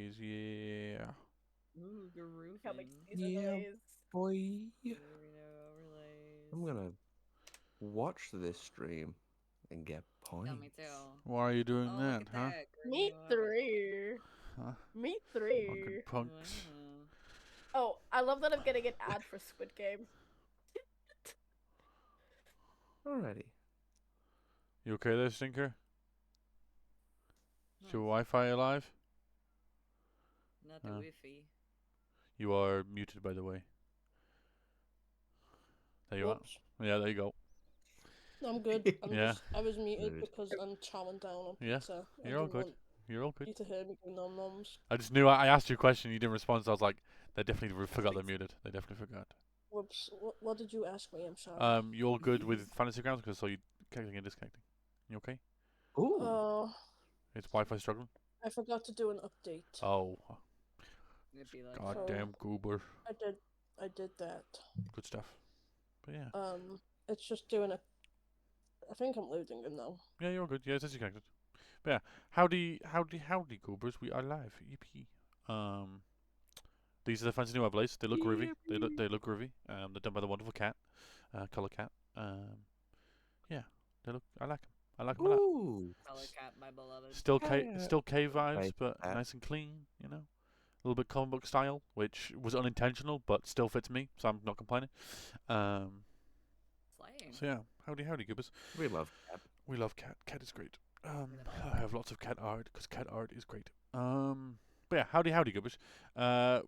overlays. Yeah. Ooh, the roofing. Coming season Yeah. delays. Boy. Overlays. I'm gonna watch this stream and get Yeah, points. me too. Why are you doing Oh, that, look at huh? that. Me three. Huh? Me Fucking three. punks. Oh, I love that I'm getting an ad for Squid Game. Alrighty. You okay there, Stinker? Is your Nice. Wi-Fi alive? Not the Oh. Wi-Fi. You are muted, by the way. There you Whoops. are. Yeah, there you go. I'm good. Yeah. I was muted Rude. because I'm chowing down on Yeah, pizza. I you're all didn't good. want You're all good. you to hear me go nom noms. I just knew I asked you a question, you didn't respond, so I was like, they definitely forgot they're muted. They definitely forgot. Whoops. What did you ask me? I'm sorry. You all good with Fantasy Grounds? Because I saw you connecting and disconnecting. You okay? Ooh. Is Wi-Fi struggling? I forgot to do an update. Oh, It'd be like goddamn goober. I did that. Good stuff. But yeah. It's just doing a. I think I'm loading it now. Yeah, you're all good. Yeah, it says you connected. But yeah, howdy, goobers. We are live. Yippee. These are the fancy new overlays. They look groovy. They look groovy. They're done by the wonderful cat, Color Cat. Yeah, they look. I like them. I like them a lot. Ooh. Color Cat, my beloved. Still Yeah. cave vibes, Right, but that. nice and clean. You know, a little bit comic book style, which was unintentional, but still fits me, so I'm not complaining. Slaying. So yeah, howdy, goobers. We love cat. We love cat. Cat is great. I have lots of cat art because cat art is great. But yeah, howdy, goobers.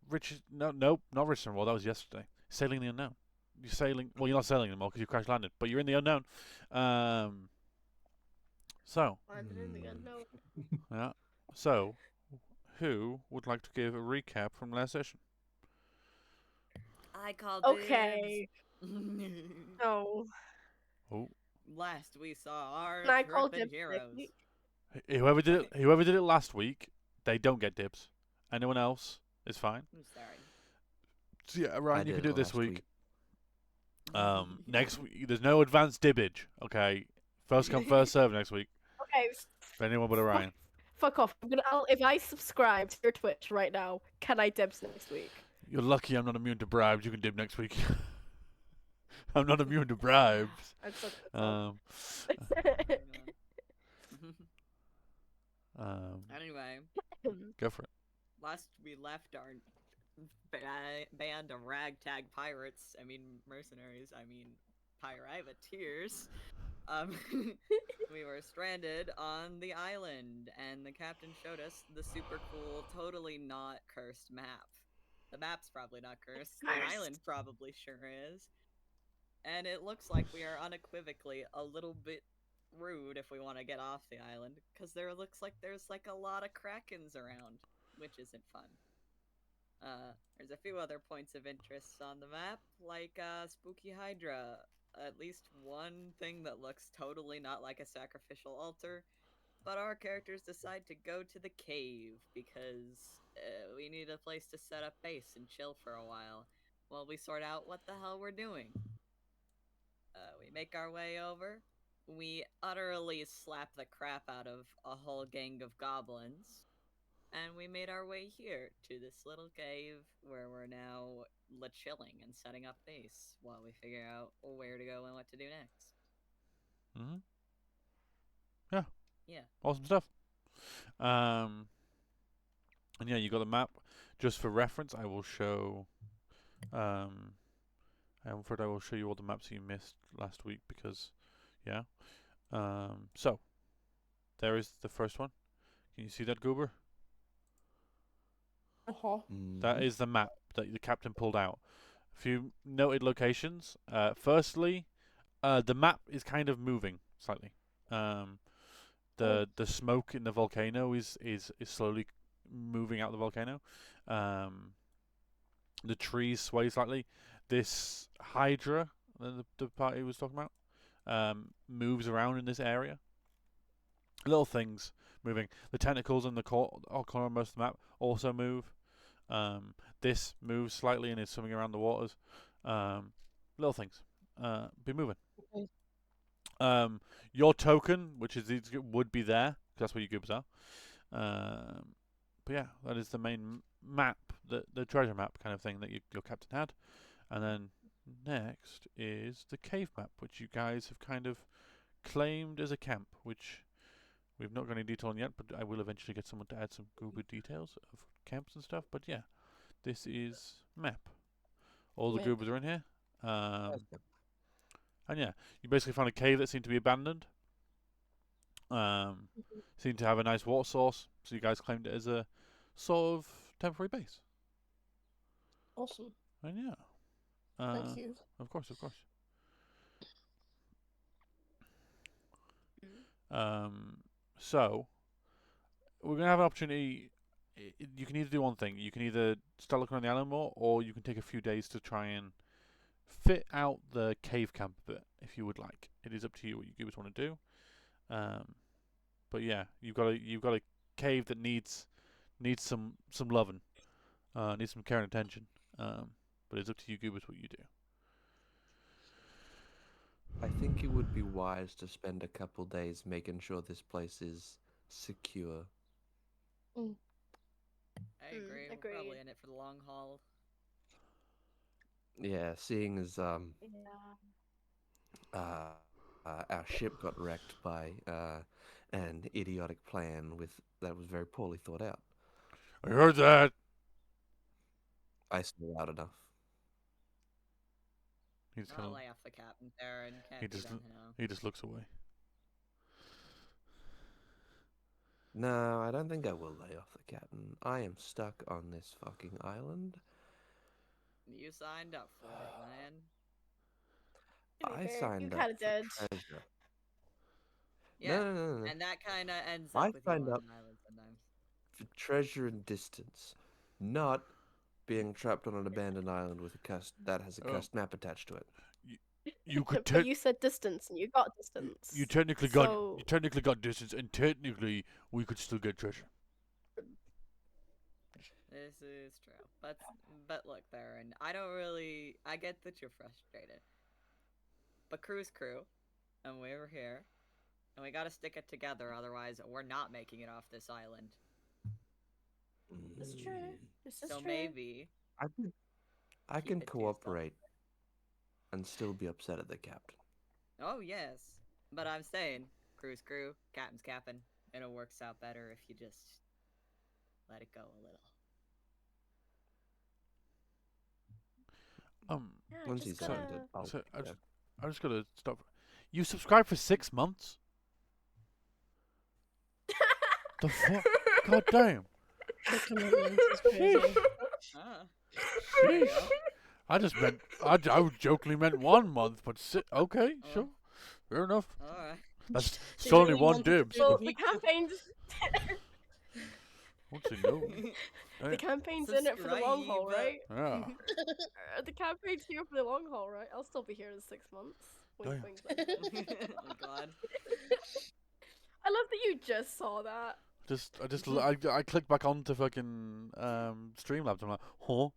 Rich, no, not Rich and Roll. That was yesterday. Sailing the unknown. You're sailing. Well, you're not sailing anymore because you crash landed, but you're in the unknown. So Landed in the unknown. yeah. So, who would like to give a recap from last session? I called Okay. No. Oh, Last we saw our And I called trippin' dibs heroes. next week. whoever did it last week, they don't get dibs. Anyone else is fine. I'm sorry. So yeah, I Ryan, you can did do it it this last week. Next week, there's no advanced dibbage. Okay, first come, first serve next week. Okay, For anyone but Orion. fuck off. If I subscribe to your Twitch right now, can I dibs next week? You're lucky I'm not immune to bribes. You can dib next week. I'm not immune to bribes. I'm such a Anyway, Go for it. last we left our band of ragtag pirates, mercenaries, pirateers, we were stranded on the island, and the captain showed us the super cool, totally not cursed map. The map's probably not cursed, the island probably sure is. And it looks like we are unequivocally a little bit rude if we want to get off the island, because there looks like there's like a lot of krakens around, which isn't fun. There's a few other points of interest on the map, like Spooky Hydra. At least one thing that looks totally not like a sacrificial altar, but our characters decide to go to the cave because we need a place to set up base and chill for a while we sort out what the hell we're doing. We make our way over. We utterly slap the crap out of a whole gang of goblins. And we made our way here to this little cave where we're now chilling and setting up base while we figure out where to go and what to do next. Yeah. Yeah. Awesome stuff. And yeah, you got the map. Just for reference, I will show. Alfred, I will show you all the maps you missed last week because, yeah. So there is the first one. Can you see that, Goober? That is the map that the captain pulled out. A few noted locations. Firstly, the map is kind of moving slightly. The smoke in the volcano is slowly moving out the volcano. The trees sway slightly. This Hydra, the party was talking about, moves around in this area. Little things moving. The tentacles in the corner of most of the map also move. This moves slightly and is swimming around the waters. Little things. Be moving. Okay. Your token, which is would be there, because that's where your goobs are. but yeah, that is the main map, the treasure map kind of thing that your captain had. And then next is the cave map, which you guys have kind of claimed as a camp, which we've not got any detail on yet, but I will eventually get someone to add some Google details of camps and stuff. But yeah, this is map. All the Map. goobers are in here. And yeah, you basically found a cave that seemed to be abandoned. Seemed to have a nice water source, so you guys claimed it as a sort of temporary base. Awesome. And yeah, Thank you. of course. So we're gonna have an opportunity. You can either do one thing. You can either start looking around the island more, or you can take a few days to try and fit out the cave camp a bit, if you would like. It is up to you what you goobers want to do. But yeah, you've got a cave that needs some loving, needs some care and attention. But it's up to you goobers what you do. I think it would be wise to spend a couple days making sure this place is secure. I agree. We're agreed. probably in it for the long haul. Yeah, seeing as our ship got wrecked by an idiotic plan that was very poorly thought out. I heard that. I saw loud enough. He just I'll kind of lay off the captain there and can't he be just done now. he just looks away. No, I don't think I will lay off the captain. I am stuck on this fucking island. You signed up for it, man. To be I fair, signed you up kinda for did. treasure. Yeah, No. and that kind of ends I up with you signed on up an island sometimes. For treasure and distance, not being trapped on an abandoned island with a cursed that has a Oh. cursed map attached to it. You could But you said distance, and you got distance. you technically So- got distance, and technically we could still get treasure. This is true, but look, Theron, I get that you're frustrated, but crew's crew, and we were here, and we gotta stick it together, otherwise we're not making it off this island. This is true. This is So true. maybe I can Keep can it to yourself. cooperate and still be upset at the captain. Oh, yes. But I'm saying, crew's crew, captain's capping, and it works out better if you just let it go a little. Yeah, Once just he's gotta- signed it, I'll So I yeah. just gotta stop. You subscribed for 6 months? The fuck? God damn! The commitment is crazy. Ah, Sheesh. I just meant I jokingly meant 1 month, but okay, Oh. sure, fair enough. alright. That's They still only really one wanted to dibs. do Well, the the week. campaign's What's he know? the campaign's in it for the long haul, Subscribe. right? Yeah. The campaign's here for the long haul, right? I'll still be here in 6 months. Wink, Damn. wink, wink. Oh god. I love that you just saw that. I clicked back onto fucking Streamlabs. I'm like, huh?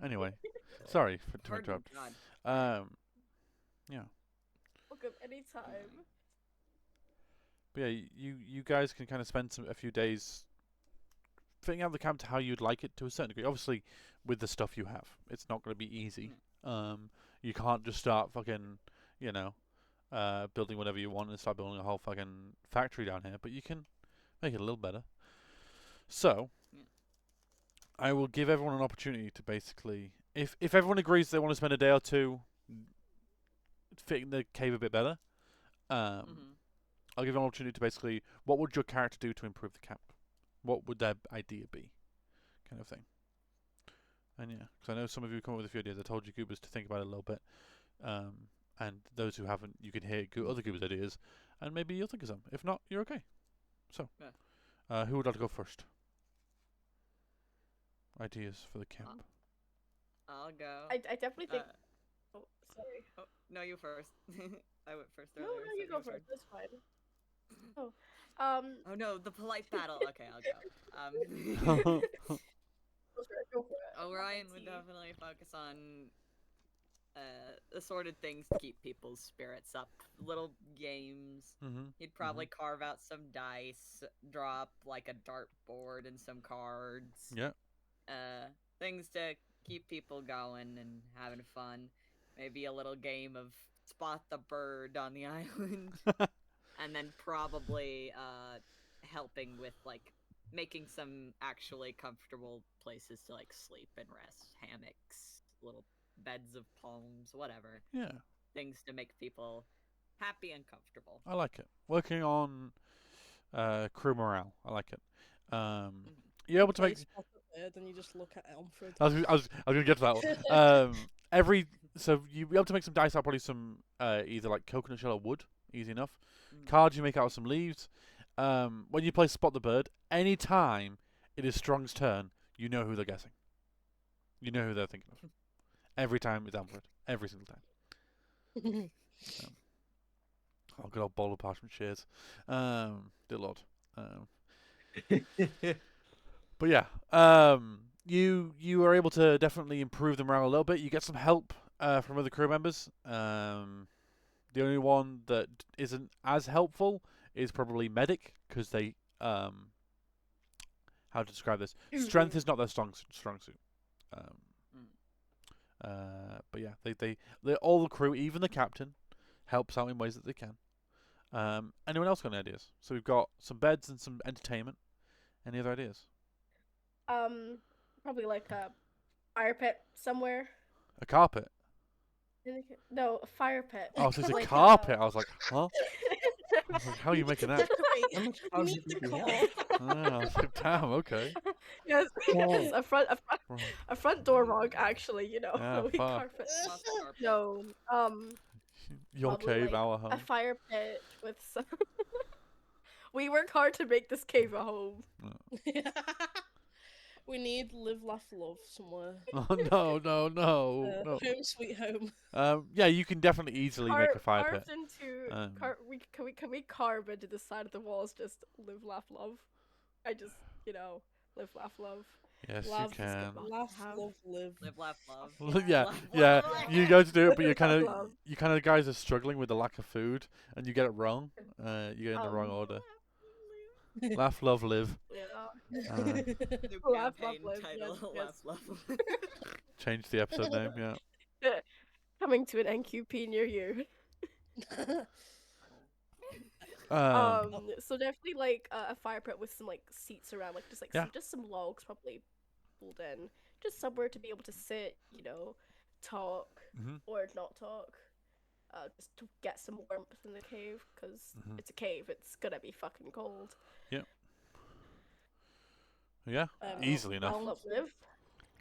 Anyway, sorry to Pardon interrupt. God. Yeah. Welcome anytime. But yeah, you guys can kind of spend a few days fitting out the camp to how you'd like it to a certain degree. Obviously, with the stuff you have, it's not going to be easy. You can't just start fucking, building whatever you want and start building a whole fucking factory down here. But you can make it a little better. So, Yeah. I will give everyone an opportunity to basically, if everyone agrees they want to spend a day or two fitting the cave a bit better, I'll give them an opportunity to basically, what would your character do to improve the camp? What would their idea be? Kind of thing. And yeah, because I know some of you come up with a few ideas. I told you goobers to think about it a little bit. And those who haven't, you can hear other goobers' ideas, and maybe you'll think of some. If not, you're okay. So, who would like to go first? Ideas for the camp. I'll go. I definitely think. Uh, Oh, sorry. oh, no, you first. I went first No, earlier. no, so you go first. first. That's fine. Oh, Oh no, the polite battle. Okay, I'll go. Go for it. Orion would definitely focus on assorted things to keep people's spirits up. Little games. Mm-hmm. He'd probably carve out some dice, drop like a dartboard and some cards. Yeah. Things to keep people going and having fun. Maybe a little game of spot the bird on the island. And then probably helping with like making some actually comfortable places to like sleep and rest, hammocks, little beds of palms, whatever. Yeah. Things to make people happy and comfortable. I like it. Working on crew morale. I like it. You're able to Okay, make. spot the bird, and you just look at Alfred. I was going to get to that one. So you'll be able to make some dice out, probably some either like coconut shell or wood, easy enough. Cards you make out of some leaves. When you play Spot the Bird, any time it is Strong's turn, you know who they're guessing. You know who they're thinking of. Every time it's Alfred. Every single time. Oh, good old bowl of parchment shears. Dear Lord. But yeah, you are able to definitely improve the morale a little bit. You get some help from other crew members. The only one that isn't as helpful is probably medic, because they how to describe this? Strength is not their strong suit. But yeah, they all the crew, even the captain, helps out in ways that they can. Anyone else got any ideas? So we've got some beds and some entertainment. Any other ideas? Probably like a fire pit somewhere. A carpet. No, a fire pit. Oh, so it's a Like, carpet. I was like, huh? I was like, how are you making that? How much You houses need the do we core. have? I was like, damn, okay. yes, Oh. a front door rug actually. Ah, with fuck. carpet. Lost carpet. No, Your probably, cave, like, our a home. fire pit with some. We work hard to make this cave a home. We need live, laugh, love somewhere. Oh no. Home sweet home. Yeah, you can definitely easily make a fire pit. Carved into. Um, Can we carve into the side of the walls just live, laugh, love? I just live, laugh, love. Yes, Love you is can. good. Laugh, Have- love, live. Live, laugh, love. Yeah, Laugh, yeah. love. You go to do it, but Love. you kind of guys are struggling with the lack of food, and you get it wrong. You get it in the wrong order. Laugh, love, live. Yeah. Uh, New Laugh, love, campaign live, title. yes, Laugh, yes. love. change the episode name. Yeah. Coming to an NQP near you. Um, So definitely like a fire pit with some like seats around, like just like Yeah. some logs probably pulled in, just somewhere to be able to sit, talk Mhm. or not talk, just to get some warmth in the cave because Mhm. it's a cave. It's gonna be fucking cold. yeah. Easily enough. Love live.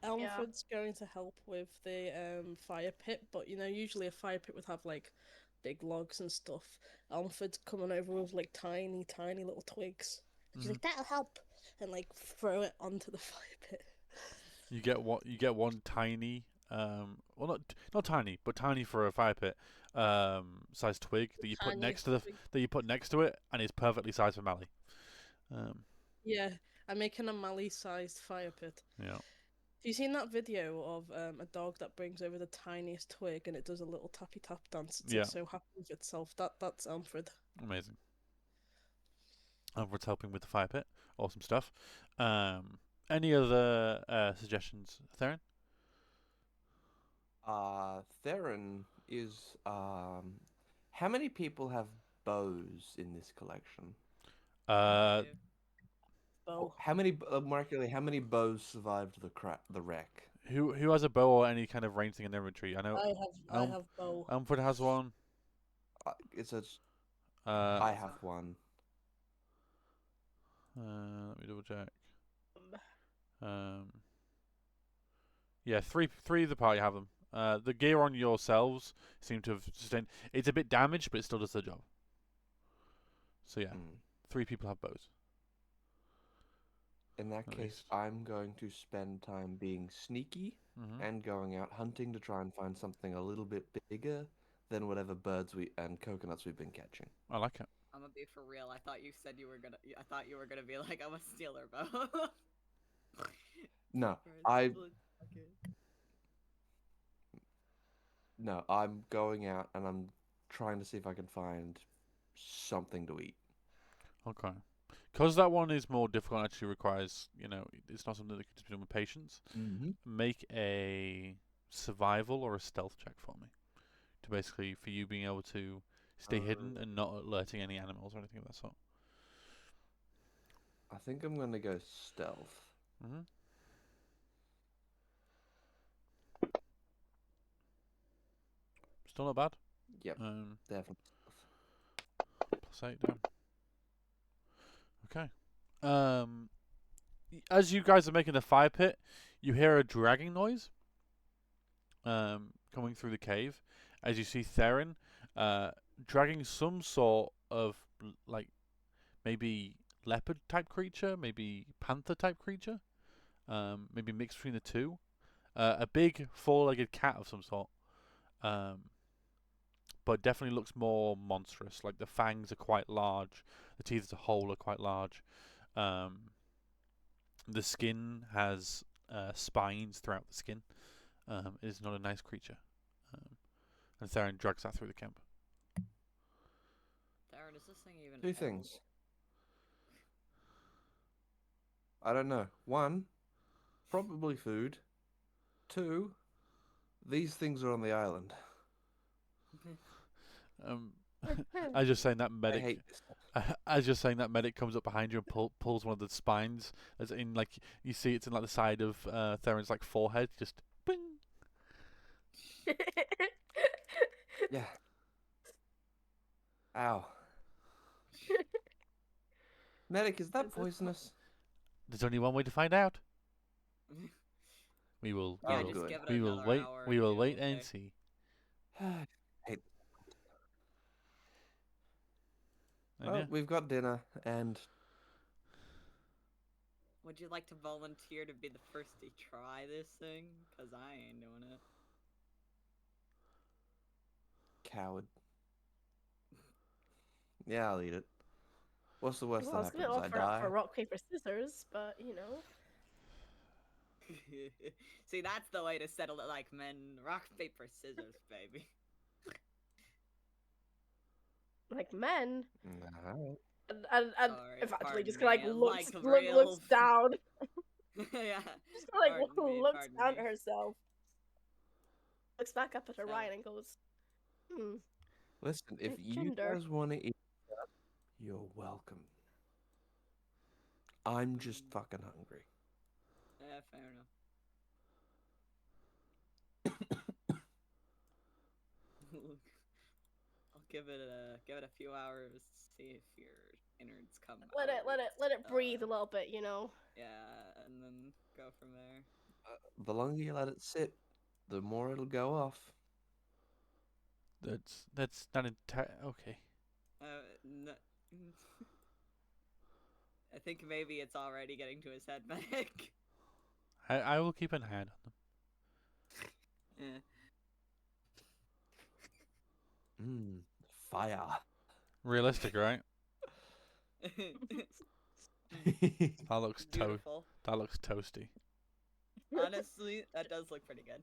Alfred's going to help with the fire pit, but usually a fire pit would have like big logs and stuff. Alfred's coming over with like tiny little twigs. She's like, that'll help, and like throw it onto the fire pit. You get one tiny, well not tiny, but tiny for a fire pit, size twig that you put Tiny next to twig. it, and it's perfectly sized for Mally. Yeah, I'm making a Mally-sized fire pit. Yeah. Have you seen that video of a dog that brings over the tiniest twig and it does a little tappy tap dance? It's Yeah. like so happy with itself. That's Alfred. Amazing. Alfred's helping with the fire pit. Awesome stuff. Any other suggestions, Theron? Theron is how many people have bows in this collection? Bow. How many more accurately, how many bows survived the wreck? Who has a bow or any kind of range thing in their inventory? I know I have bow. Alfred has one. It says Uh, I have one. Let me double check. Yeah, three of the party have them. The gear on yourselves seem to have sustained. It's a bit damaged, but it still does the job. So yeah, Mm. 3 people have bows. In that At case, least. I'm going to spend time being sneaky Mm-hmm. and going out hunting to try and find something a little bit bigger than whatever birds and coconuts we've been catching. I like it. I'm gonna be for real. I thought you said you were gonna. I thought you were gonna be like, I'm a stealer bow. No, Birds, I okay. No, I'm going out and I'm trying to see if I can find something to eat. Okay. Because that one is more difficult and actually requires, it's not something that can just be done with patience. Mm-hmm. Make a survival or a stealth check for me. To basically, for you being able to stay hidden and not alerting any animals or anything of that sort. I think I'm gonna go stealth. Mm-hmm. Still not bad. Yep, definitely. +8 down. Okay. As you guys are making the fire pit, you hear a dragging noise coming through the cave. As you see Theron dragging some sort of like maybe leopard type creature, maybe panther type creature, maybe mixed between the two. A big four-legged cat of some sort, but definitely looks more monstrous. Like the fangs are quite large, the teeth as a whole are quite large. The skin has spines throughout the skin. It is not a nice creature. And Theron drags that through the camp. Theron, is this thing even Two edible? things. I don't know. One, probably food. Two, these things are on the island. I was just saying that I medic. hate this. I was just saying that medic comes up behind you and pulls one of the spines. As in, like you see, it's in like the side of Theron's like forehead. Just bing. Yeah. Ow. Medic, is that Is this- poisonous? There's only one way to find out. We will. Yeah, we Oh, will, just good. give it we will another wait. hour We and will you'll wait be and okay. see. Hate. And Well, yeah. we've got dinner and Would you like to volunteer to be the first to try this thing? Cause I ain't doing it. coward. Yeah, I'll eat it. What's the worst Well, I that was gonna happens? I offer up die? for rock paper scissors, but you know. See, that's the way to settle it like men. Rock, paper, scissors, baby. Like men, Alright. and Sorry, Evangeline just pardon kind of me, like like looks real- down, Yeah. just like Pardon me, looks pardon down me. at herself, looks back up at So- Orion and goes, "Hmm, Listen, if Right, you gender. guys want to eat, you're welcome. I'm just fucking hungry. Yeah, fair enough. I'll give it a few hours to see if your innards come let out. it breathe a little bit, you know." Yeah, and then go from there. The longer you let it sit, the more it'll go off. That's not okay. No. I think maybe it's already getting to his head, medic. I will keep an eye on them. Yeah. Fire. Realistic, right? That looks Beautiful. That looks toasty. Honestly, that does look pretty good.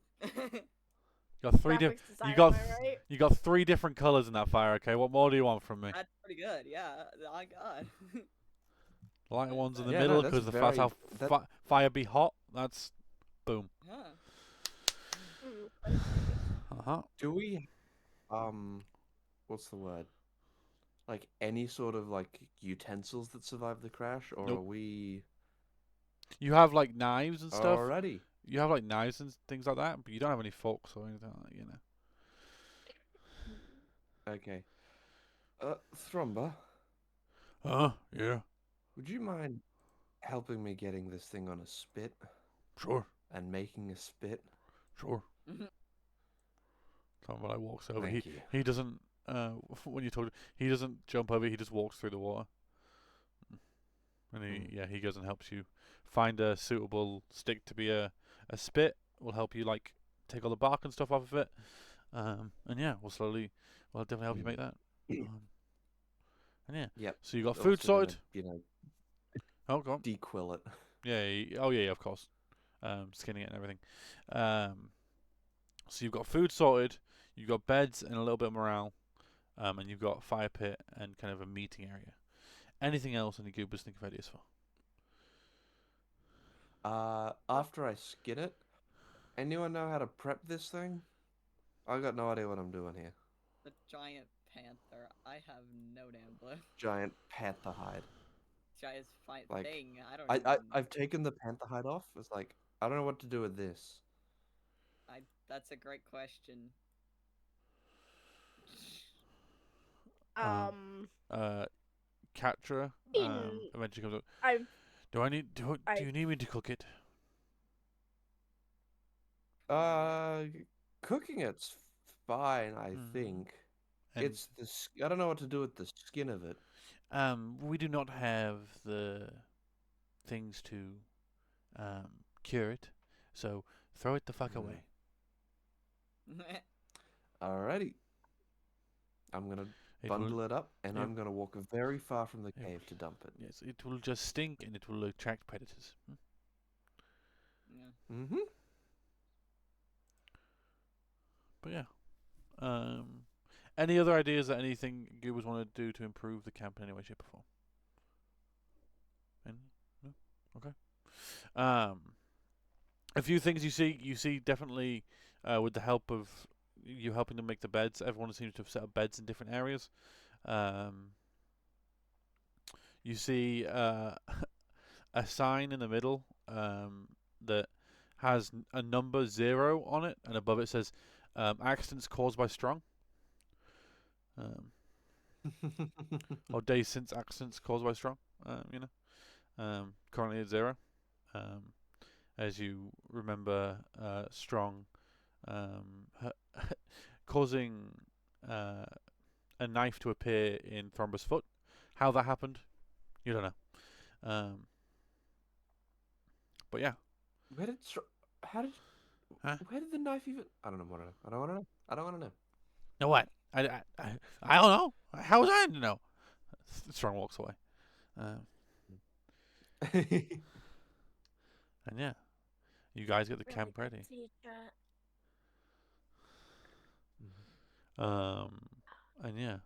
You got three Graphics design, you got am I right? you got 3 different colors in that fire. Okay, what more do you want from me? That's pretty good. Yeah. My God. Light ones in the Yeah, middle no, because that's that's how that- fire be hot. That's boom. Yeah. Uh-huh. Do we, what's the word? Like any sort of like utensils that survived the crash, or Nope. are we You have like knives and stuff. already? You have like knives and things like that, but you don't have any forks or anything like that, you know. Okay. Thrumba, Yeah. would you mind helping me getting this thing on a spit Sure. and making a spit? Sure. Somebody walks over. Thank you. He doesn't when you talk he doesn't jump over, he just walks through the water. And he goes and helps you find a suitable stick to be a spit. Will help you like take all the bark and stuff off of it. And yeah, we'll definitely help you make that. And yeah. Yep. So you got Also food gonna, sorted. Oh, go on. dequill it. Yeah. Oh, yeah. Of course. Skinning it and everything. So you've got food sorted. You've got beds and a little bit of morale, and you've got a fire pit and kind of a meeting area. Anything else any goobers think of ideas for? After I skin it, anyone know how to prep this thing? I got no idea what I'm doing here. The giant panther. I have no damn clue. Giant panther hide. Giant fight Like, thing. I don't I even. I've taken the panther hide off. It's like I don't know what to do with this. That's a great question. Catra In- eventually comes up. I'm Do you need me to cook it? Cooking it's fine. I Mhm. think And it's I don't know what to do with the skin of it. we do not have the things to cure it, so throw it the fuck away. Alrighty. I'm gonna It bundle will, it up, and yeah. I'm gonna walk very far from the Yeah. cave to dump it. yes, it will just stink and it will attract predators. Yeah. Mm-hmm. But yeah. Any other ideas that anything goobers want to do to improve the camp in any way, shape, or form? Any? No? Okay. A few things you see definitely with the help of you helping them make the beds. Everyone seems to have set up beds in different areas. You see a sign in the middle that has a number 0 on it, and above it says accidents caused by strong. Or days since accidents caused by strong. Currently at 0. As you remember, strong causing a knife to appear in Thrombus' foot. How that happened, you don't know. But yeah. Where did how did Huh? where did the knife even? I don't know. I don't want to know. I don't want to know. No, what? I don't know. How was I to know? Strong walks away. And yeah, you guys get the camp ready. And yeah,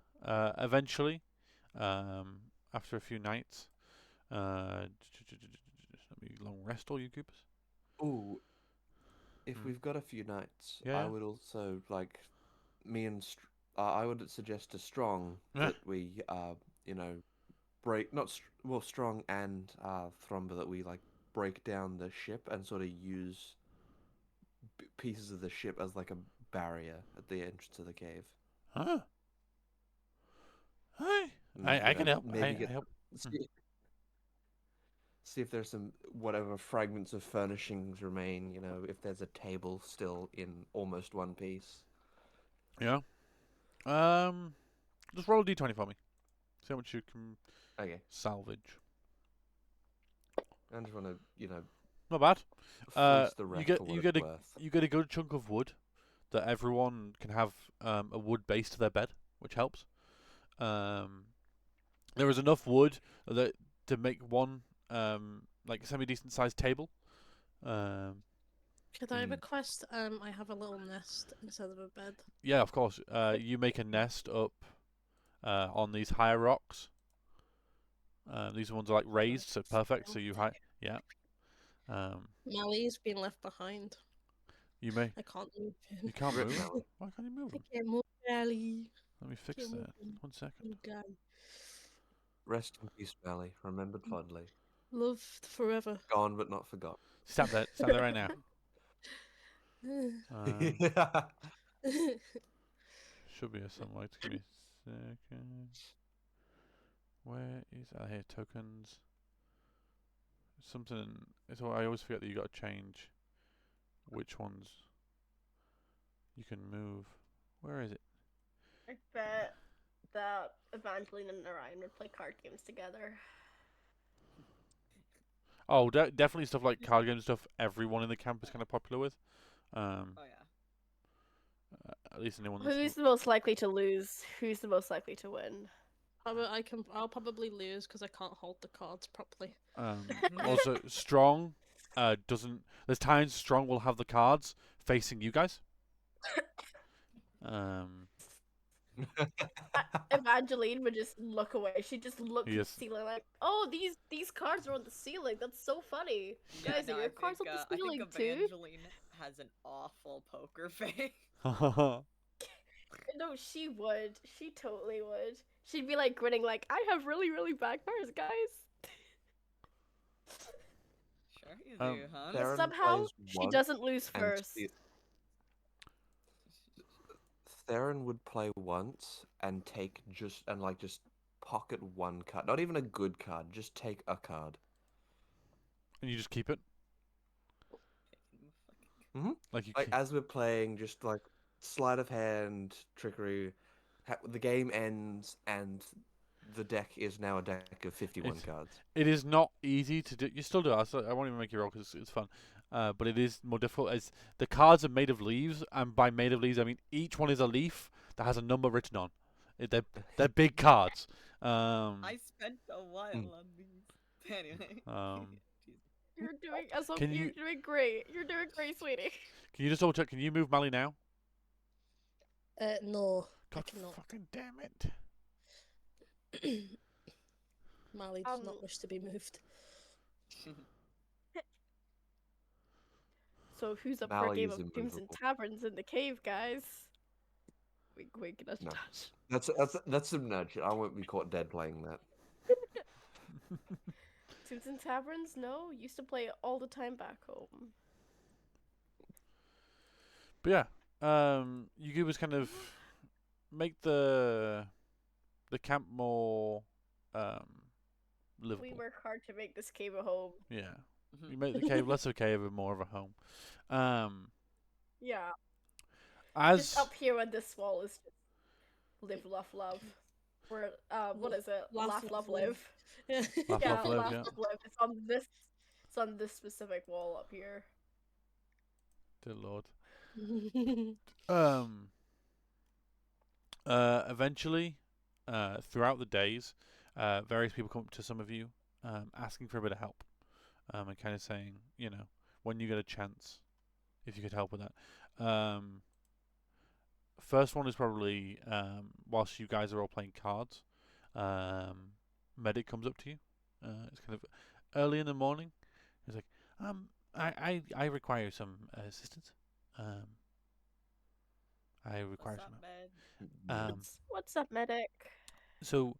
eventually, after a few nights, let me long rest all you goobers. Ooh, if Mm. we've got a few nights, Yeah. I would also like me and I would suggest to Strong Yeah. that we break not Strong and Thromba that we like break down the ship and sort of use pieces of the ship as like a barrier at the entrance of the cave. Huh? Hey, And, I can help. Maybe I get help. see if there's some whatever fragments of furnishings remain. You know, if there's a table still in almost one piece. Yeah. Just roll a d20 for me. See how much you can Okay, salvage. I just want to Not bad. fleece the wreck for what you it's get a worth. you get a good chunk of wood that everyone can have a wood base to their bed, which helps. There is enough wood that to make one like semi-decent sized table. Could I request I have a little nest instead of a bed? Yeah, of course. You make a nest up on these higher rocks. These ones are like raised, so perfect. So you yeah. Mally's been left behind. You may. I can't move him. You can't Rip move. Mally. Why can't you move I him? can't move Mally. Let me fix Can't that. move him. 1 second. Oh God. Rest in peace, Mally. Remembered fondly. Loved forever. Gone but not forgot. Stop there. Stop there right now. Should be a sunlight. Give me a second. Where is here? Tokens. Something. It's all, I always forget that you got to change which ones you can move. Where is it? I bet that Evangeline and Orion would play card games together. Oh, definitely stuff like card game stuff. Everyone in the camp is kind of popular with. Oh yeah. At least anyone. That's Who's the most likely to lose? Who's the most likely to win? I'll probably lose because I can't hold the cards properly. Also, Strong doesn't. There's times Strong will have the cards facing you guys. Evangeline would just look away. She'd just look at Yes. the ceiling like, "Oh, these cards are on the ceiling. That's so funny." Guys, are your cards on the I ceiling think too? Evangeline has an awful poker face. No, she would. She totally would. She'd be like grinning, like, "I have really, really bad cards, guys." Sure you Um, do, huh? But Theron somehow plays she once doesn't lose and first. Theron would play once and take just pocket one card. Not even a good card, just take a card. And you just keep it. Like you. Like as we're playing, just like sleight of hand, trickery. The game ends and the deck is now a deck of 51 cards. It is not easy to do. You still do it. I won't even make you roll because it's fun. But it is more difficult as the cards are made of leaves, and by made of leaves I mean each one is a leaf that has a number written on. They're big cards. I spent a while on these. Anyway. You're doing Can you're you- doing great. You're doing great, sweetie. Can you just double check? Can you move Mally now? No, I God cannot. fucking damn it! Mally does not wish to be moved. So who's up for a Mally game is of Crimson immovable. Taverns in the cave, guys? Wink, wink, nudge, No. nudge. That's some nudge. I won't be caught dead playing that. Crimson Taverns? No, used to play it all the time back home. But yeah, you could just kind of make the camp more livable. We work hard to make this cave a home. Yeah, you make the cave less of a cave and more of a home. Yeah. As Just up here on this wall is just live, laugh, love. Or what is it? Laugh, love, live. Yeah. Laugh, Yeah, laugh, live, laugh, yeah. love, live. It's on this. It's on this specific wall up here. Dear Lord. Eventually, throughout the days, various people come up to some of you, asking for a bit of help, and kind of saying, when you get a chance, if you could help with that. First one is probably whilst you guys are all playing cards, medic comes up to you. It's kind of early in the morning. He's like, I require some assistance. I require What's some. up, Med? What's up, medic? So,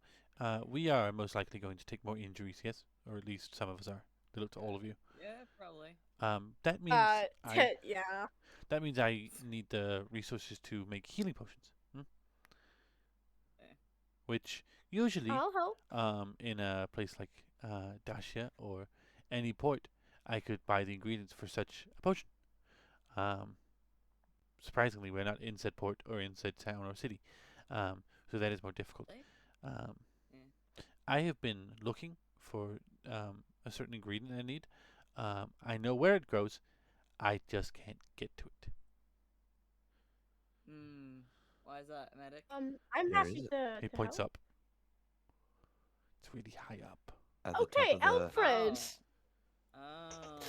we are most likely going to take more injuries, yes, or at least some of us are. They look to all of you. Yeah, probably. That means Yeah. that means I need the resources to make healing potions. Which usually, I'll help. in a place like Dacia or any port, I could buy the ingredients for such a potion. Surprisingly, we're not in said port or in said town or city, so that is more difficult. I have been looking for a certain ingredient I need. I know where it grows. I just can't get to it. Why is that, Medic? I'm Where happy is it? to. He points up. It's really high up. At the Okay, top of the... Alfred. Oh.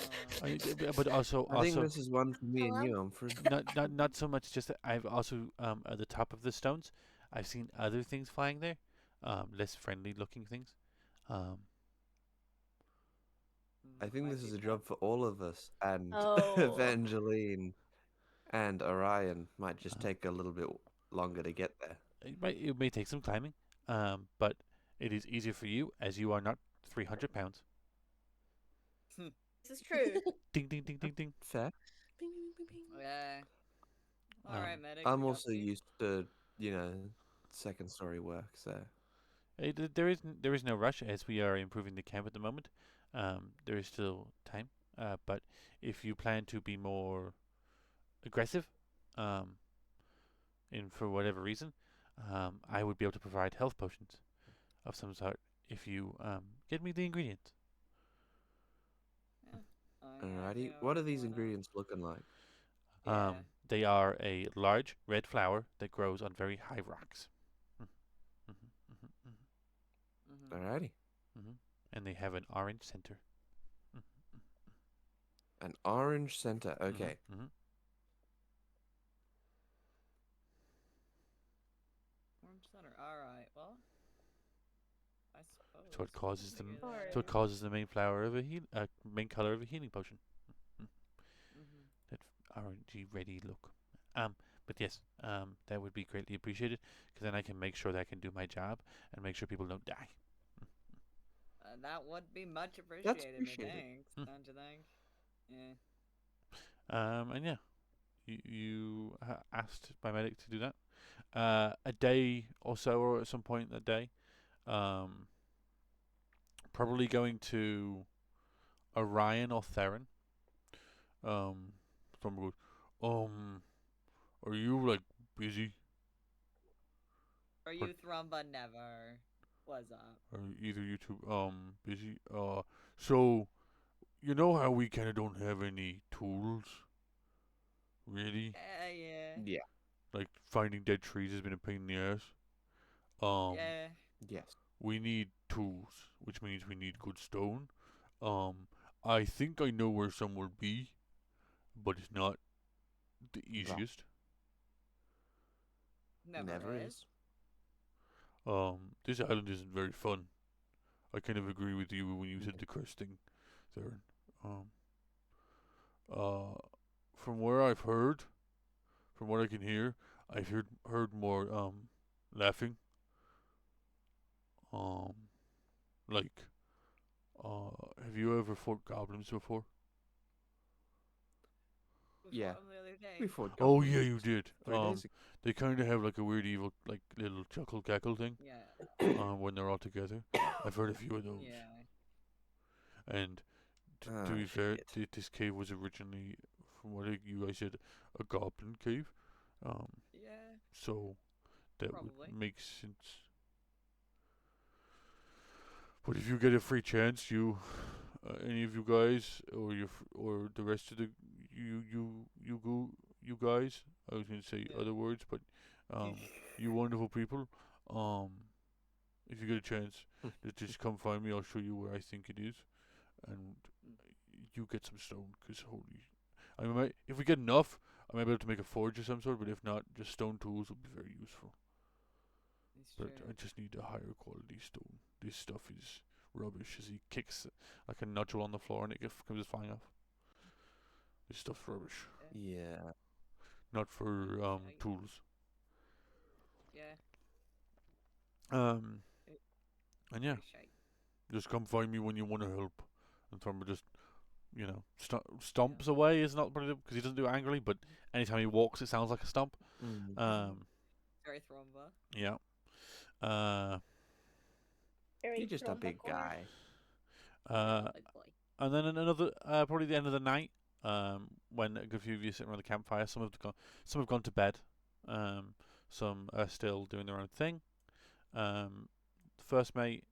But also, I think this is one for me and you, Alfred. not so much. Just that I've also at the top of the stones, I've seen other things flying there, less friendly looking things. I think Might this is be a job for all of us, and Oh. Evangeline and Orion might just take a little bit longer to get there. It may take some climbing, but it is easier for you as you are not 300 pounds. This is true. Ding ding ding ding ding. Fair. Bing, bing, bing, bing. Yeah. Alright, Medic. I'm we got also you. used to, second story work, so... There is no rush as we are improving the camp at the moment. There is still time, but if you plan to be more aggressive, for whatever reason, I would be able to provide health potions of some sort if you get me the ingredients. Alrighty. What are these ingredients looking like? Yeah. They are a large red flower that grows on very high rocks. Alrighty. And they have an orange center. An orange center. Okay. So it causes That's a them. good Alright. So it causes the main flower of a main color of a healing potion. Mhm. That RNG ready look. But yes, that would be greatly appreciated because then I can make sure that I can do my job and make sure people don't die. That would be much That's appreciated, appreciated. methinks, Hmm. don't you think? Yeah. And yeah, you asked my medic to do that. A day or so, or at some point that day, probably going to Orion or Theron. Someone goes, are you like busy? For you, Thrumba never. What's up? Are either you two busy? So you know how we kind of don't have any tools, really? Yeah. Yeah. Like finding dead trees has been a pain in the ass. Yeah. Yes. We need tools, which means we need good stone. I think I know where some will be, but it's not the easiest. Never is. This island isn't very fun. I kind of agree with you when you said the curse thing, Theron. Um, from where I've heard, from what I can hear, I've heard more laughing. Um, like, have you ever fought goblins before? Yeah. From the other day. We fought Oh goblins yeah, you did. 3 days ago. They kind of have like a weird evil, like little chuckle cackle thing. Yeah. When they're all together. I've heard a few of those. Yeah. And to Ah, be fair, shit. this cave was originally, from what you guys said, a goblin cave. Yeah. So that Probably. would make sense. But if you get a free chance, any of you guys, or or the rest of the you guys, I was going to say Yeah. other words, but you wonderful people, if you get a chance, just come find me. I'll show you where I think it is, and you get some stone. Cause if we get enough, I might be able to make a forge of some sort. But if not, just stone tools would be very useful. It's But true. I just need a higher quality stone. This stuff is rubbish. As he kicks like a nodule on the floor and it comes flying off. This stuff's rubbish. Yeah. Not for Shite. tools. Yeah. And yeah, Pretty shite. just come find me when you want to help. And Thurman just, stomps away is not pretty because he doesn't do it angrily, but anytime he walks, it sounds like a stomp. Very Thrumba. Yeah. Very You're just a Thrumba big corner. guy. Big boy. And then another, probably the end of the night, when a good few of you sit around the campfire, some have gone to bed, some are still doing their own thing. The first mate,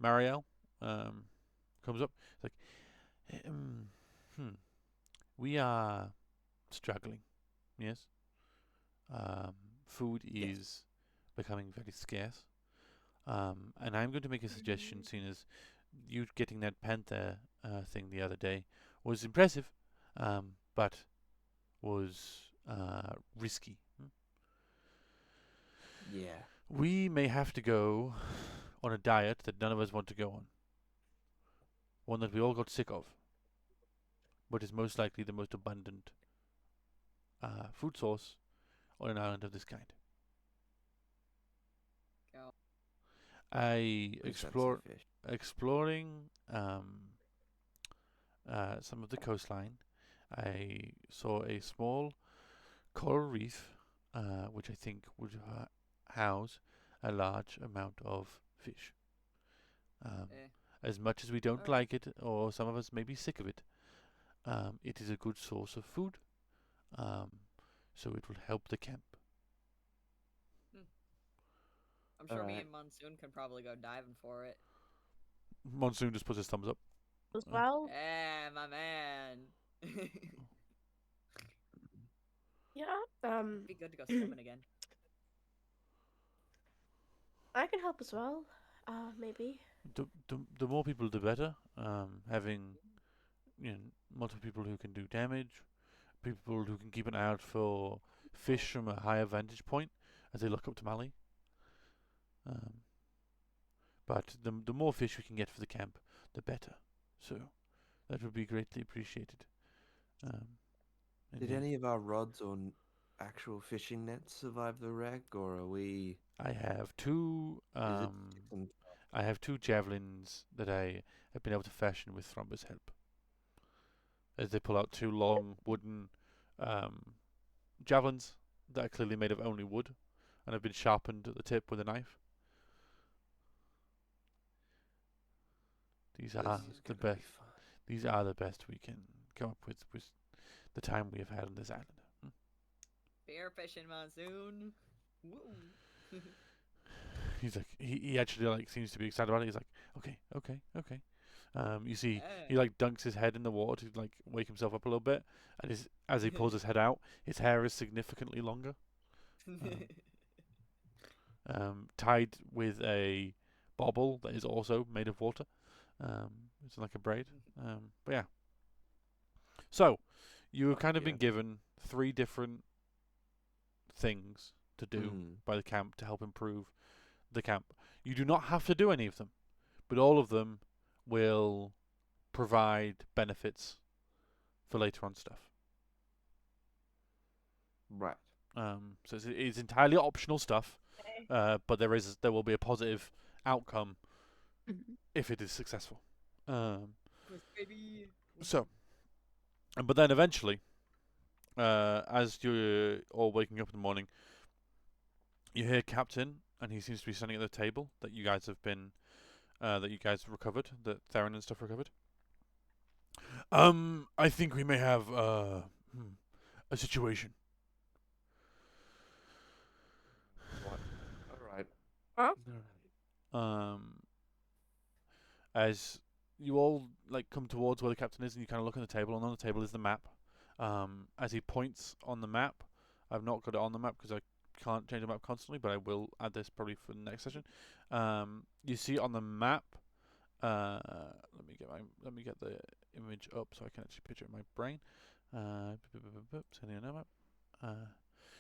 Marielle, comes up. It's like, we are struggling. Yes. Food Yes. is becoming very scarce. And I'm going to make a suggestion, seeing as you getting that panther thing the other day was impressive, but was risky. Yeah. We may have to go on a diet that none of us want to go on. One that we all got sick of, but is most likely the most abundant food source on an island of this kind. Go. Exploring some of the coastline. I saw a small coral reef, which I think would house a large amount of fish. As much as we don't Alright. like it, or some of us may be sick of it, it is a good source of food. So it will help the camp. I'm sure me Alright. and Monsoon can probably go diving for it. Monsoon just puts his thumbs up. As well. Yeah, my man. Yeah. Be good to go swimming again. I can help as well. Maybe. The more people, the better. Having multiple people who can do damage, people who can keep an eye out for fish from a higher vantage point as they look up to Mali. But the more fish we can get for the camp, the better. So that would be greatly appreciated. And Did then any of our rods or actual fishing nets survive the wreck, or are we? I have two Is it sticks and I have two javelins that I have been able to fashion with Thromba's help. As they pull out two long wooden javelins that are clearly made of only wood and have been sharpened at the tip with a knife. These this are is the gonna be best. fun. These are the best we can come up with the time we have had on this island. Spear fishing monsoon. Woo. He's like, he actually like seems to be excited about it. He's like, okay. You see, he Hey. like dunks his head in the water to like wake himself up a little bit, and as he pulls his head out, his hair is significantly longer, tied with a bobble that is also made of water. It's like a braid. But yeah. So, you have kind of Yeah. been given 3 different things to do by the camp to help improve the camp. You do not have to do any of them, but all of them will provide benefits for later on stuff. Right. So it's entirely optional stuff, Okay. but there will be a positive outcome Mhm. if it is successful. Yes, baby. But then eventually, as you're all waking up in the morning, you hear Captain, and he seems to be standing at the table that you guys have been, that you guys recovered, that Theron and stuff recovered. I think we may have a situation. What? All right. Huh? All right. As you all like come towards where the captain is, and you kind of look at the table, and on the table is the map. As he points on the map, I've not got it on the map because I can't change the map constantly, but I will add this probably for the next session. You see on the map. Let me get the image up so I can actually picture it in my brain. Sending a map.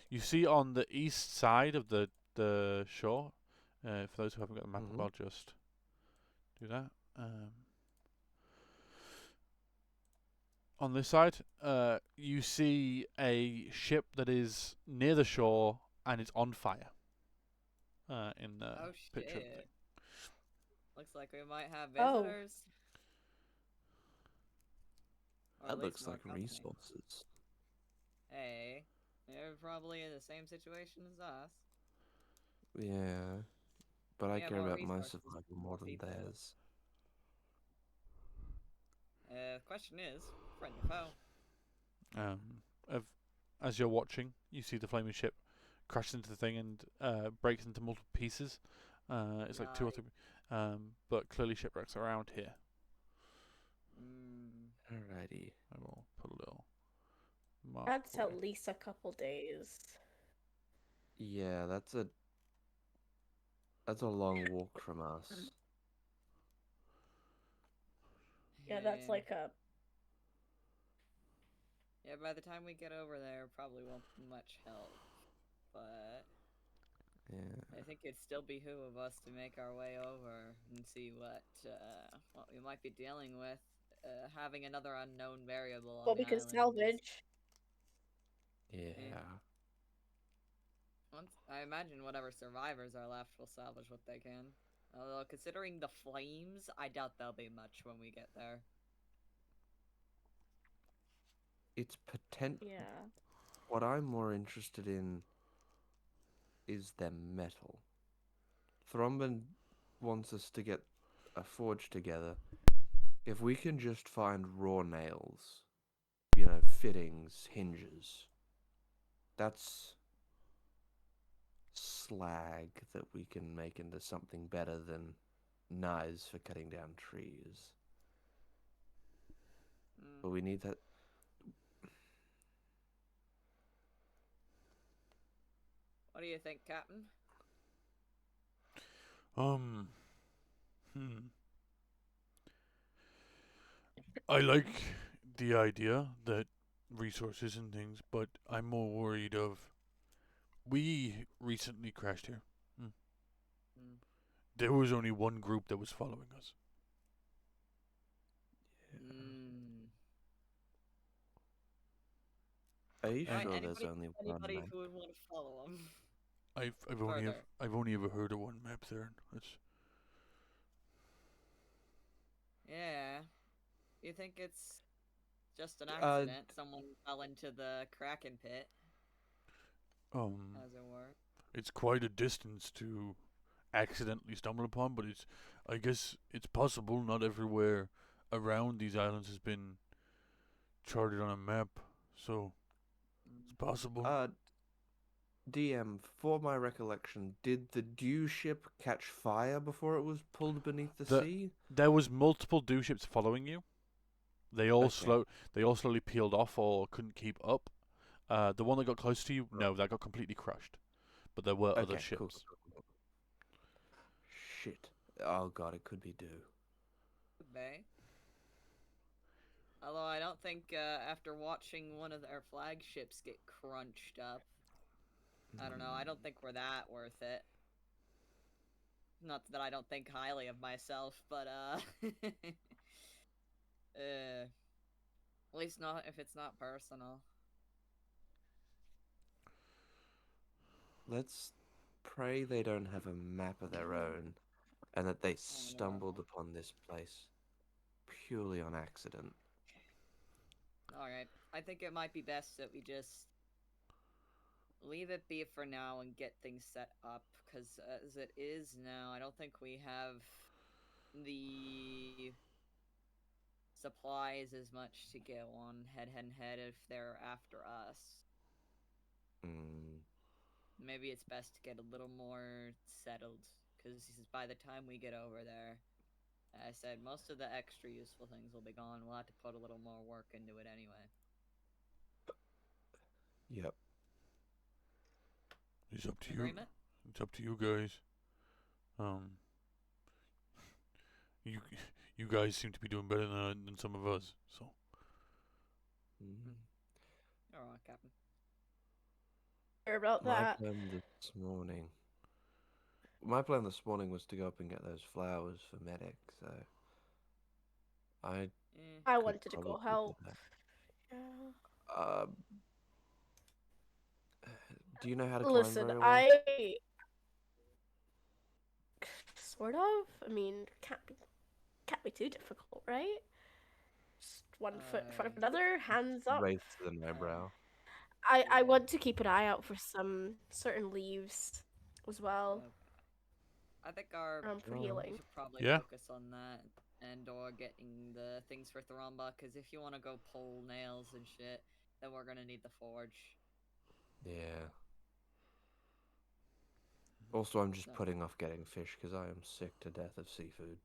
You see on the east side of the shore. For those who haven't got the map up, I'll just do that. On this side, you see a ship that is near the shore and it's on fire. In the Oh picture. shit. Looks like we might have Oh. visitors. Or at That least looks more like company. resources. Hey, they're probably in the same situation as us. Yeah, but I We have care more about my resources, survival more than people. theirs. Question is, friend or foe? As you're watching, you see the flaming ship crash into the thing and breaks into multiple pieces. It's like 2 or 3, but clearly shipwrecks are around here. Alrighty. I will put a little mark. That's for at you. least a couple days. Yeah, that's a long walk from us. Yeah, that's like a. Yeah, by the time we get over there, probably won't be much help. But Yeah. I think it'd still behoove us to make our way over and see what we might be dealing with. Having another unknown variable on What the we can island is- salvage. Yeah. I imagine whatever survivors are left will salvage what they can. Although, considering the flames, I doubt there'll be much when we get there. It's potent. Yeah. What I'm more interested in is their metal. Thrombin wants us to get a forge together. If we can just find raw nails, fittings, hinges, that's slag that we can make into something better than knives for cutting down trees. But we need that. What do you think, Captain? I like the idea that resources and things, but I'm more worried of. We recently crashed here. there was only one group that was following us. Mm. Are you Right, sure there's only one anybody map? who would want to follow him? I've only ever heard of one map there. That's Yeah. You think it's just an Uh, accident? Someone fell into the Kraken pit, um as it were. it's quite a distance to accidentally stumble upon, but I guess it's possible. Not everywhere around these islands has been charted on a map, so it's possible. DM, for my recollection, did the Dew ship catch fire before it was pulled beneath the sea? There was multiple Dew ships following you. They all Okay. slowly peeled off or couldn't keep up. The one that got close to you, no, that got completely crushed. But there were other Okay, cool. ships. Shit. Oh god, it could be Dew. Could be. Although I don't think after watching one of their flagships get crunched up, I don't know, I don't think we're that worth it. Not that I don't think highly of myself, but at least not if it's not personal. Let's pray they don't have a map of their own, and that they stumbled upon this place purely on accident. Alright, I think it might be best that we just leave it be for now and get things set up, because as it is now, I don't think we have the supplies as much to go on head if they're after us. Mm. Maybe it's best to get a little more settled, because by the time we get over there, I said most of the extra useful things will be gone. We'll have to put a little more work into it anyway. Yep. It's up to you. Agreement? It's up to you guys. You guys seem to be doing better than some of us. So. Mm. Alright, Captain. Hear about My that. plan this morning. My plan this morning was to go up and get those flowers for Medic, so I I could wanted to go probably do help. that. Yeah. Do you know how to climb Listen, very well? I sort of. I mean, can't be too difficult, right? Just one foot in front of another, hands up. Raise to the eyebrow. I want to keep an eye out for some certain leaves as well. I think our For we healing. should probably Yeah. focus on that and or getting the things for Thromba, because if you want to go pull nails and shit, then we're gonna need the forge. Yeah. Also, I'm just So- putting off getting fish because I am sick to death of seafood.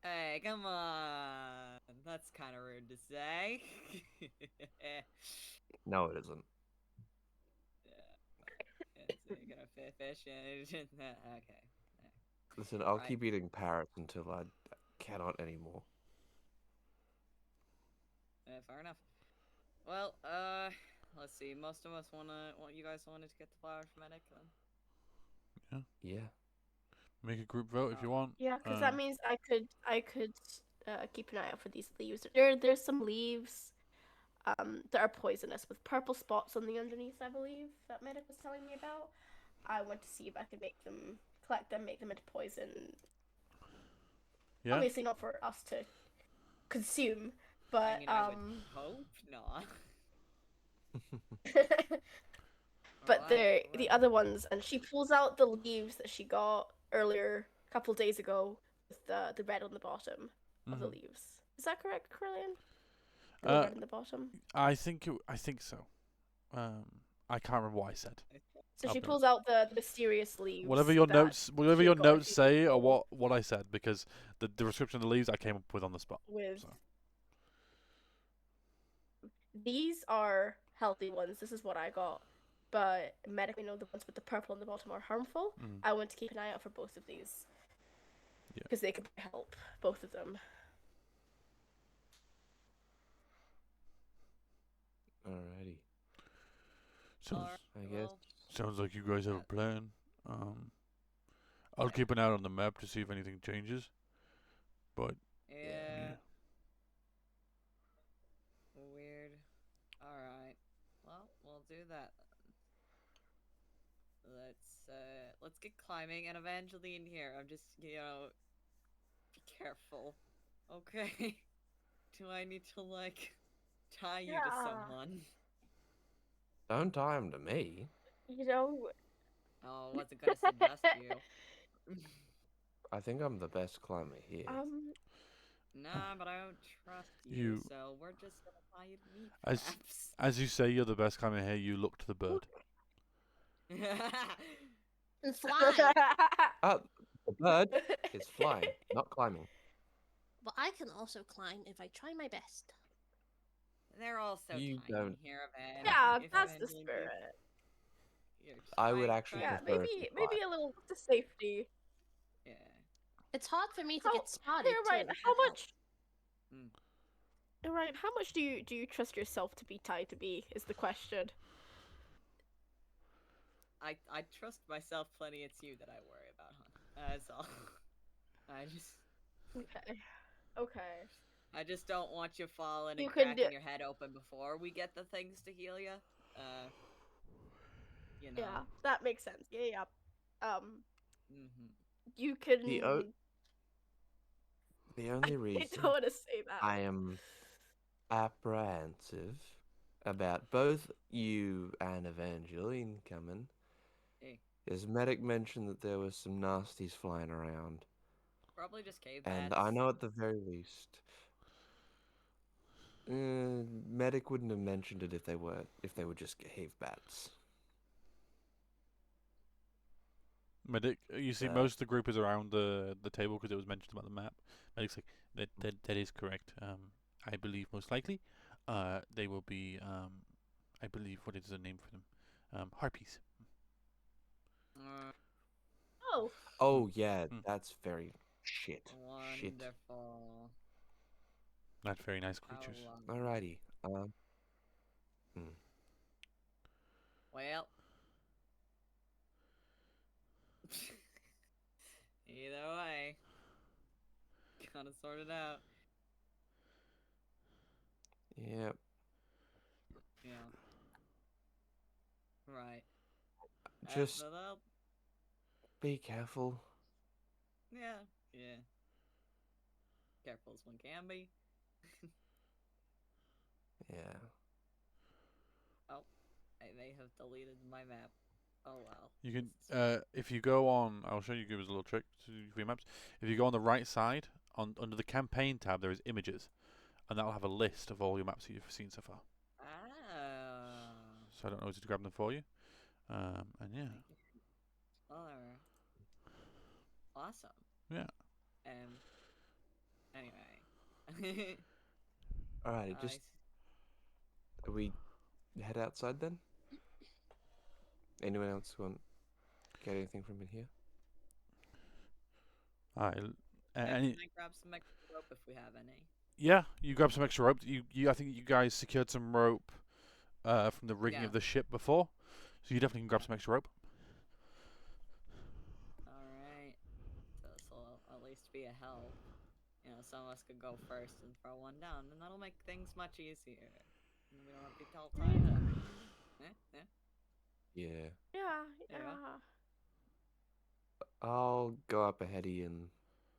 Hey, come on! That's kind of rude to say. No, it isn't. Yeah, so you're gonna fish and okay. Listen, I'll Right. keep eating parrots until I cannot anymore. Fair enough. Well, let's see. Most of us want you guys wanted to get the flowers from Medic then? Yeah. Make a group vote if you want. Yeah, because that means I could keep an eye out for these leaves. There's some leaves that are poisonous with purple spots on the underneath, I believe, that Medic was telling me about. I want to see if I can collect them, make them into poison. Yeah. Obviously not for us to consume, but I mean, I would hope not. but Well, the other ones, and she pulls out the leaves that she got earlier, a couple days ago, with the red on the bottom of the leaves. Is that correct, Corellian? The red on the bottom. I think so. I can't remember what I said. So I'll she be pulls out the mysterious leaves. Whatever your that notes she got a few say, days or ago what I said, because the description of the leaves I came up with on the spot. with. So. These are healthy ones. This is what I got. But medically, know the ones with the purple on the bottom are harmful. I want to keep an eye out for both of these. Yeah. Because they could help, both of them. Alrighty. Sounds I guess. sounds like you guys have a plan. I'll keep an eye on the map to see if anything changes. But Yeah. Weird. Alright. Well, we'll do that then. Let's get climbing, and Evangeline here. I'm just, be careful. Okay. Do I need to, like, tie you to Yeah. someone? Don't tie him to me. You know, Oh, wasn't gonna suggest you. I think I'm the best climber here. Nah, but I don't trust you, so we're just gonna tie you to me, perhaps. as you say, you're the best climber here. You look to the bird. And fly. The bird is flying, not climbing. But I can also climb if I try my best. They're all so You tiny don't- here, Evan. yeah, If that's the Evangeline spirit. Here, I would try- actually try- Yeah, prefer if maybe you fly. maybe a little to safety. Yeah. It's hard for me to How- get spotted. Here, right? too, if How that helps. much? Right, how much do you trust yourself to be tied to be? Is the question. I trust myself plenty. It's you that I worry about, huh? That's all. I just don't want you falling You and can cracking your head open before we get the things to heal you. You know. Yeah, that makes sense. Yeah. Mm-hmm. You can. The only I reason don't want to say that. I am apprehensive about both you and Evangeline coming Hey. is Medic mentioned that there was some nasties flying around. Probably just cave And bats. I know at the very least, Medic wouldn't have mentioned it if they were just cave bats. Medic, you see, most of the group is around the table because it was mentioned about the map. Medic's like, that is correct. I believe most likely, they will be. I believe what is the name for them? Harpies. Oh. Oh yeah, that's very shit. Shit. Wonderful. Not very nice creatures. Alrighty. Well. Either way. Gotta sort it out. Yep. Yeah. Right. Just So they'll- be careful. yeah. Careful as one can be. Yeah. They have deleted my map. Oh well. You can, if you go on, I'll show you guys a little trick for your maps. If you go on the right side, under the campaign tab, there is images, and that'll have a list of all your maps that you've seen so far. So I don't know where to grab them for you. And yeah. Well, awesome. Yeah. Anyway. Alrighty, just we head outside then? Anyone else want get anything from in here? Alright. Can I grab some extra rope if we have any? Yeah, you grab some extra rope. I think you guys secured some rope from the rigging of the ship before, so you definitely can grab some extra rope. Alright. So this will at least be a help. You know, some of us could go first and throw one down, and that'll make things much easier. And we don't have to be all tied up. Yeah. Yeah. I'll go up ahead of you and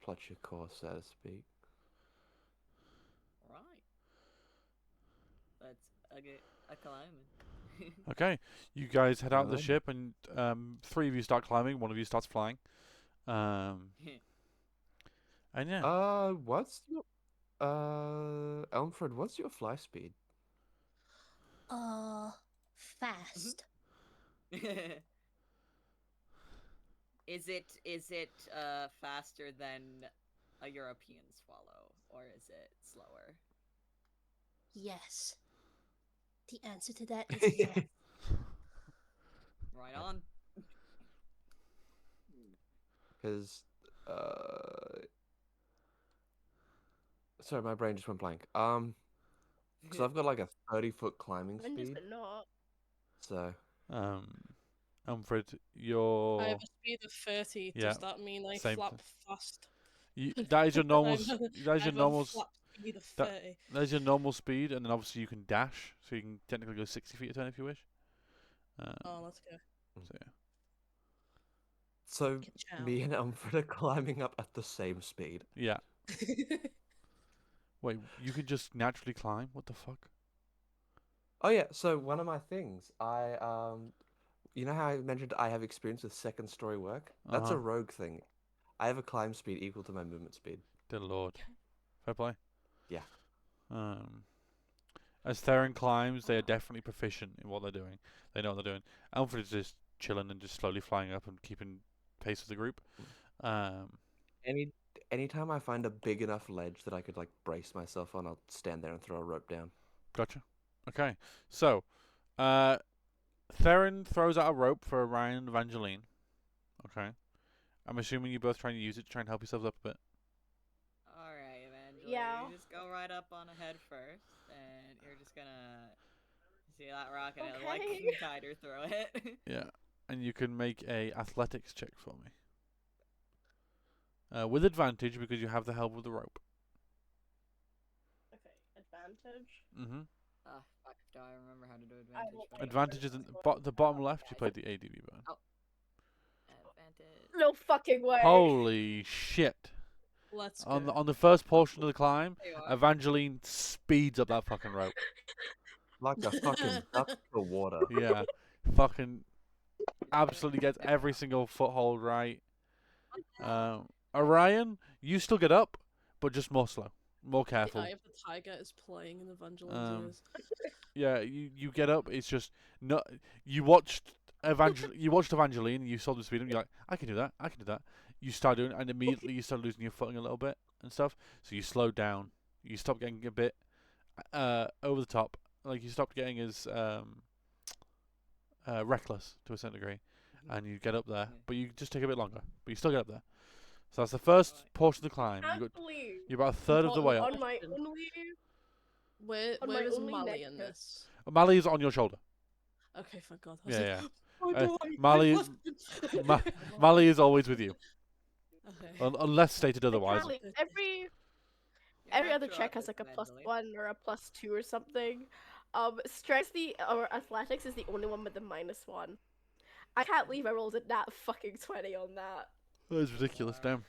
plot your course, so to speak. Right. Let's get a climbing. Okay, you guys head out of the Alright. ship, and 3 of you start climbing. 1 of you starts flying. And yeah. What's your Elmfred, what's your fly speed? Fast. Is it faster than a European swallow, or is it slower? Yes. The answer to that is yes. Right on. Because sorry, my brain just went blank. Because I've got like a 30-foot climbing Mine just speed, not. so Alfred, you're I have a speed of 30. Yeah, Does that mean I same flap fast? that is your normal. I have a- That is I your have normal. a flap speed of that- 30. That is your normal speed, and then obviously you can dash, so you can technically go 60 feet a turn if you wish. Oh, let's go. So yeah. So Ciao. me and Umfred are climbing up at the same speed. Yeah. Wait, you can just naturally climb? What the fuck? Oh yeah, so one of my things, you know how I mentioned I have experience with second story work? That's a Uh-huh. rogue thing. I have a climb speed equal to my movement speed. Dear Lord. Fair play. Yeah. As Theron climbs, they are definitely proficient in what they're doing. They know what they're doing. Alfred is just chilling and just slowly flying up and keeping pace with the group. Anytime I find a big enough ledge that I could like brace myself on, I'll stand there and throw a rope down. Gotcha. Okay. So, Theron throws out a rope for Orion and Evangeline. Okay. I'm assuming you both trying to use it to try and help yourselves up a bit. Alright, Evangeline. Yeah. You just go right up on ahead first, and you're just gonna see that rock and it like Okay. guide her through it. Yeah. And you can make a athletics check for me. With advantage because you have the help of the rope. Okay, advantage. Mm-hmm. Oh, fuck. Do I remember how to do I advantage? will for play me? Advantage is in the bottom left. You played the ADV button. Advantage. No fucking way. Holy shit! Let's go. On the first portion of the climb, There you are. Evangeline speeds up that fucking rope. Like a fucking duck for water. Yeah, fucking absolutely gets every single foothold right. Orion, you still get up, but just more slow, more The careful. Eye of the Tiger is playing in Evangeline's Um, ears. Yeah, you get up. It's just no. You watched Evangeline. And you saw the speed, and you're like, I can do that. I can do that. You start doing, it, and immediately you start losing your footing a little bit and stuff. So you slow down. You stop getting a bit over the top. Like you stopped getting as reckless to a certain degree, and you get up there. Yeah. But you just take a bit longer. But you still get up there. So that's the first Alright. portion of the climb. Can't believe You're about a third of the way up. on my only Where on my is only Mally neck in note. this? Mali is on your shoulder. Okay, thank God. I was Yeah, like, yeah. "Oh, no, Mally I is- wasn't." Ma- Mali is always with you, Okay. unless stated otherwise. Apparently every You're every not other sure check about has like a this, plus Evangeline. 1 or a plus 2 or something. Strength or athletics is the only one with the -1. I can't believe I rolled a nat fucking 20 on that. That's ridiculous, damn.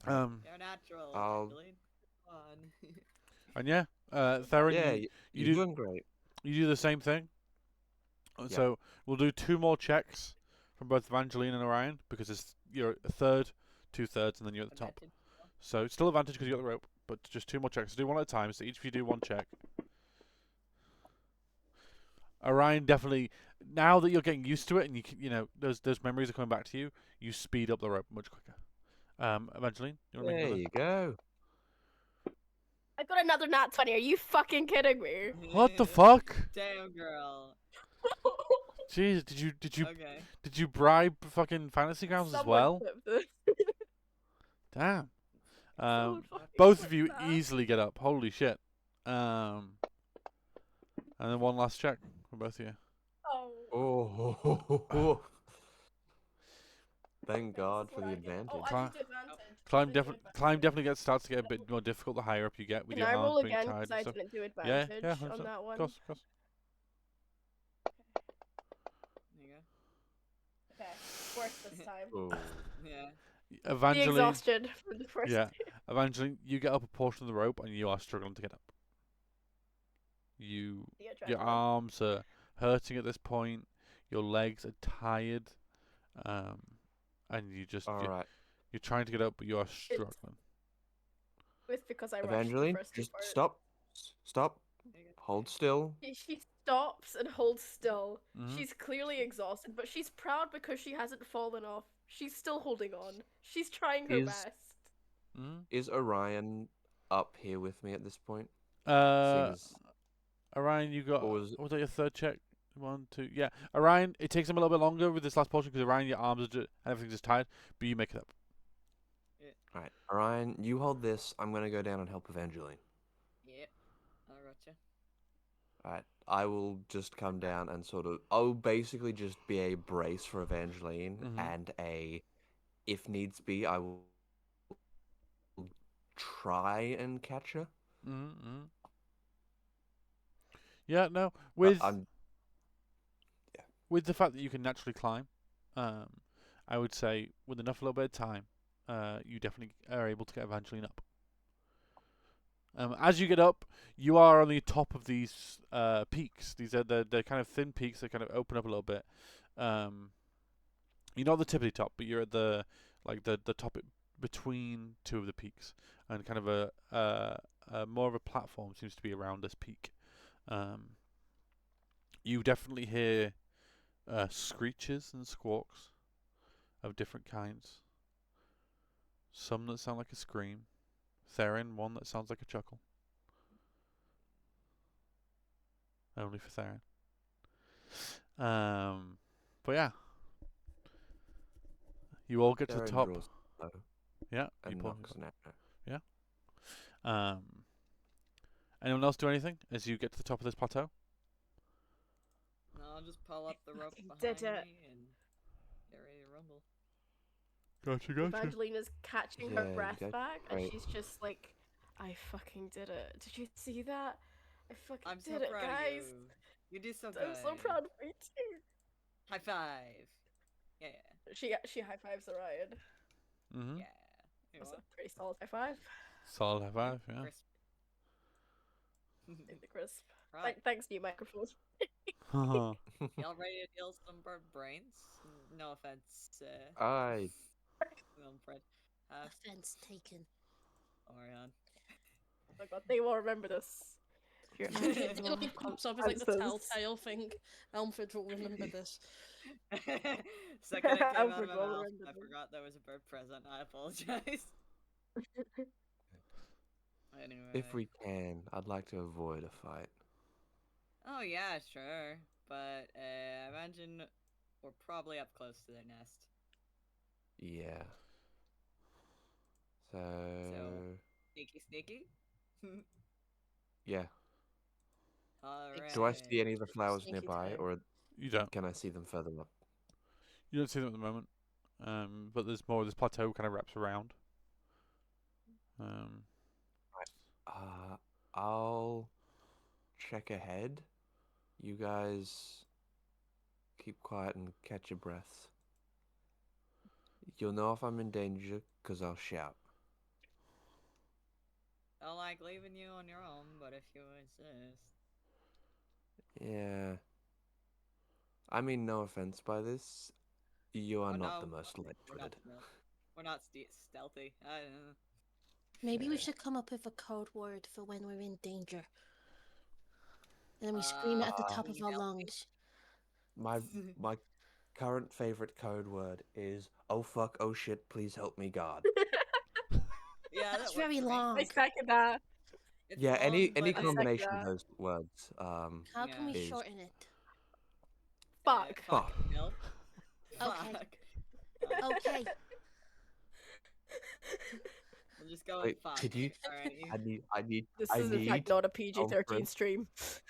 You're natural, I'll- Evangeline. Come on. And yeah, Theron, Yeah, you you're do doing great. you do the same thing. Yeah. So we'll do 2 more checks from both Evangeline and Orion because you're a third, 2/3, and then you're at the top. Advantage. So it's still advantage because you got the rope, but just 2 more checks. So do one at a time. So each of you do 1 check. Orion definitely, now that you're getting used to it and those memories are coming back to you, you speed up the rope much quicker. Evangeline, you want to make There another? you go. I got another nat 20. Are you fucking kidding me? What the fuck? Damn, girl. Jeez, Okay. did you bribe fucking Fantasy Grounds as Someone well? clip this. Damn. Someone fucking Both clip of you that. easily get up. Holy shit. And then 1 last check for both of you. Oh. Oh. Thank This God is for what the I get. advantage. Oh, I Cli- just did advantage. Climb I did definitely advantage. starts to get a bit more difficult the higher up you get with Can your I roll arms being again tied because and I stuff. didn't do Yeah, advantage yeah, on 100%. that one? Of course. There you go. Okay, worse this time. Oh. Yeah. The Evangeline, exhaustion from the first. yeah. Evangeline, you get up a portion of the rope and you are struggling to get up. Your arms are hurting at this point. Your legs are tired, and Alright. you're trying to get up, but you are struggling. It's because I rushed Evangeline, the first two just parts. stop. Stop. There you go. Hold still. She stops and holds still. Mhm. She's clearly exhausted, but she's proud because she hasn't fallen off. She's still holding on. She's trying her Is- best. Mhm. Is Orion up here with me at this point? Uh, Seeing as- Orion, you got. Or was- What was that your third check? 1, 2. Yeah, Orion. It takes him a little bit longer with this last portion because Orion, your arms are everything's just tired, but you make it up. Alright, Orion, you hold this. I'm gonna go down and help Evangeline. Yep. I gotcha. Alright, I will just come down and sort of. I'll basically just be a brace for Evangeline Mhm. and a. If needs be, I will try and catch her. Mm-hmm. Yeah, no. But I'm. With the fact that you can naturally climb, I would say with enough little bit of time, you definitely are able to get Evangeline up. As you get up, you are on the top of these peaks. These are the kind of thin peaks that kind of open up a little bit. You're not at the tippity top, but you're at the top between two of the peaks, and kind of a more of a platform seems to be around this peak. You definitely hear screeches and squawks of different kinds. Some that sound like a scream. Theron, one that sounds like a chuckle. Only for Theron. But yeah. You all get to the Darren top. draws low Yeah, you and pull. knocks on it. Anyone else do anything as you get to the top of this plateau? No, I'll just pull up the rope fucking behind did it. me and get ready to rumble. Gotcha. Evangelina's catching her Yeah, breath that's back, and great. she's just like, I fucking did it. Did you see that? I fucking I'm so did it, proud guys. of you. You do so good. I'm so proud of you too. High five. Yeah. She high fives Orion. Mm-hmm. Yeah. You That's know a pretty solid high five. Solid high five, what? yeah. Crisp. In the crisp. Right. Thanks, new microphone. Y'all ready to deal some bird brains? No offense. I No, Fred. Offense taken. Orion. Oh my god, they will remember this. If you're It only pops up as like the answers. telltale thing. Elmford will remember this. Second it came out of Alfred my will mouth, remember I them. forgot there was a bird present. I apologize. Anyway. if we can, I'd like to avoid a fight. Oh yeah, sure. But I imagine we're probably up close to their nest. Yeah. So Sneaky, sneaky. yeah. Alright. Do I see any of the flowers Sneaky nearby, time. or You don't. can I see them further up? You don't see them at the moment. But there's more. This plateau kind of wraps around. I'll check ahead. You guys keep quiet and catch your breaths. You'll know if I'm in danger, 'cause I'll shout. Don't like leaving you on your own, but if you insist. Yeah. I mean, no offense by this. You are Oh, not no, the most we're not light-footed. stealth- We're not stealthy. I don't know. Maybe we Yeah. should come up with a code word for when we're in danger. And then we scream it at the top of our stealthy. lungs. My current favorite code word is "oh fuck, oh shit, please help me God." Yeah, that That's works very for me. long. I second that. It's Yeah, any long, but combination of that. those words. How can we is- shorten it? Fuck. Fuck. No. Okay. Fuck. Okay. We'll just go Wait, with fuck. could you? Alrighty. I need. This I is in fact need. not a PG-13 Alfred. stream. Sorry.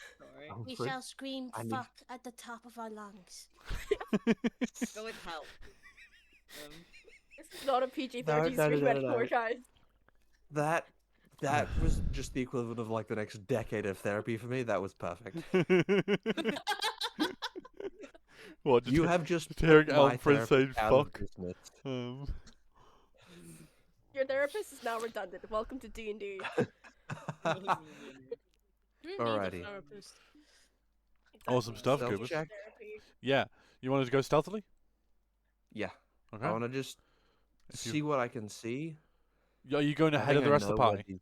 We Alfred, shall scream I need- fuck at the top of our lungs. Go with help. This is not a PG-13 No, stream no. anymore, guys. That was just the equivalent of like the next decade of therapy for me. That was perfect. What? Just You have just just hearing put my Alfred saying therapist out of fuck. business. Your therapist is now redundant. Welcome to D&D. Do we need Alrighty. a therapist? Awesome stuff, Stealth Goobus. check. Therapy. Yeah. You wanted to go stealthily? Yeah, Okay. I want to just If you- see what I can see. Are you going I ahead think of the I rest of the know where party? these-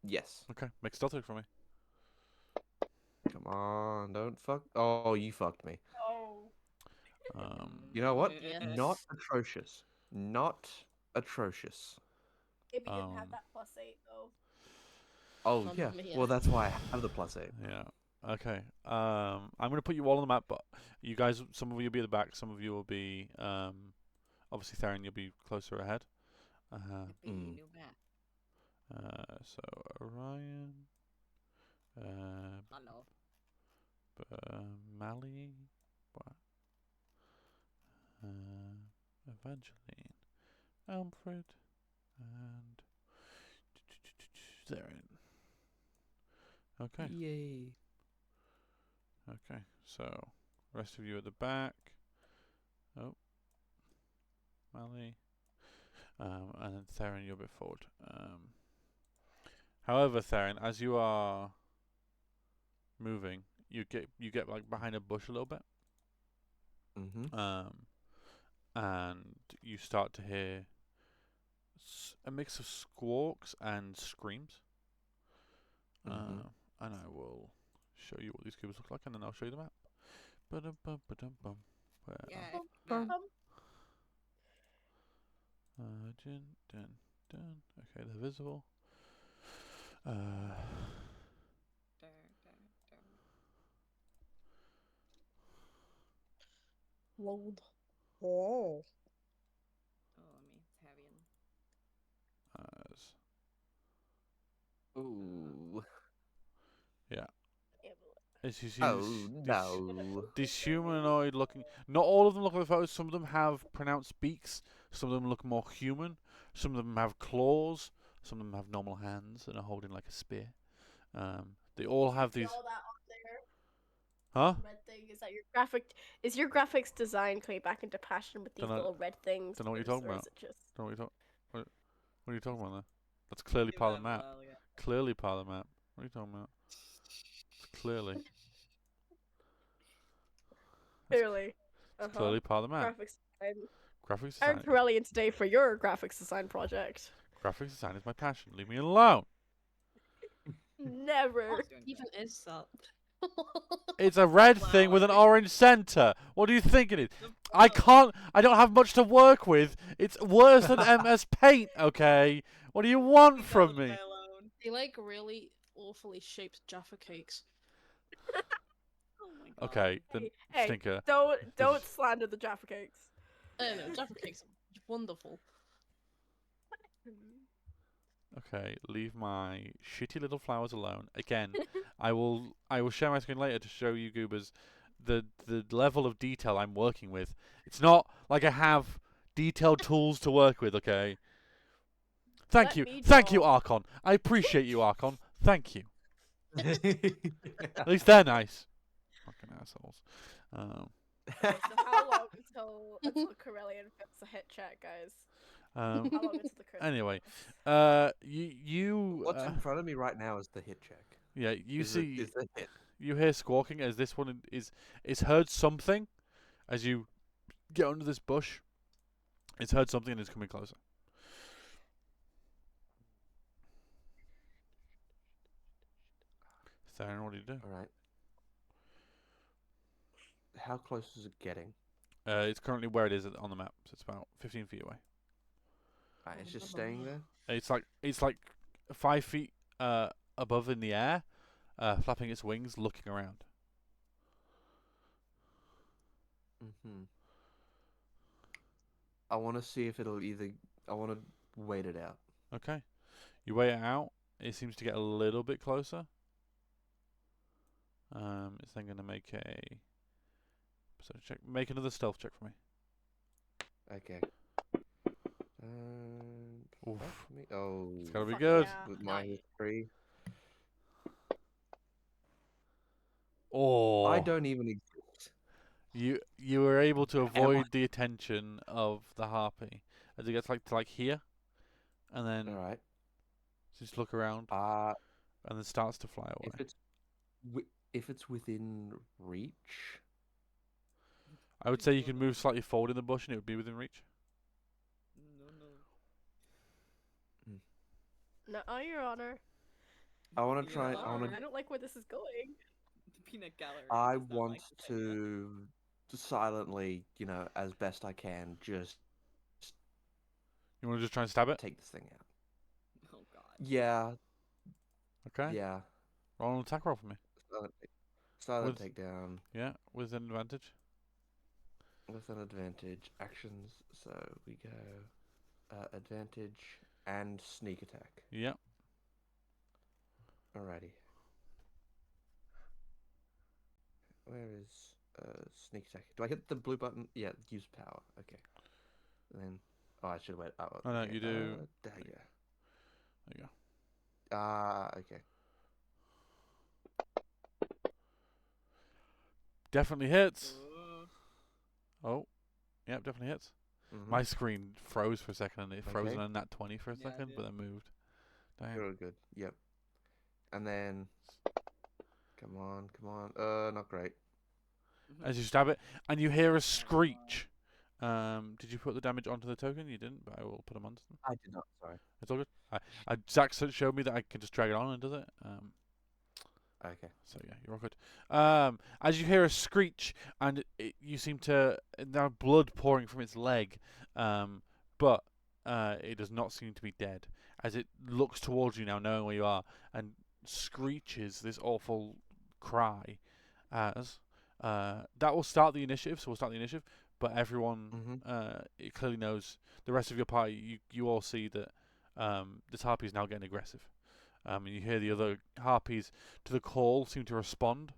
Yes. Okay. Make stealth check for me. Come on, don't fuck. Oh, you fucked me. Oh. You know what? Yes. Not atrocious. Not atrocious. Maybe you didn't have Um, that +8 though. Oh Mamma yeah. mia. Well, that's why I have the +8. Yeah. Okay. I'm gonna put you all on the map, but you guys, some of you will be at the back, some of you will be, obviously Theron, you'll be closer ahead. New map. So Orion. Hello. Mali, what? Evangeline, Alfred, and Theron. Okay. Yay. Okay. So, rest of you at the back. Oh, Mali. And then Theron, you're a bit forward. However, Theron, as you are moving, you get like behind a bush a little bit. Mm-hmm. And you start to hear a mix of squawks and screams. Mhm. And I will show you what these cubes look like, and then I'll show you the map. Ba-dum-bum-ba-dum-bum. Where Yeah. are- map. dun, dun, dun. Okay, they're visible. Dar, dar, dar. Load. Oh. Oh, me, it's heavy. As Ooh. It's these, Oh these, no. these humanoid looking. Not all of them look like the photos. Some of them have pronounced beaks. Some of them look more human. Some of them have claws. Some of them have normal hands and are holding like a spear. They all have these. All that on there. Huh? Red thing is your graphics design coming back into passion with these Dunno- little red things? dunno what you're or talking is about. it just Don't know what are you talking about there? That's clearly You part of the have map. a while, yeah. Clearly part of the map. What are you talking about? It's clearly. clearly? It's clearly part of the map. Graphics design. Graphics Aaron design. Corellian today for your graphics design project. Graphics design is my passion. Leave me alone. Never. Doing Even is that? It's a red Wow, thing with I an think- orange center. What do you think it is? The I photo. can't. I don't have much to work with. It's worse than MS Paint. Okay. What do you want Leave that from little me? guy alone. They like really awfully shaped Jaffa cakes. Oh my god. Okay, then Hey, Stinker. don't slander the Jaffa cakes. I know, Jaffa cakes are wonderful. Okay, leave my shitty little flowers alone. Again, I will share my screen later to show you goobers the level of detail I'm working with. It's not like I have detailed tools to work with, okay? Thank Let you. me Thank you, draw. Archon. I appreciate you, Archon. Thank you. At least they're nice. Fucking assholes. So how long until Corellian fits a hit check, guys? How long until the crit? Anyway, you What's in front of me right now is the hit check. yeah, you Is see the hit. you hear squawking as this one is heard something as you get under this bush. It's heard something and it's coming closer. Theron, what do you do? All right. How close is it getting? It's currently where it is on the map, so it's about 15 feet away. Right, it's just staying there. It's like 5 feet above in the air, flapping its wings, looking around. Mm-hmm. I want to see if it'll either. I want to wait it out. Okay, you weigh it out. It seems to get a little bit closer. It's then going to make a percentage check. Make another stealth check for me. Okay. Oof. Fuck me. Oh. It's gotta be Fuck good. yeah. With my history. Oh, I don't even exist. you were able to avoid the attention of the harpy as it gets to here, and then All right. just look around, Uh, and then starts to fly away. if it's within reach. I would say you can move slightly forward in the bush, and it would be within reach. No. No, Your Honor. I want to Peanut try. I gallery. want to. I don't like where this is going. The peanut gallery. I does not want like to say that. to silently, as best I can, just You want to just try and stab it? take this thing out. Oh god. Yeah. Okay. Yeah. Roll an attack roll for me. Silent With- takedown Yeah, with an advantage. with an advantage. Actions. So we go advantage and sneak attack. Yeah. Alrighty. where is sneak attack? Do I hit the blue button? Yeah, use power. Okay. And then, I should wait. Oh, Oh, no, okay. you do. Dagger. There you go. Okay. Definitely hits. Ooh. Oh, yep, definitely hits. Mhm. My screen froze for a second, and it froze Okay. on that 20 for a Yeah, it second, did. but then moved. Damn. Good, good. Yep. And then, come on. Not great. As you stab it, and you hear a screech. Did you put the damage onto the token? You didn't, but I will put them onto them. I did not. Sorry. It's all good. Zach showed me that I can just drag it on and does it. Okay. So yeah, you're all good. As you hear a screech, and you seem to now blood pouring from its leg, but it does not seem to be dead. As it looks towards you now, knowing where you are, and screeches this awful cry, as that will start the initiative. So we'll start the initiative. But everyone, it clearly knows. The rest of your party, you all see that this harpy is now getting aggressive. And you hear the other harpies to the call seem to respond.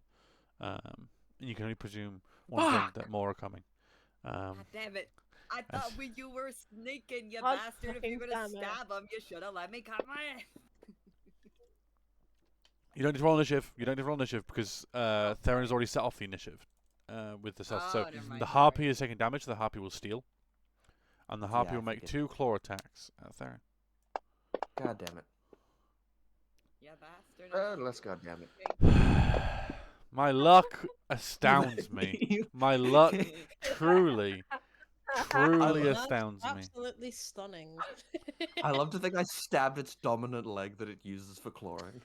And you can only presume one thing, that more are coming. God damn it. I thought you were sneaking, you God bastard. If you were fucking to damn it. stab him, you should have let me cut my ass. You don't need to roll initiative. Because Theron has already set off the initiative with the stealth. So never mind, the never harpy mind. is taking damage. The harpy will steal. And the harpy Yeah, will I make think 2 claw attacks at Theron. God damn it. You bastard. Let's god damn it. My luck astounds me. My luck truly astounds me. Absolutely stunning. I love to think I stabbed its dominant leg that it uses for clawing.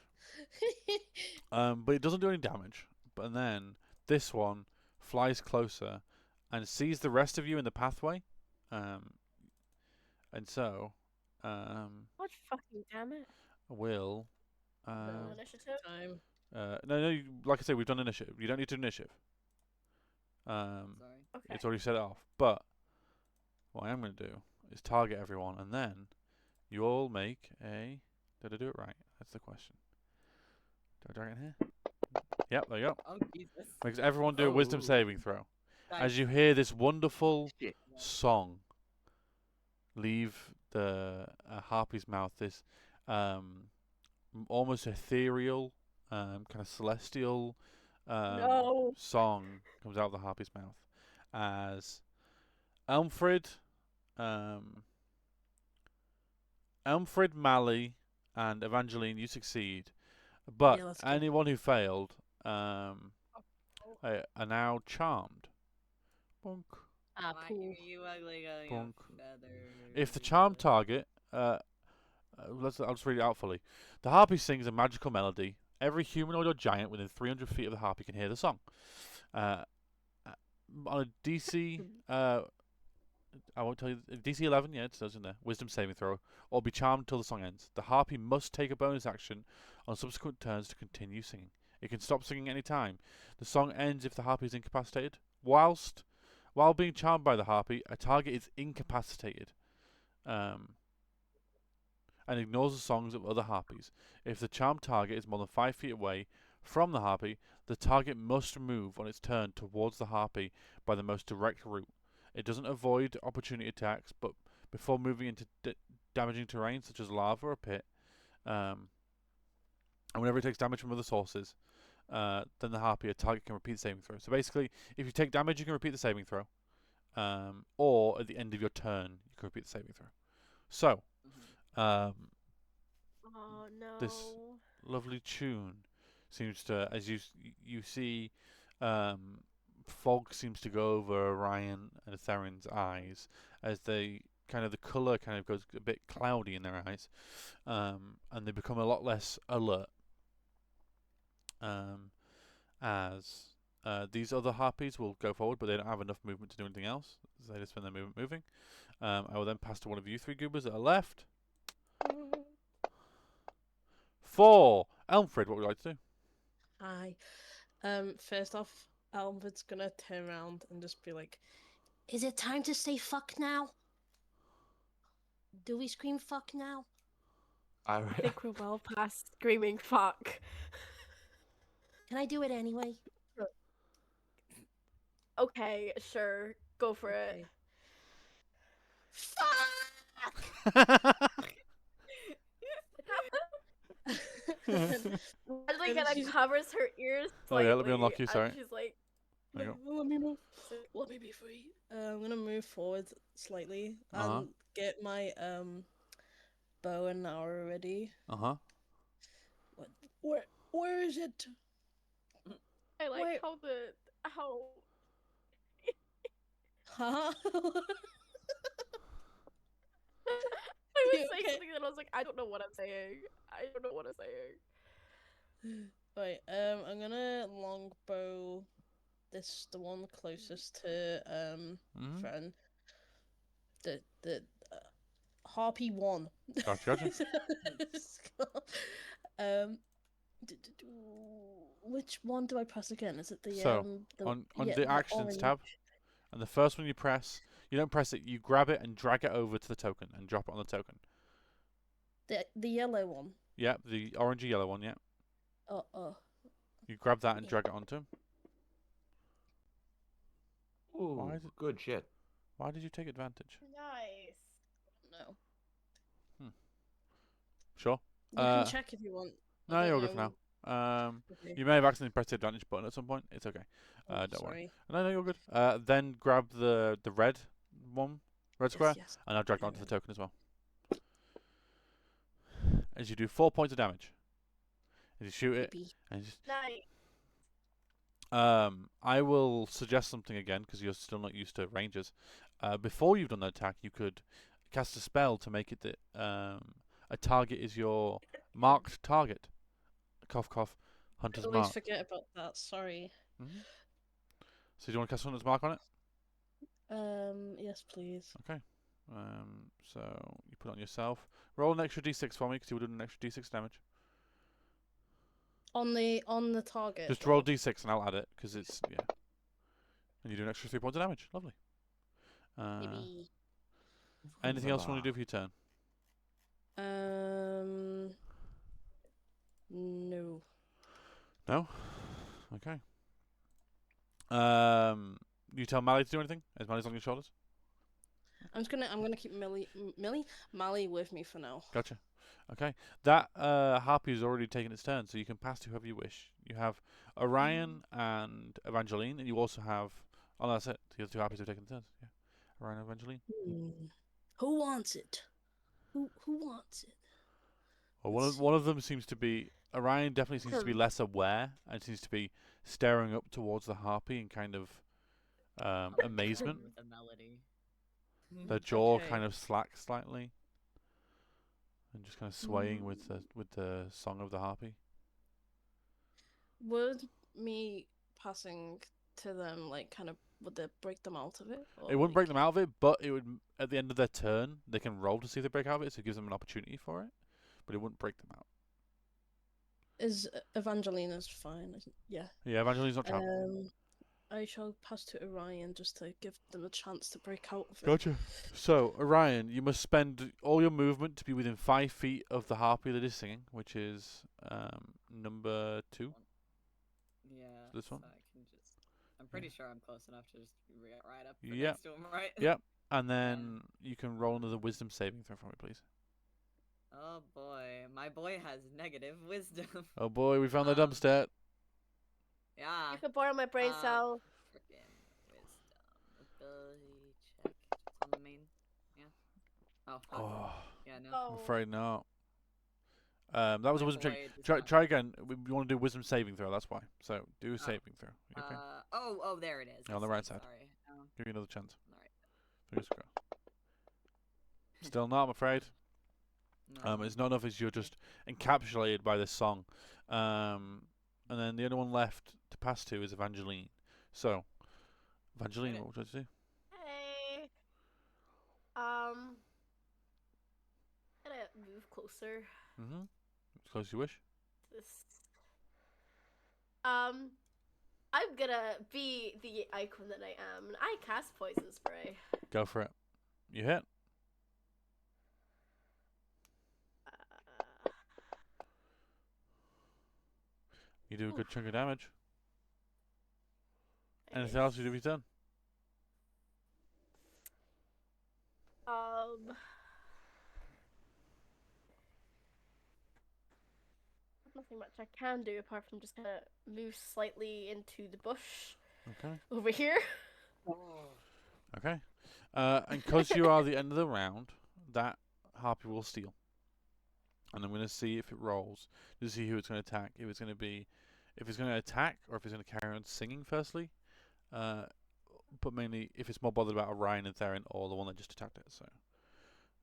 But it doesn't do any damage. But then this one flies closer and sees the rest of you in the pathway. And so God fucking damn it. will Roll initiative. Time. no, like I said, we've done initiative. You don't need to do initiative. Sorry. Okay. It's already set it off. But what I am going to do is target everyone, and then you all make a. Did I do it right? That's the question. Do I drag it in here? Yep, there you go. Oh, Jesus. Makes everyone do a wisdom Oh. saving throw. Nice. As you hear this wonderful Shit. song leave the harpy's mouth, this almost ethereal, kind of celestial No. song comes out of the harpy's mouth, as Elmfrid, Mally, and Evangeline, you succeed, but Yeah, let's go. anyone who failed are now charmed. Bonk. Ah, Why pool. you ugly ugly Bonk. feather? If the charmed target, I'll just read it out fully. The harpy sings a magical melody. Every humanoid or giant within 300 feet of the harpy can hear the song. On a DC, I won't tell you. DC 11, yeah, it says in there. Wisdom saving throw, or be charmed until the song ends. The harpy must take a bonus action on subsequent turns to continue singing. It can stop singing any time. The song ends if the harpy is incapacitated. While being charmed by the harpy, a target is incapacitated. And ignores the songs of other harpies. If the charmed target is more than 5 feet away from the harpy, the target must move on its turn towards the harpy by the most direct route. It doesn't avoid opportunity attacks, but before moving into damaging terrain such as lava or a pit, and whenever it takes damage from other sources, then the harpy, a target can repeat the saving throw. So basically, if you take damage, you can repeat the saving throw, or at the end of your turn, you can repeat the saving throw. So, Oh no. this lovely tune seems to, as you see, fog seems to go over Orion and Theron's eyes as they the color kind of goes a bit cloudy in their eyes, and they become a lot less alert. As these other harpies will go forward, but they don't have enough movement to do anything else. So they just spend their movement moving. I will then pass to one of you 3 goobers that are left. 4. Elmfrid, what would you like to do? Hi. First off, Elmford's gonna turn around and just be like, Is it time to say fuck now? Do we scream fuck now? I think we're well past screaming fuck. Can I do it anyway? Okay, sure. Go for it. Okay. Ashley And kind of she's covers her ears Oh yeah, let me slightly, unlock you. Sorry. and she's like, There you go. let me move. Let me be free. I'm gonna move forward slightly Uh-huh. and get my bow and arrow ready. Uh-huh. Where is it? I like Wait. how Huh? I was You saying okay? something and I was like, I don't know what I'm saying. I don't know what I'm saying. Right, I'm gonna longbow the one closest to Mhm. Fran. The Harpy 1. Gotcha. It's called. um which one do I press again? Is it the So, on yeah, the actions orange? tab, and the first one you press, you don't press it, you grab it and drag it over to the token and drop it on the token. The yellow one. Yeah, the orangey yellow one, yeah. Oh. You grab that and drag it onto him. Ooh, is it- good shit. Why did you take advantage? Nice. No. Sure. You can check if you want. I No, don't you're good for know. now. Okay. You may have accidentally pressed the advantage button at some point. It's okay. Oh, Don't worry. sorry. No, you're good. Then grab the red one, red square, Yes. and I'll drag it onto the token as well. As you do 4 points of damage. As you shoot it, Yippee. and just Nice. I will suggest something again because you're still not used to ranges. Before you've done that attack, you could cast a spell to make it that a target is your marked target. Cough, cough. Hunter's Always mark. forget about that. Sorry. Mm-hmm. So do you want to cast Hunter's mark on it? Yes, please. Okay. So you put it on yourself. Roll an extra d6 for me because you were doing an extra d6 damage. On the target. Just roll d6 and I'll add it because it's and you do an extra 3 points of damage. Lovely. Maybe. Anything else you want to do for your turn? No. No. Okay. You tell Mally to do anything? Is Mally's on your shoulders? I'm gonna keep Mally with me for now. Gotcha. Okay. That harpy has already taken its turn, so you can pass to whoever you wish. You have Orion and Evangeline, and you also have. Oh, no, that's it. The other two harpies have taken turns. Yeah. Orion and Evangeline. Who wants it? Who wants it? Well, one of them seems to be. Orion definitely seems to be less aware and seems to be staring up towards the harpy in kind of amazement. With the melody. Their jaw Okay. kind of slacks slightly, and just kind of swaying with the song of the harpy. Would me passing to them would they break them out of it? Or It wouldn't break them out of it, but it would. At the end of their turn, they can roll to see if they break out of it, so it gives them an opportunity for it. But it wouldn't break them out. Is Evangelina's fine? Yeah. Yeah, Evangeline's not trapped. I shall pass to Orion just to give them a chance to break out of it. Gotcha. So, Orion, you must spend all your movement to be within 5 feet of the harpy that is singing, which is number 2. Yeah. This one? So I can just. I'm pretty sure I'm close enough to just right up Yep. next to him, right? Yep. And then you can roll another wisdom saving throw for me, please. Oh boy, my boy has negative wisdom. Oh boy, we found the dump stat. Yeah. You can borrow my brain cell. Frickin' wisdom ability check. It's on the main. Yeah. Oh. Fuck. Oh, Yeah. No. Oh. I'm afraid not. That was a My wisdom check. boy does not- Try again. We want to do wisdom saving throw. That's why. So do a saving throw. You okay? Oh, there it is. On the I right see, side. Sorry. Oh, Give you another chance. on the right. Fingers crossed. Still not, I'm afraid. No. It's not enough as you're just encapsulated by this song. And then the only one left to pass to is Evangeline. So, Evangeline, Okay. what would you like to do? Hey. Gotta move closer. Mm-hmm. As close as you wish. This. I'm gonna be the icon that I am, and I cast poison spray. Go for it. You hit. You do a good chunk of damage. Anything else you do with your turn? Nothing much I can do apart from just kind of move slightly into the bush Okay. over here. Okay. And because you are the end of the round, that harpy will steal. And I'm going to see if it rolls to see who it's going to attack. If it's going to attack, or if it's going to carry on singing. Firstly, but mainly if it's more bothered about Orion and Theron or the one that just attacked it. So,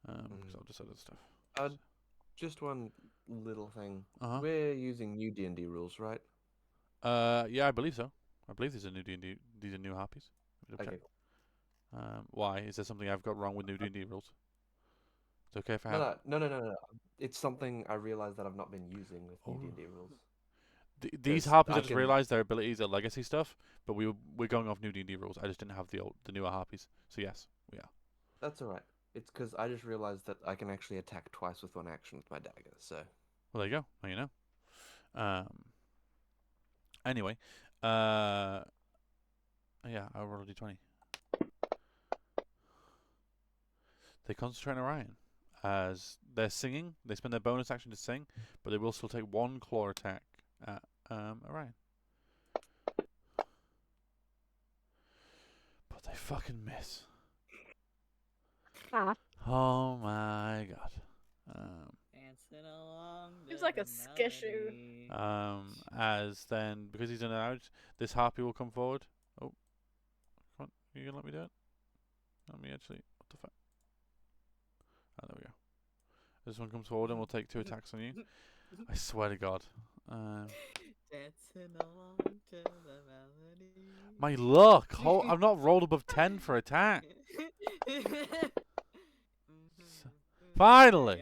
because I'll just other stuff. Just one little thing. Uh-huh. We're using new D&D rules, right? Yeah, I believe so. I believe these are new D&D. These are new harpies. Okay. Why? Is there something I've got wrong with new D&D rules? It's okay if I have. No. It's something I realized that I've not been using with new D&D rules. These 'Cause harpies, I I just can- realised their abilities are legacy stuff, but we're going off new D&D rules. I just didn't have the newer harpies. So yes, we are. That's all right. It's because I just realized that I can actually attack twice with one action with my dagger. So Well, there you go. Now you know. Anyway, yeah, I'll roll a d20. They concentrate on Orion. As they're singing, they spend their bonus action to sing, but they will still take one claw attack at Orion. But they fucking miss. Ah. Oh my god. Dancing along. Seems to like a the skishu. melody. As then, because he's in and out, this harpy will come forward. Oh, come on, you gonna let me do it? Let me actually. What the fuck? Oh, there we go. This one comes forward and will take 2 attacks on you. I swear to God. Dancing along to the melody. My luck! I've not rolled above 10 for attack. Finally!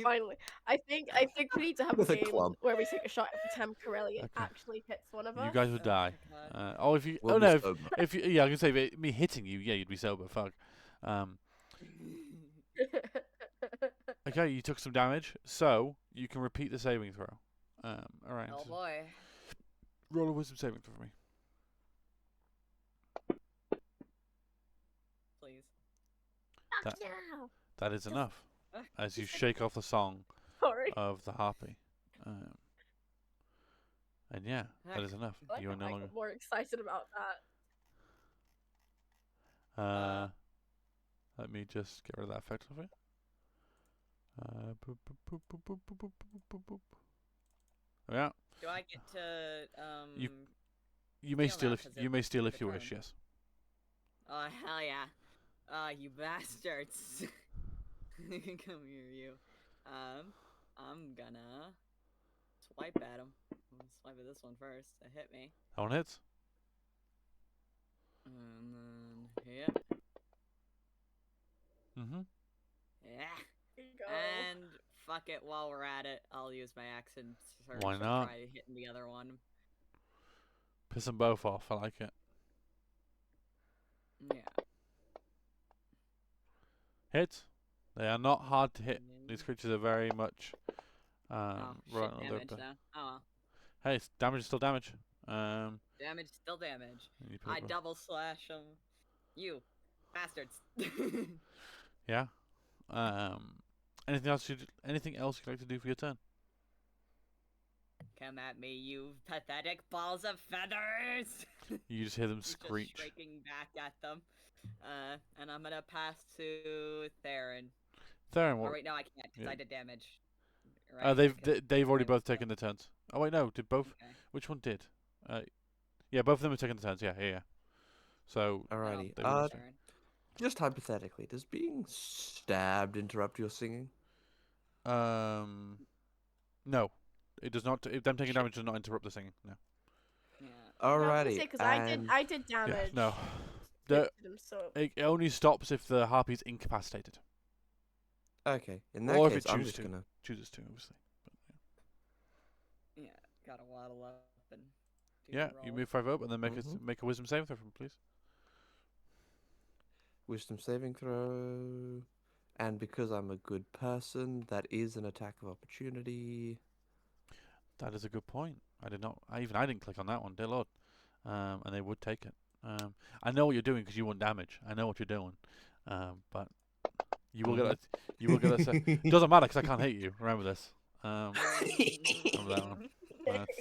Finally. I think we need to have a With a game club. where we take a shot every time Corellia Okay. actually hits one of us. You guys would die. God. If you. We'll Oh be no! sober. If you, yeah, I can say me hitting you. Yeah, you'd be sober. Fuck. Okay, you took some damage, so you can repeat the saving throw. Alright. Oh So boy. roll a wisdom saving throw for me. Please. That- yeah. That is enough. As you shake off the song Sorry. of the harpy. And yeah, that is enough. I You are no got longer. more excited about that. Let me just get rid of that effect of it. Boop, boop, boop, boop, boop, boop, boop, boop, boop. Yeah, Do I get to you may Steal steal now, if 'cause you may steal if the you wish. turn. Yes. Oh hell yeah. You bastards. Come here, you. I'm gonna swipe at him. I'm gonna swipe at this one first. It hit me. That one hits. And then hit. Mm-hmm. Yeah. Here you go. And fuck it, while we're at it, I'll use my action surge Why to not? try hitting the other one. Piss them both off. I like it. Yeah. Hit. They are not hard to hit. These creatures are very much Oh, right shit on their damage back. now. Oh, Hey, damage is still damage. damage, still damage. You I put- double slash them. You bastards. Yeah. Anything else you'd like to do for your turn? Come at me, you pathetic balls of feathers! You just hear them He's screech. just shrieking back at them. And I'm gonna pass to Theron. Theron, Oh what? wait, no, I can't because yeah. I did damage. Right? They've already Theron's both still- taken the turns. Oh wait, no, did both? Okay. Which one did? Yeah, both of them are taking the turns. Yeah. So Alrighty. they will Turn. Just hypothetically, does being stabbed interrupt your singing? no, it does not. If them taking damage does not interrupt the singing. No. Yeah. Alrighty. Because and I did damage. Yeah, no. to The, them, so it only stops if the harpy's incapacitated. Okay. In that Or if case, it I'm chooses just to. gonna. Chooses to, obviously. But, Yeah. Gotta waddle up and. do yeah, the you roll. move 5 up and then Mhm. make a wisdom saving throw, for me, please. Wisdom saving throw. And because I'm a good person, that is an attack of opportunity. That is a good point. I didn't click on that one, dear lord. and they would take it. I know what you're doing because you want damage. I know what you're doing, but you will get a it doesn't matter because I can't hit you. Remember this. Remember that one. That's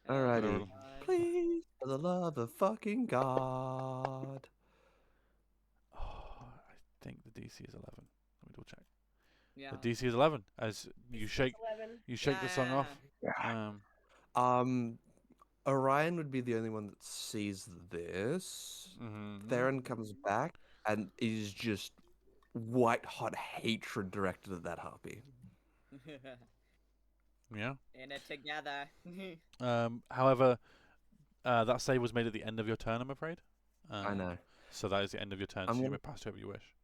Alrighty. God. Please, for the love of fucking God. Oh, I think the DC is 11. Let me double check. Yeah. The DC is 11. As you shake, 11. you shake the song off. Orion would be the only one that sees this. Theron comes back and is just white hot hatred directed at that harpy. Yeah. In it together. However, that save was made at the end of your turn, I'm afraid. I know. So that is the end of your turn, so you may pass to whoever you wish.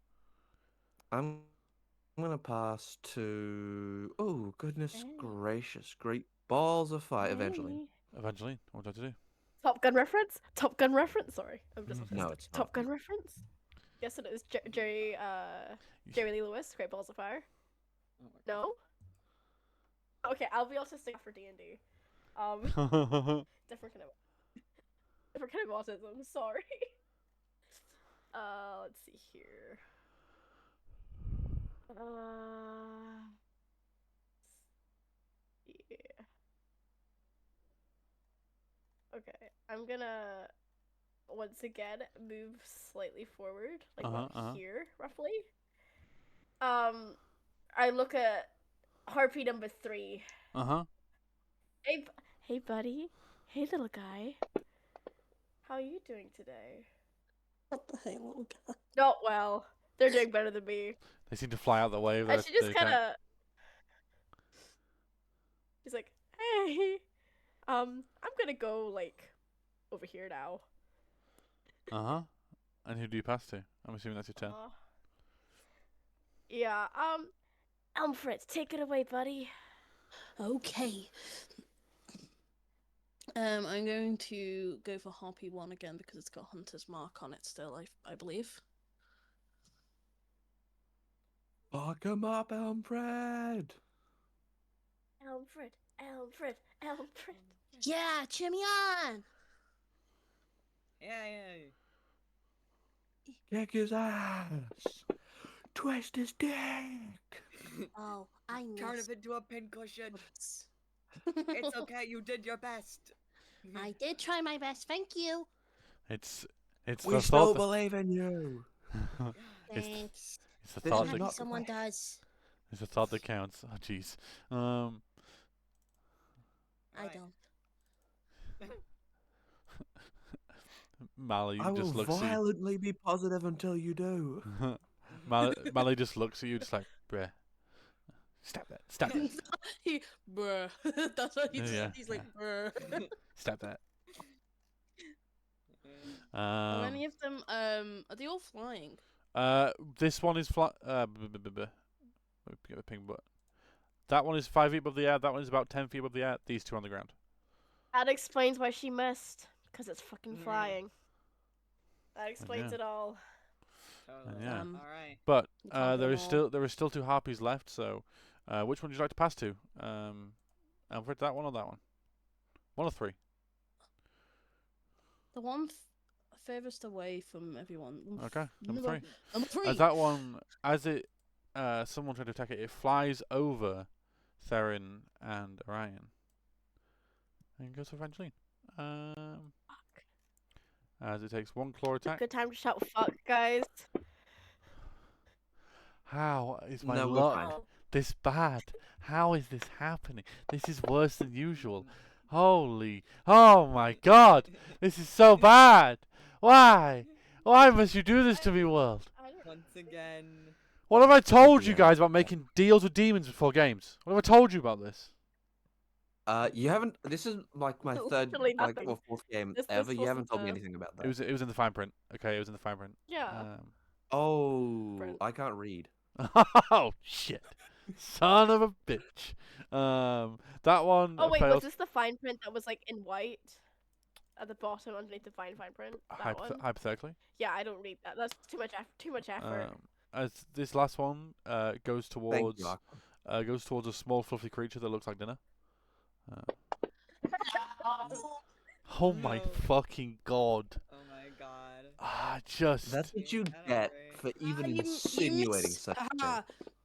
I'm gonna pass to. Oh goodness gracious! Great balls of fire. Eventually. Eventually, what do I have to do? Top Gun reference? Top Gun reference? Sorry, I'm just No, autistic. it's not. Top Gun reference? Yes, it is. Jerry Lee Lewis, Great Balls of Fire. Oh my God. No. Okay, I'll be autistic for D&D. Different kind of autism. Sorry. Let's see here. Yeah. Okay, I'm gonna once again move slightly forward, like about here, roughly. I look at harpy number 3. Hey, buddy. Hey, little guy. How are you doing today? What the hell, little guy? Not well. They're doing better than me. They seem to fly out the way. And she just kind of. She's like, hey, I'm gonna go like over here now. And who do you pass to? I'm assuming that's your turn. Yeah. Alfred, take it away, buddy. Okay. I'm going to go for Harpy 1 again because it's got Hunter's Mark on it still, I believe. Fuck him up, Alfred! Alfred. Yeah, cheer me on. Yeah. Kick his ass! Twist his dick! Oh, I Turn missed. it into a pincushion. It's okay. You did your best. I did try my best. Thank you. It's We the still thought. believe in you! Thanks. It's the This thought is that not- Someone does. it's the thought that counts. Oh jeez. I Right. don't. Mally I will just looks at violently be positive until you do. you. Mally just looks at you, just like, bruh. Stop that. Stop that. Bruh. That's what he Yeah, said. He's like, bruh. Stop that. Are any of them, are they all flying? This one is flat. Get a ping, but that one is 5 feet above the air. That one is about 10 feet above the air. These two on the ground. That explains why she missed. Because it's fucking Mm. flying. That explains yeah. it all. Totally. Yeah. All right. But You can't there go is all. still 2 harpies left. So, which one would you like to pass to? Alfred, that one or that one? One or 3. The one furthest away from everyone. Okay, number 3. Number 3! As that one, as it, someone tried to attack it, it flies over Theron and Orion, and goes for Evangeline. As it takes 1 claw attack. Good time to shout fuck, guys. How is my No, we're luck fine. this bad? How is this happening? This is worse than usual. Holy, oh my God, this is so bad. Why? Why must you do this to me, world? Once again. What have I told you Yeah. guys about making deals with demons before games? What have I told you about this? You haven't. This is like my third, Literally like nothing. or 4th game This ever. You haven't wasn't told me the- anything about that. It was in the fine print. Okay, it was in the fine print. Yeah. Oh, Brent. I can't read. Oh shit, son of a bitch. That one. Oh wait, failed. was this the fine print that was like in white? At the bottom underneath the fine print? That one? Hypothetically. Yeah, I don't read that. That's too much effort. As this last one goes Thank towards you. Aqua. goes towards a small fluffy creature that looks like dinner. Oh my No. fucking god. Oh my god. Just That's what you Kinda get great. for even You insinuating missed. such a thing. Ah,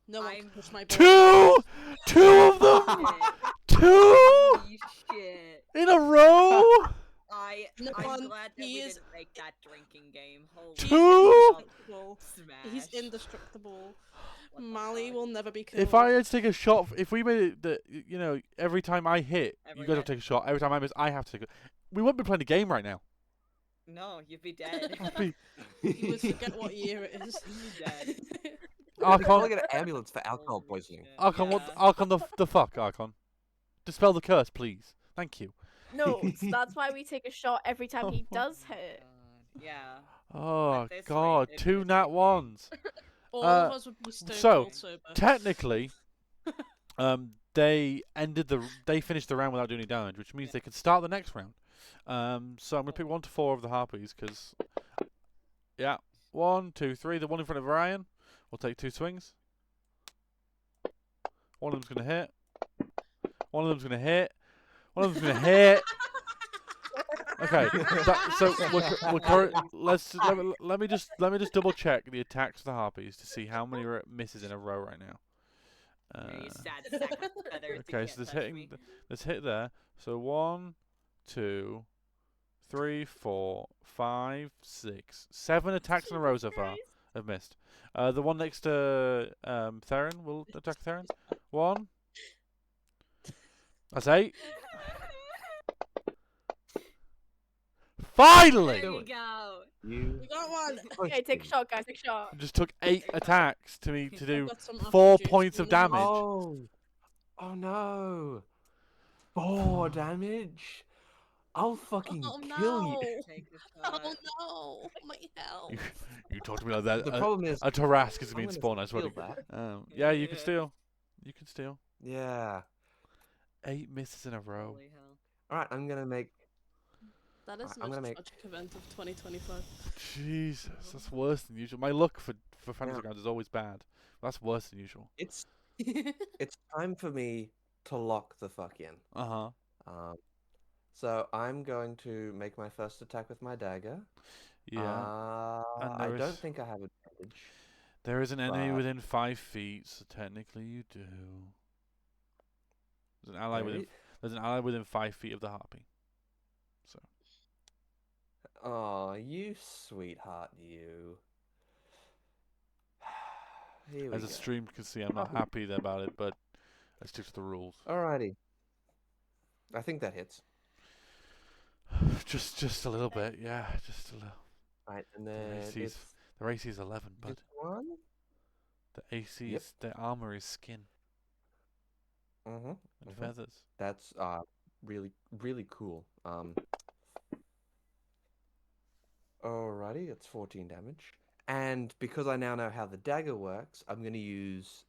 no one I'm- can push my two of them, Shit. two Holy shit. in a row. No I'm one- glad that he we is- didn't make that drinking game. Holy He's Two? indestructible. smash. He's indestructible. What the Mali fuck? will never be killed. If I had to take a shot, if we made it that, you know, every time I hit, you Every guys have hit. to take a shot. Every time I miss, I have to take a. We wouldn't be playing the game right now. No, you'd be dead. I'd be- You would forget what year it is. You'd be dead. They're Archon, calling it an ambulance for alcohol Holy poisoning. shit. Archon, Yeah. Archon, the fuck, Archon. Dispel the curse, please. Thank you. No, that's why we take a shot every time he Oh does Oh my hit. God. Yeah. Oh this rate, god, it'd be two a nat drinking. ones. All Uh, of us would be stone so, cold sober. Technically, they finished the round without doing any damage, which means they could start the next round. So I'm gonna pick 1 to 4 of the harpies because, yeah, 1, 2, 3. The one in front of Ryan will take 2 swings. One of them's gonna hit. One of them's gonna hit. One of them's gonna hit. Okay, so let me just double check the attacks of the harpies to see how many misses in a row right now. You sad sack of feathers. You Okay, can't so there's touch hitting. me. There's hit there. So 1, 2, 3, 4, 5, 6, 7 attacks in a row so far have missed. The one next to Theron will attack Theron. 1. That's 8. Finally! There Do you it. go. You We got one. Okay, take a shot, guys. Take a shot. It just took 8 attacks to me to I've do got some 4 apple juice points of in the house. damage. Oh no! 4 damage. I'll fucking Oh kill you. no! Take a shot. Oh no! My health. You talk to me like that. The problem is, A Tarask is I'm being gonna spawned, I swear to steal God. that. Yeah, you can Yeah. steal. You can steal. Yeah. 8 misses in a row. Holy hell. All right, I'm gonna make. That is Alright, the I'm most gonna make- tragic event of 2025. Jesus, that's worse than usual. My luck for fantasy Yeah. grounds is always bad. That's worse than usual. It's time for me to lock the fuck in. Uh huh. So I'm going to make my first attack with my dagger. Yeah. And I there don't is- think I have advantage. There is an enemy but- within 5 feet, so technically you do. There's an ally There within. i- There's an ally within 5 feet of the harpy. So Oh, you sweetheart, you. Here we as a go. stream can see, I'm not happy about it, but I stick to the rules. Alrighty. I think that hits. just a little bit, yeah, just a little. Right, and The then AC's it's the AC is 11, but just one. the AC Yep. is the armor is skin Mm-hmm. and feathers. That's really cool. Alrighty, it's 14 damage. And because I now know how the dagger works, I'm gonna use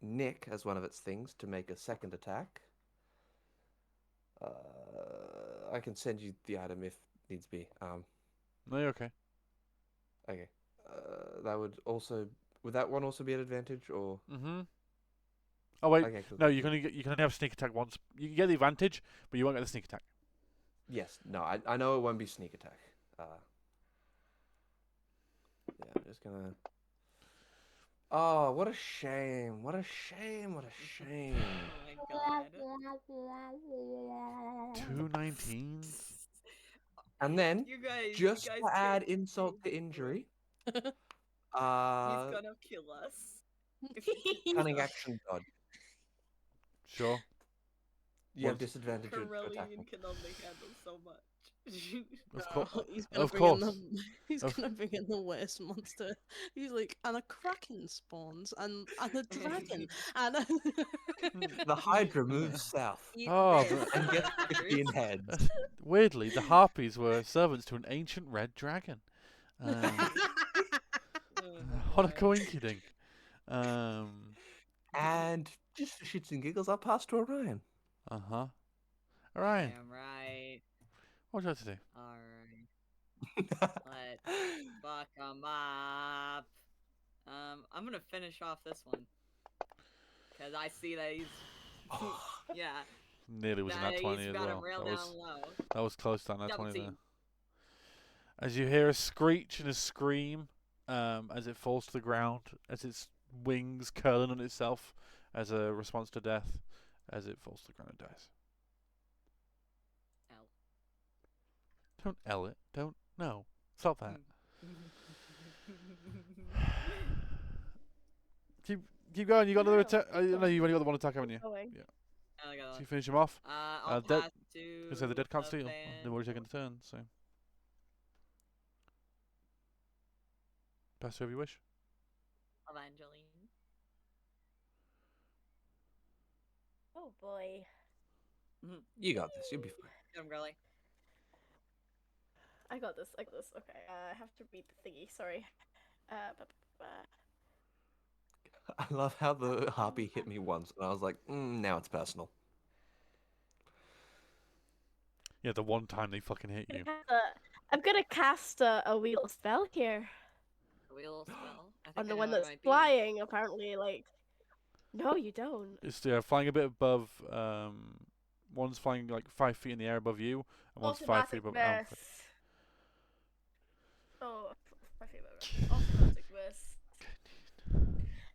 Nick as one of its things to make a second attack. I can send you the item if needs be. No, you're okay. Okay. That would that one also be an advantage or? Mm-hmm. Oh wait, Okay, cool. no, you can only have sneak attack once. You can get the advantage, but you won't get the sneak attack. Yes. No, I know it won't be sneak attack. Yeah, I'm just gonna. Oh, what a shame! What a shame! What a shame! Oh my god. 2 19s. And then, You guys. just you guys to add can't insult see to this, injury, He's gonna kill us. cunning action dodge. Sure. You have What? disadvantage to attack. Corellian can only handle so much. Of course. He's gonna Of bring in course. he's Of- gonna bring in the worst monster. He's like, and a kraken spawns, and a dragon, and a... The Hydra moves south Eat Oh, this, but- and gets motherfuckers. 15 heads. Weirdly, the harpies were servants to an ancient red dragon. Oh What a my God. coinkydink. And just for shits and giggles, I'll pass to Orion. Uh-huh. Alright, Damn right. what would you like to do? Alright. Let's fuck 'em up. I'm gonna finish off this one. Cause I see that he's. Yeah. Nearly was a Nah, nat 20 he's as got him well. real down low. That was close to that nat Double 20 there. team. As you hear a screech and a scream as it falls to the ground, as its wings curling on itself as a response to death, as it falls to the ground and dies. L. Don't L it. Don't. No. Stop that. Keep going. You got another attack. No, you've only got the one attack, haven't you? Going. I got So one. you finish him off. I'll dead- pass to. So the dead can't steal. They've already taken Evangeline. the turn, so. Pass whoever you wish. Evangeline. Oh boy. You got this. You'll be fine. Get him, girly. I got this. Okay. I have to read the thingy. Sorry. I love how the harpy hit me once, and I was like, now it's personal. Yeah, the one time they fucking hit you. I'm gonna cast a wheel spell here Wheel spell. I think on the I one know what it that's might be. flying. Apparently, like. No, you don't. It's flying a bit above. One's flying like 5 feet in the air above you, and one's 5 feet above Alfred. Oh, 5 feet above. Automatic miss.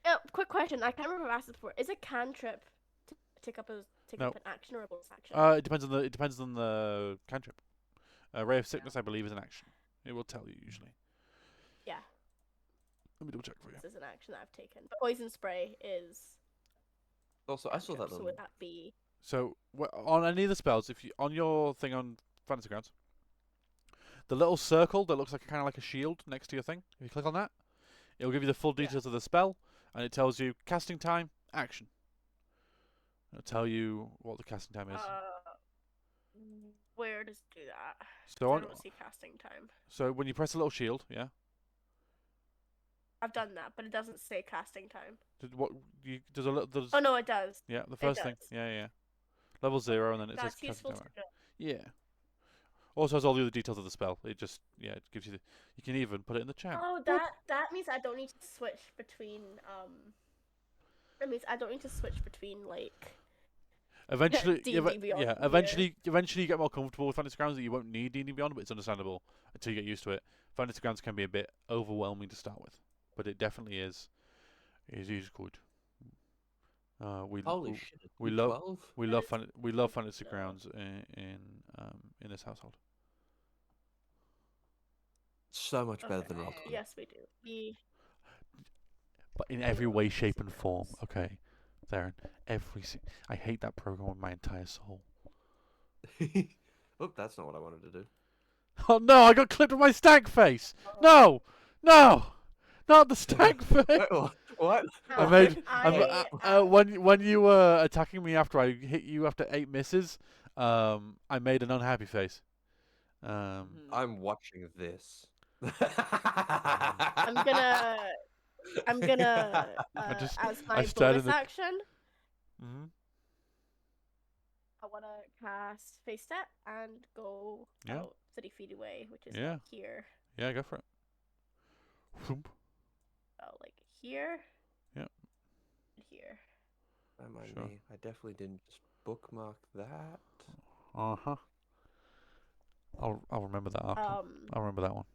Oh, quick question. I can't remember if I asked this before. Is a cantrip to take up an action or a bonus action? It depends on the cantrip. Ray of Sickness, I believe, is an action. It will tell you usually. Yeah. Let me double check for you. This is an action that I've taken. But poison spray is. Also, I saw that cantrip, so little. would that be? So on any of the spells, if you on your thing on Fantasy Grounds, the little circle that looks like kind of like a shield next to your thing, if you click on that, it'll give you the full details of the spell, and it tells you casting time, action. It'll tell you what the casting time is. Where does it do that? So I on, don't see casting time. so when you press the little shield, yeah. I've done that, but it doesn't say casting time. There's a little. Oh no, it does. Yeah, the first thing. does. Yeah. Level 0, and then it That's says casting useful time. to know. Yeah. Also has all the other details of the spell. It just it gives you you can even put it in the chat. Oh, that means I don't need to switch between That means I don't need to switch between like. Eventually, D&D Beyond yeah. from Eventually, you get more comfortable with Fantasy Grounds that you won't need D&D Beyond, but it's understandable until you get used to it. Fantasy Grounds can be a bit overwhelming to start with, but it definitely is. It is good. Holy shit! we love Fantasy Grounds in this household. So much better than Okay. Roll20. Yes, we do. But in every way, shape, and form. Okay, Theron. I hate that program with my entire soul. Oh, that's not what I wanted to do. Oh no! I got clipped with my stag face. No, not the stag face. Wait, what? I made when you were attacking me after I hit you after 8 misses. I made an unhappy face. I'm watching this. I'm gonna as my I started bonus the- action. Mm-hmm. I want to cast face step and go Yeah. out 30 feet away, which is Yeah. like here. Yeah, go for it. Whoomp. Oh, like here. Yep. And here. Don't mind Sure. me. I definitely didn't just bookmark that. Uh-huh. I'll remember that Archon. I'll remember that one.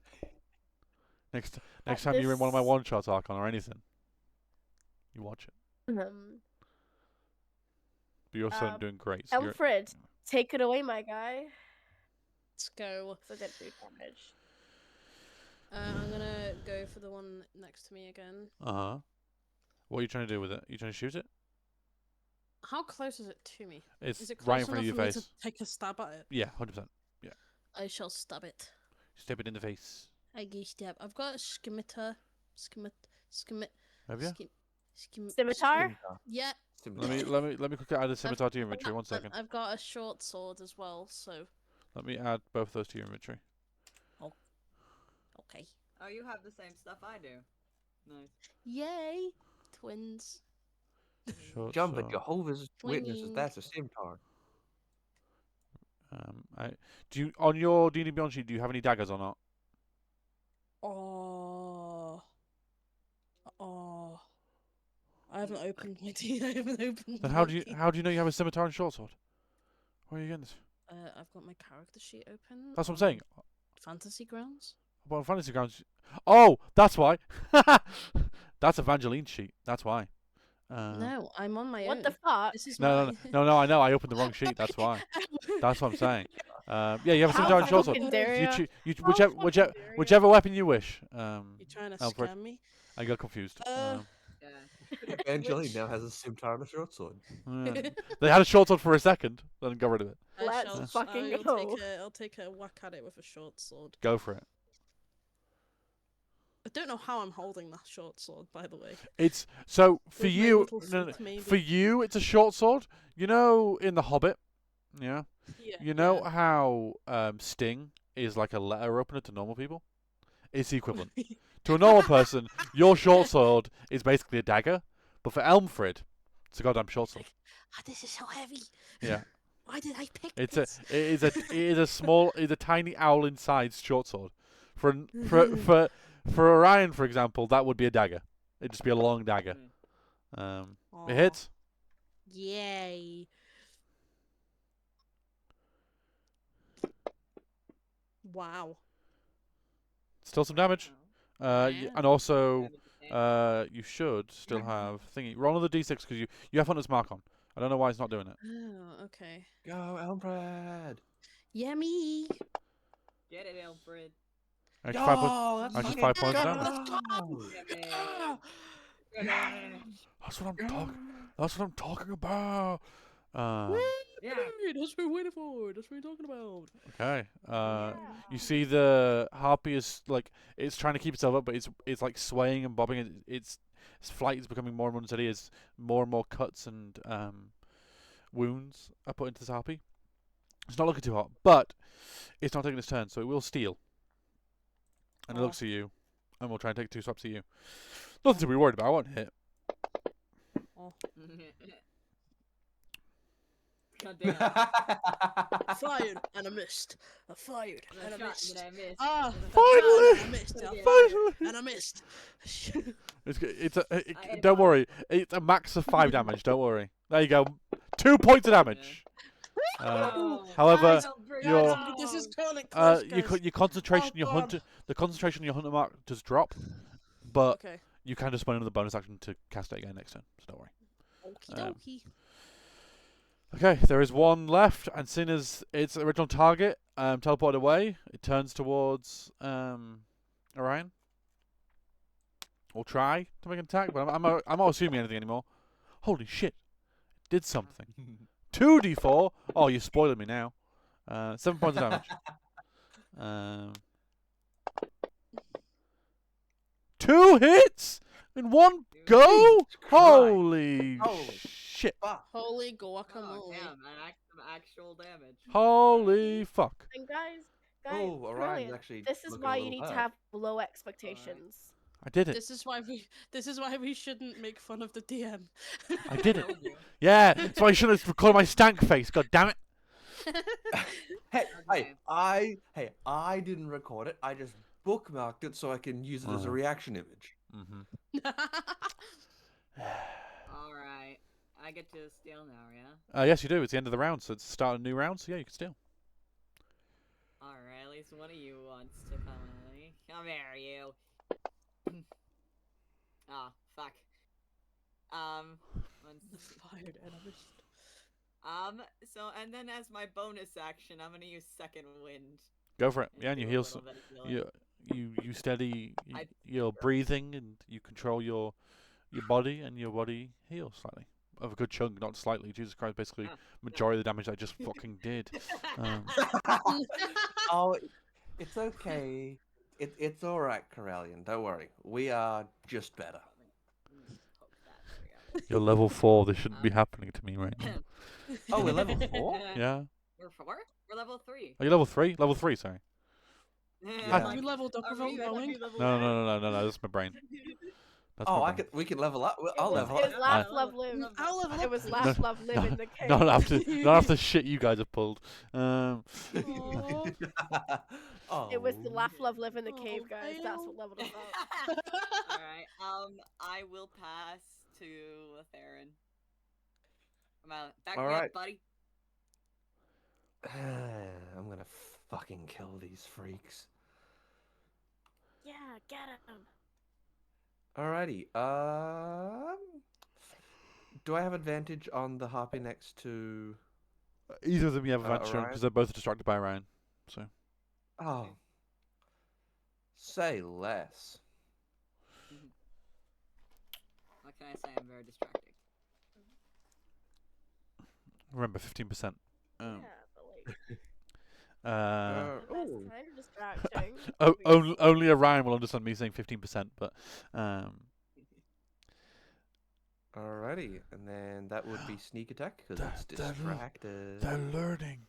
Next time you're in one of my one shots, Archon, or anything, you watch it. But you're also doing great. So you're- Alfred, take it away, my guy. Let's go. So I did 3 damage. I'm gonna go for the one next to me again. Uh-huh. What are you trying to do with it? You trying to shoot it? How close is it to me? It's Is it right in close front of your enough for me face. to take a stab at it? Yeah, 100%. I shall stab it. Stab it in the face. I go stab. I've got a scimitar. Have you? Scimitar? Yeah. Let me quickly add a scimitar to your inventory. 1 second. I've got a short sword as well, so. Let me add both those to your inventory. Okay. Oh, you have the same stuff I do. Nice. Yay! Twins. Short Jump at sword. Jehovah's Witnesses. Swinging. That's a scimitar. Do you on your D&D Beyond sheet? Do you have any daggers or not? Oh. I haven't opened my tea. I haven't opened. Then my how do you tea. how do you know you have a scimitar and short sword? Where are you getting this? I've got my character sheet open. That's what I'm on saying. Fantasy Grounds. Well, Fantasy Grounds. Oh, that's why. That's Evangeline's sheet. That's why. No, I'm on my What own. the fuck? This is No, my... I know. I opened the wrong sheet. That's why. That's what I'm saying. Yeah, you have a How scimitar and short sword. fucking You dare ya? choose How fucking dare ya? whichever weapon you wish. You trying to Alfred. scam me? I got confused. Yeah. Evangeline Which- now has a scimitar and a short sword. Yeah. They had a short sword for a second, then got rid of it. Let's fucking I'll go. I'll take a whack at it with a short sword. Go for it. I don't know how I'm holding that short sword, by the way. It's so for With my you. little No, feet, maybe. for you, it's a short sword. You know, in The Hobbit. Yeah. Yeah. You know how Sting is like a letter opener to normal people? It's the equivalent. To a normal person, your short sword is basically a dagger, but for Elmfrid, it's a goddamn short sword. Ah, this is so heavy. Yeah. Why did I pick It this? is a small, it's a tiny owl-sized short sword. For Orion, for example, that would be a dagger. It'd just be a long dagger. It Aw. hits. Yay. Wow. Still some damage. Yeah. And also, you should still have thingy. Roll another d6 because you have Hunter's Mark on. I don't know why it's not doing it. Oh, okay. Go, Alfred! Yummy. Get it, Alfred. Extra 5 points. Yo, that's Extra fucking 5 points good. down. That's what I'm talking. That's what I'm talking about. Yeah. That's what we're waiting for. That's what we're talking about. Okay. You see the harpy is like it's trying to keep itself up, but it's like swaying and bobbing. And its flight is becoming more and more unsteady as more and more cuts and wounds are put into this harpy. It's not looking too hot, but it's not taking its turn, so it will steal. And it Oh. looks at you, and we'll try and take 2 swipes at you. Nothing to be worried about. I won't hit. Oh. God damn. I fired and I missed. I fired and I Shot, missed. did I miss? Ah, Finally! I missed. I Yeah. fired and I missed. Don't worry. It's a max of 5 damage. Don't worry. There you go. 2 points of damage. Oh, However, Alfred, your- no. This is going close, your concentration, Oh, your God. hunter, the concentration on your hunter mark does drop, but Okay. you can just spend another bonus action to cast it again next turn. So don't worry. Okie Um, dokie. Okay, there is one left, and seeing as its original target teleported away, it turns towards Orion. We'll try to make an attack, but I'm not assuming anything anymore. Holy shit! It did something. 2d4. Oh, you're spoiling me now. 7 points of damage. 2 hits in one go. Christ. Holy Holy shit! Fuck. Holy Oh, guacamole. damn, some actual damage. Holy fuck! And guys, Oh, Orion's brilliant. actually This is looking why a you little need to hurt. have low expectations. I did it. This is why we shouldn't make fun of the DM. I did it. Told you. Yeah, that's why I shouldn't have recorded my stank face. God damn it! Hey, Okay. I didn't record it. I just bookmarked it so I can use it as a Uh-huh. reaction image. Mm-hmm. Alright. I get to steal now, yeah? Yes, you do. It's the end of the round, so it's the start of a new round. So yeah, you can steal. Alright, at least one of you wants to come at me. Come here, you. Ah, fuck. Let's see. Fired and I missed. So, and then as my bonus action, I'm gonna use Second Wind. Go for it. and Yeah, and do you a heal. little bit of healing. You steady I- your breathing, and you control your body, and your body heals slightly. Of a good chunk, not slightly. Jesus Christ, basically Ah, majority of the damage I just fucking did. Oh, it's okay. It's all right, Corellian. Don't worry. We are just better. Poke that, there we go. You're level 4. This shouldn't be happening to me right now. Oh, we're level 4? Yeah. We're 4? We're level 3. Are you level 3? Level 3. Sorry. Yeah. We leveled up Are without we gonna knowing. be level No. That's my brain. That's Oh, my brain. we can level up. I'll It level was up. laugh, love, live. I'll level It up. was laugh, love, live in the cave. Not after shit you guys have pulled. Aw. Oh. It was the laugh, love, live in the cave, Oh, guys. That's what leveled us up. Alright, I will pass to Theron. Come on, back me Alright. up, buddy. I'm gonna fucking kill these freaks. Yeah, get him. Alrighty. Do I have advantage on the harpy next to? Either of them you have advantage on Orion? because they're both distracted by Orion. So Oh, say less. What can I say? I'm very distracting. remember, 15%. Yeah, but like Uh, that's Ooh. kind of distracting. only Orion will understand me saying 15%, but Alrighty, and then that would be sneak attack because it's They're distracted. learning.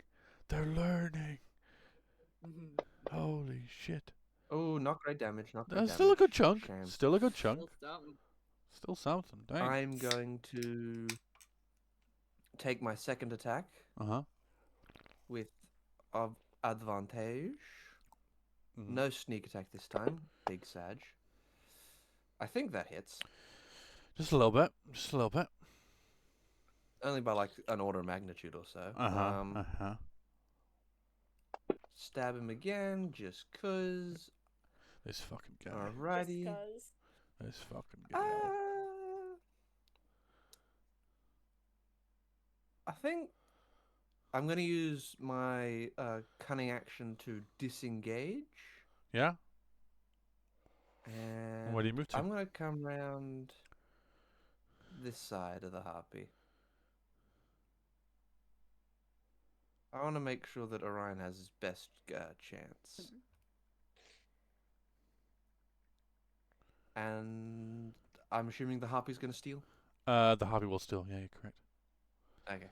They're learning. Holy shit. Oh, not great damage. Not great That's damage. still a good chunk. Shame. Still a good chunk. Still something. Still something. Dang. I'm going to take my second attack Uh-huh. with advantage. Mhm. No sneak attack this time. Big Sag. I think that hits. Just a little bit. Just a little bit. Only by like an order of magnitude or so. Uh-huh. Uh-huh. Stab him again, just cause. This fucking guy. Alrighty. Just 'cause. This fucking guy. I think I'm gonna use my cunning action to disengage. Yeah? And Where do you move to? I'm gonna come round this side of the harpy. I want to make sure that Orion has his best chance. And I'm assuming the harpy's gonna steal. The harpy will still. Yeah, you're correct. Okay.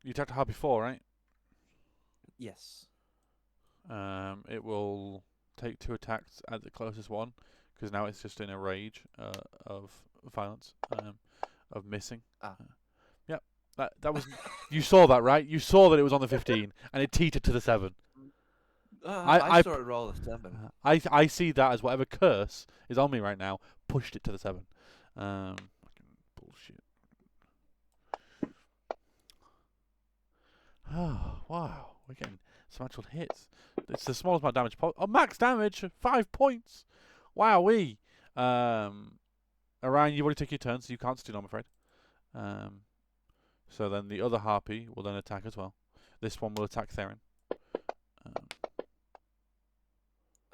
You attacked a harpy 4, right? Yes. It will take 2 attacks at the closest one, because now it's just in a rage of violence, of missing. Yep. That was. You saw that, right? You saw that it was on the 15, and it teetered to the 7. I saw it roll a 7. I see that as whatever curse is on me right now pushed it to the 7. Fucking bullshit. Oh wow, we're getting some actual hits. It's the smallest amount of damage. Oh, max damage, 5 points. Wowee. Orion, you've already taken your turn, so you can't steal, I'm afraid. So then the other harpy will then attack as well. This one will attack Theron.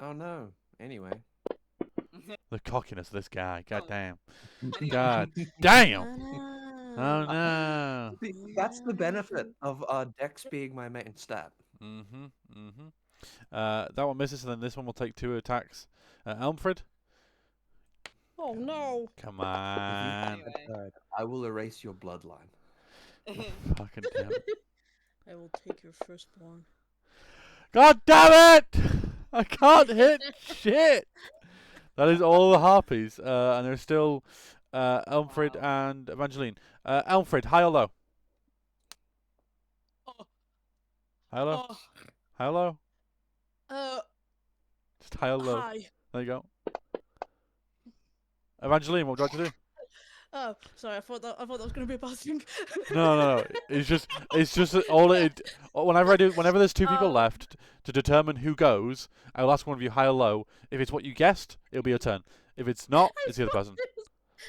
Oh no. Anyway. The cockiness of this guy. God Oh. damn. Anyway. God damn. Oh, Oh no. See, that's the benefit of Dex being my main stat. That one misses, and then this one will take 2 attacks. Elmfred, Oh no! come on. Anyway. I will erase your bloodline. Fucking damn it. I will take your firstborn. God damn it! I can't hit shit. That is all the harpies, and there's still Elmfred and Evangeline. Elmfred, high or low? Oh. High or low? Oh, High or low? Just high or low. hi. There you go. Evangeline, what would you like to do? Oh, sorry. I thought that was gonna be a bad thing. No. It's just that whenever there's 2 people left to determine who goes, I will ask one of you high or low. If it's what you guessed, it'll be your turn. If it's not, it's the other person.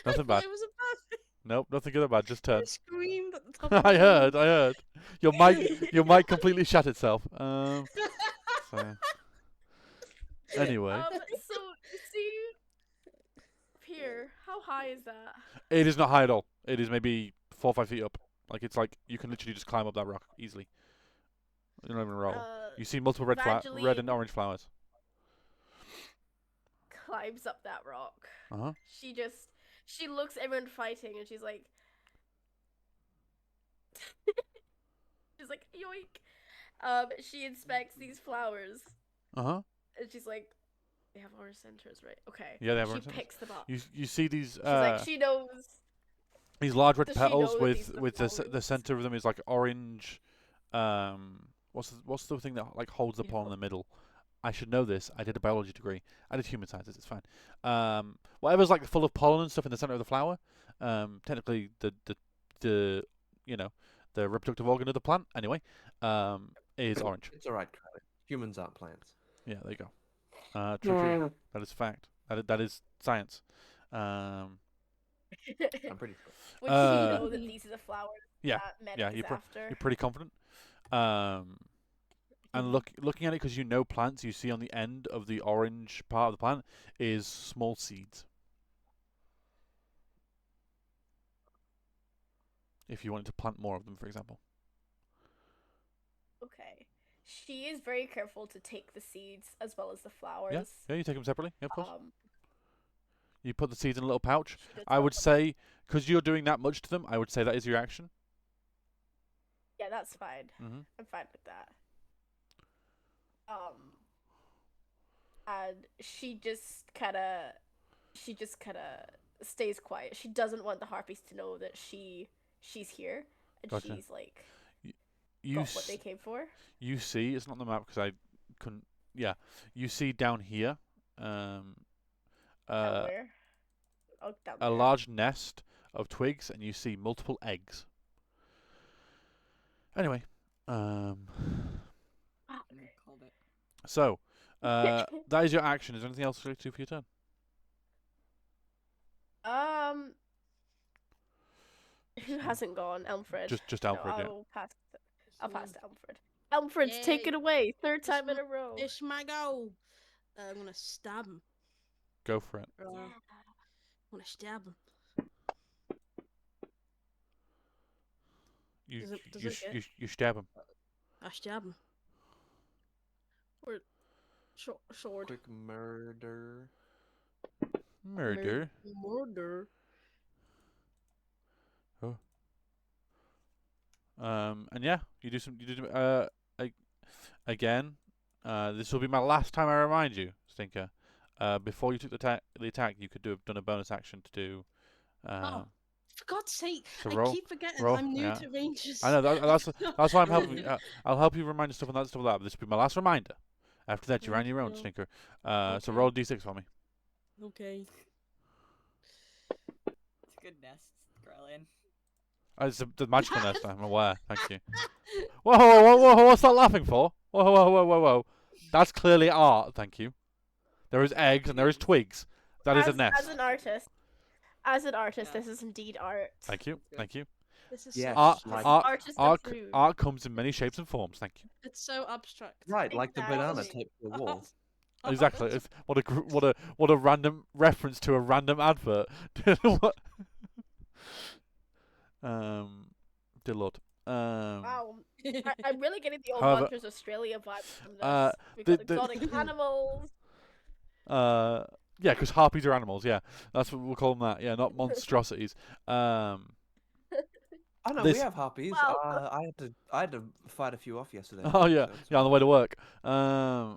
Nothing bad. It was a bad thing. Nope, nothing good or bad. Just I turn. screamed at the top of I my heard. Your mic completely shut itself. So. Anyway, So you see here, how high is that? it is not high at all. It is maybe 4 or 5 feet up. Like you can literally just climb up that rock easily. You don't even roll. You see multiple red Evangeline and orange flowers. climbs up that rock. Uh-huh. She looks at everyone fighting and she's like yoink. She inspects these flowers Uh-huh. and she's like, they have orange centers, right? Okay. Yeah, they have She orange centers. picks them up. You see these She's like, she knows. these large red Does she petals know that these are with the the flowers? center of them is like orange. What's the thing that like holds the pollen in the middle? I should know this. I did a biology degree. I did human sciences. It's fine. Whatever's like full of pollen and stuff in the center of the flower. Technically, the the reproductive organ of the plant, anyway, is orange. It's alright, Crowley. Humans aren't plants. Yeah, there you go. True. That is fact. That is science. I'm pretty sure. Would she know that these are the flowers Yeah, that Medic yeah, is after? you're pretty confident. And looking at it, because you know plants, you see on the end of the orange part of the plant is small seeds. If you wanted to plant more of them, for example. Okay. She is very careful to take the seeds as well as the flowers. Yeah, you take them separately. Yeah, of course. You put the seeds in a little pouch. She does I would welcome- say, because you're doing that much to them, I would say that is your action. Yeah, that's fine. Mm-hmm. I'm fine with that. And she just kind of stays quiet. She doesn't want the harpies to know that she's here, and Gotcha. she's like You got what they came for. you see, it's not on the map because I couldn't. Yeah, you see down here, Down where? Oh, down a there. large nest of twigs, and you see multiple eggs. Anyway, Called it. so that is your action. Is there anything else to do for your turn? Who hasn't gone? Elmfred. Just No, Alfred. Yeah. I'll pass to Elmfred. Elmfred's take Yay. it away. Third It's time in my- a row. It's my go. I'm gonna stab him. Go for it. I'm gonna stab him. You Does it you hit? you stab him. I stab him. Or sword. Quick murder. Murder. Murder. And yeah, you do some. Again. This will be my last time I remind you, Stinker. Before you took the attack, you could have done a bonus action to do. For God's sake, So I roll- keep forgetting roll, I'm new yeah. to Rangers. I know that's why I'm helping. I'll help you remind stuff and that stuff like that. But this will be my last reminder. After that, you're on your own, Yeah. Stinker. So Okay. roll a d6 for me. Okay. It's a good nest, Grelin. It's the magical nest. I'm aware. Thank you. Whoa! What's that laughing for? Whoa! That's clearly art. Thank you. There is eggs and there is twigs. That is a nest. As an artist, Yeah. this is indeed art. Thank you. Thank you. This is Yeah, so Art, like- art, Artist art, approved. art comes in many shapes and forms. Thank you. It's so abstract. Right, like the banana Exactly. taped to the wall. Exactly. It's, what a random reference to a random advert. What? Dear Lord. Wow, I'm really getting the old However, Hunters Australia vibe from this. We've the- got the- exotic animals. Yeah, because harpies are animals. Yeah, that's what we'll call them. That. Yeah, not monstrosities. Oh no, This- we have harpies. Well- I had to fight a few off yesterday. Oh yeah, so it's yeah, on the way to work. Yeah.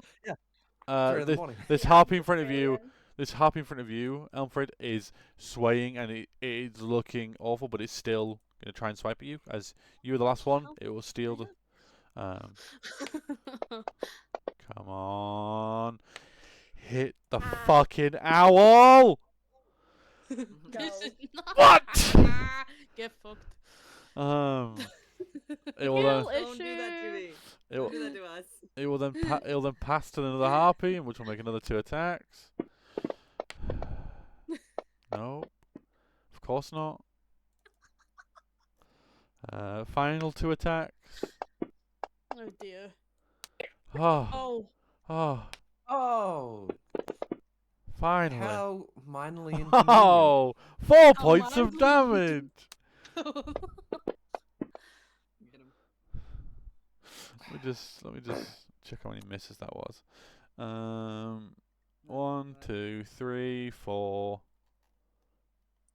3 in the This, morning. this harpy in front of you. This harpy in front of you, Elmfred, is swaying and it is looking awful, but it's still going to try and swipe at you. As you were the last one, it will steal the. Come on. Hit the fucking owl! This No. is not- What? Get fucked. It will then. Kill Don't do that to issue. me. It Don't will, do that to us. it'll then pass to another harpy, and which will make another 2 attacks. No, of course not. Final 2 attacks. Oh dear. Oh, Oh. Oh, finally. how minorly inconvenient. Oh, 4 points of mildly damage. Get him. Let me just check how many misses that was. 1, 2, 3, 4,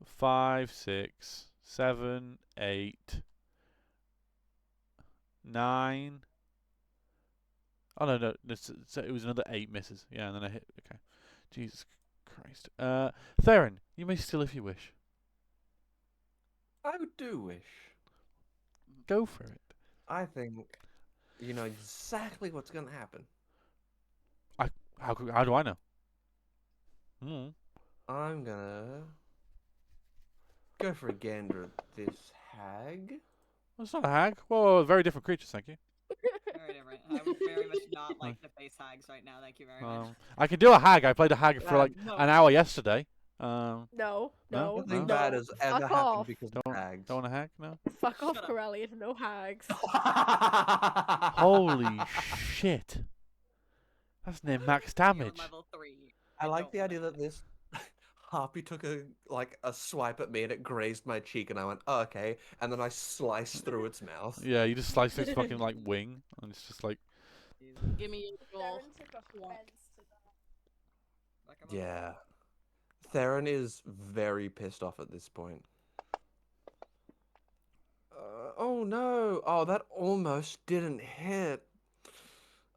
5, 6, 7, 8, 9. Oh no, it was another 8 misses. Yeah, and then I hit. Okay, Jesus Christ. Theron, you may steal if you wish. I do wish. Go for it. I think you know exactly what's going to happen. How do I know? Hmm. I'm gonna go for a gander at this hag. It's not a hag. Whoa, very different creatures, thank you. Very different. I would very much not like to face hags right now. Thank you very much. I can do a hag. I played a hag for like No. an hour yesterday. No, No? no, Nothing No. bad no. has ever Fuck happened off. because of Don't hags. don't want a hag? No. Fuck off, Shut up. Corellian. No hags. Holy shit! That's near max You're damage. level 3. I like don't the wanna idea that this harpy took a swipe at me and it grazed my cheek and I went, oh, okay, and then I sliced through its mouth. Yeah, you just slice its fucking like wing, and it's just like Jesus. Give me your Darren took whack. offense to that. Fuck 'em up. Yeah. Theron is very pissed off at this point. Oh no! Oh, that almost didn't hit.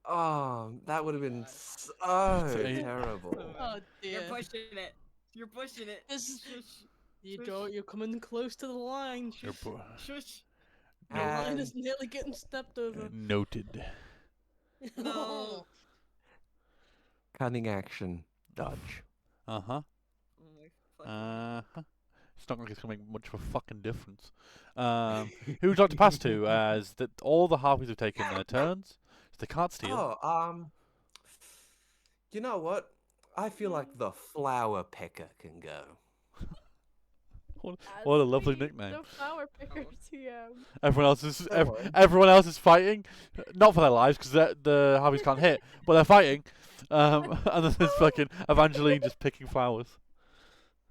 Oh, that would have been God. so Hey. terrible. Oh You're dear. pushing it. You're pushing it. This- Shush. You Shush. don't. You're coming close to the line. you're Shush. The line And is nearly getting stepped over. noted. No. cunning action, dodge. Uh huh. Oh my fucking It's not like it's gonna make much of a fucking difference. Who would you like to pass to? As that all the harpies have taken their turns, so they can't steal. Oh, you know what? I feel like the flower pecker can go. What a As lovely the- nickname. The flower picker TM. Everyone else is Don't worry. everyone else is fighting, not for their lives because the harpies can't hit, but they're fighting. And then there's fucking Evangeline just picking flowers.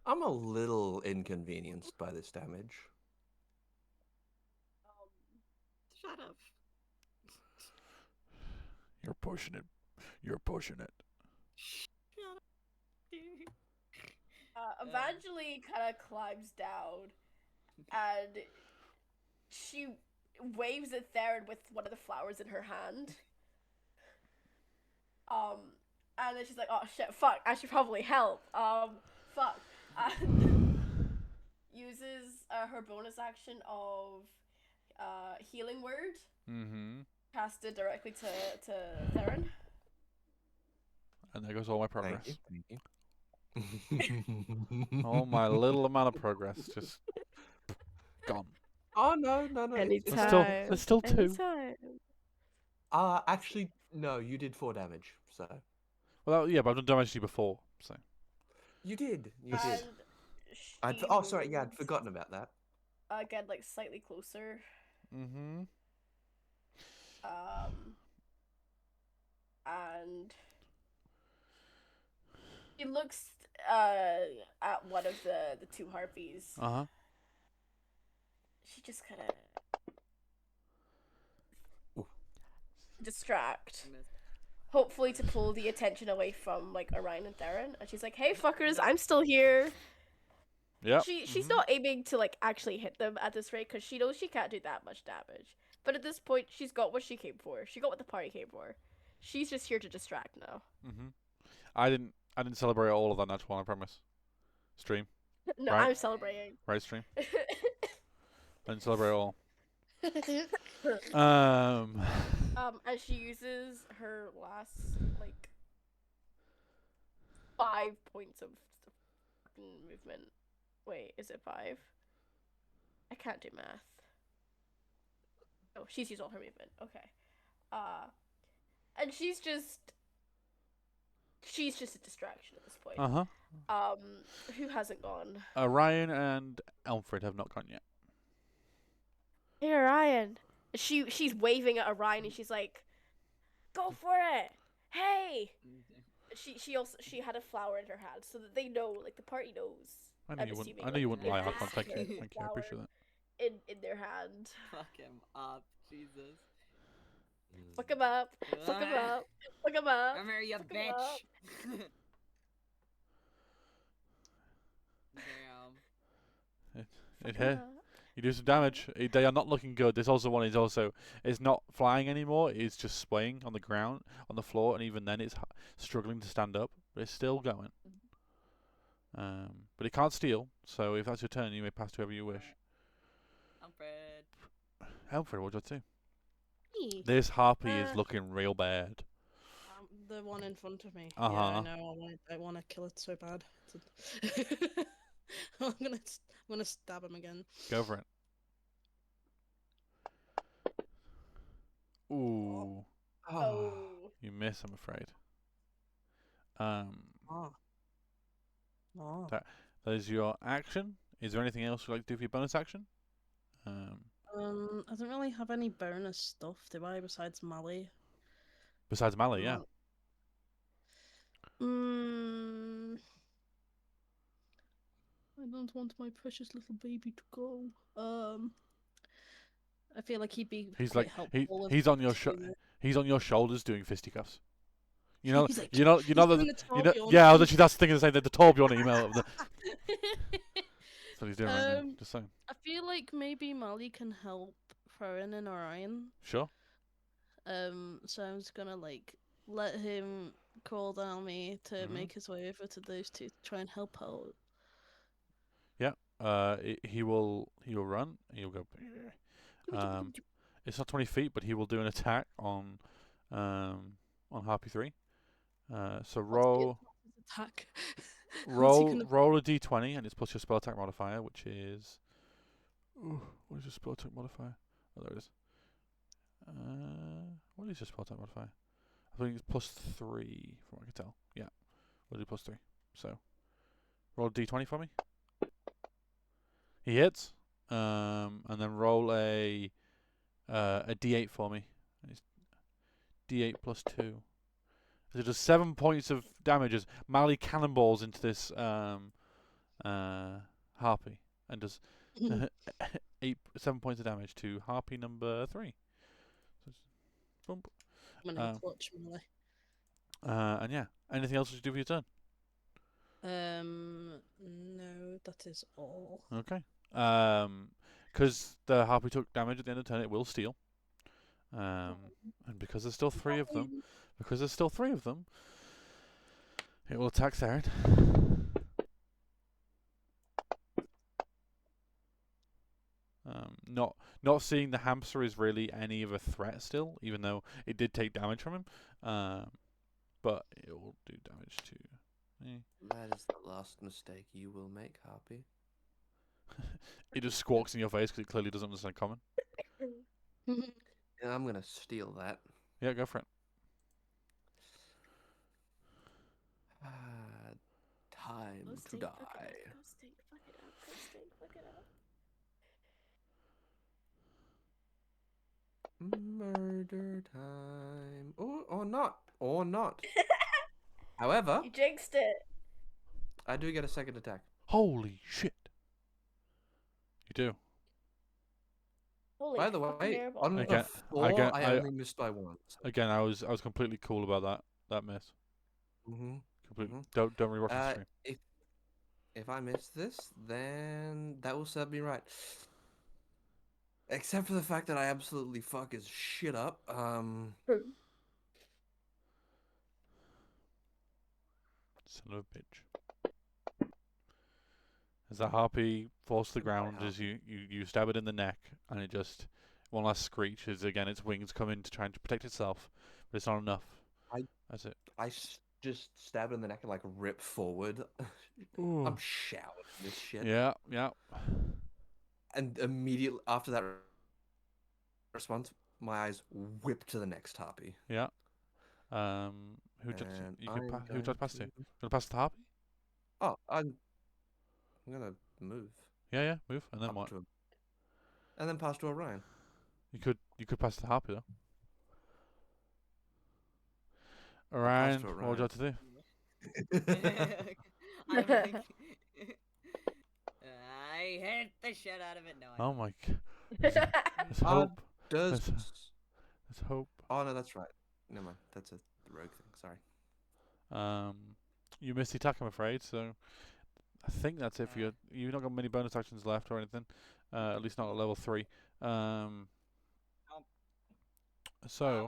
I'm a little inconvenienced by this damage. Shut up. You're pushing it. You're pushing it. Shut up. dude. Evangeline kind of climbs down, and she waves at Theron with one of the flowers in her hand. And then she's like, "Oh shit, fuck! I should probably help." Fuck. And uses her bonus action of healing word, Mm-hmm. casted directly to Theron. And there goes all my progress. Thank you. All my little amount of progress just gone. Oh no, no, no. it's- There's still- there's still two. Anytime. Actually, no. You did 4 damage, so Well, yeah, but I've done damage to you before, so. you did. You And did. she Oh, sorry. Yeah, I'd moves, forgotten about that. Again, like slightly closer. Mm-hmm. And he looks at one of the two harpies. Uh-huh. She just kind of distract, hopefully to pull the attention away from like Orion and Theron. And she's like, "Hey fuckers, I'm still here." Yep. She's not aiming to like actually hit them at this rate because she knows she can't do that much damage. But at this point, she's got what she came for. She got what the party came for. She's just here to distract now. Mm-hmm. I didn't celebrate all of that natural one, I promise. Stream. No, Right. I'm celebrating. Right, stream. I didn't celebrate all. Um And she uses her last like 5 points of movement. Wait, is it 5? I can't do math. Oh, she's used all her movement. Okay. And she's just a distraction at this point. uh-huh. Who hasn't gone? Ryan and Elmfrid have not gone yet. Hey, Orion. She's waving at Orion and she's like, "Go for it! Hey!" She had a flower in her hand so that they know, like the party knows. I know I'm you wouldn't assuming, I know you like, wouldn't lie, they Archon. Thank have you. a Thank you, I flower appreciate that. in their hand. Fuck him up, Jesus. Fuck him up. Fuck him Ah. up. Fuck him up. Come here, you Fuck 'em up. bitch. Damn. It Fuck hit. 'em up. You do some damage. They are not looking good. This also one is not flying anymore. It's just swaying on the ground, on the floor, and even then it's struggling to stand up. But it's still going. But it can't steal. So if that's your turn, you may pass to whoever you wish. Alfred. Alfred, what do you do? Me. This harpy is Uh, looking real bad. The one in front of me. Uh-huh. Yeah, I know. I want to kill it so bad. I'm gonna stab him again. Go for it. Ooh, Oh. you miss, I'm afraid. Oh. Oh. That is your action. Is there anything else you'd like to do for your bonus action? I don't really have any bonus stuff, do I, besides Mali? Besides Mali, yeah. Mm, I don't want my precious little baby to go. I feel like he'd be He's quite like helpful. he's on your he's on your shoulders doing fisticuffs. You know, He's like, you know he's that doing the you know. Torbjorn Yeah, I was thing. actually that's the thing to say that the Torbjorn email. That's what he's doing right now. Just saying. I feel like maybe Mali can help Thorin and Orion. Sure. So I'm just gonna like let him call down me to Mhm. make his way over to those two to try and help out. Yeah. He will run. He'll go. It's not 20 feet, but he will do an attack on Harpy 3. So roll Attack. roll a d20, and it's plus your spell attack modifier, which is. Ooh, what is your spell attack modifier? Oh, there it is. What is your spell attack modifier? I think it's +3 from what I can tell. Yeah, we'll do +3. So roll a d20 for me. He hits. And then roll a d8 for me. It's d8 +2. So it does 7 points of damage as Mali cannonballs into this harpy and does 7 points of damage to harpy number 3. So boom. I'm gonna clutch Mali. And yeah, anything else you do for your turn? No, that is all. Okay. Because the harpy took damage at the end of the turn, it will steal. And because there's still 3 of them, it will attack Theron. Not seeing the hamster is really any of a threat still, even though it did take damage from him. But it will do damage to me. That is the last mistake you will make, Harpy. It just squawks in your face because it clearly doesn't understand common. And I'm gonna steal that. Yeah, go for it. Time to die. Murder time. Or not. Or not. However, You jinxed it. I do get a second attack. Holy shit! You do. Holy By the fucking way, airball. on Okay, the 4, I only missed by 1. Again, I was completely cool about that miss. Mm-hmm. Completely. Don't rewatch the stream. If I miss this, then that will set me right. Except for the fact that I absolutely fuck his shit up. Son of a bitch. As the harpy falls to the ground, as you stab it in the neck, and it just one last screech as again its wings come in to try and protect itself, but it's not enough. That's it. I just stab it in the neck and like rip forward. Ooh. I'm shouting this shit. Yeah. And immediately after that response, my eyes whip to the next harpy. Yeah. Who just pass to? Gonna pass the harpy? Oh, I'm gonna move. Yeah. Move, and then up what? to him. And then pass to Orion. You could pass the harpy though. Orion, what would you like to do? I hit the shit out of it. No. Oh my god. There's hope. There's hope. Oh no, that's right. Never mind. That's a rogue thing. Sorry. You missed the attack, I'm afraid. So I think that's it for you. You've not got many bonus actions left or anything. At least not at level 3. So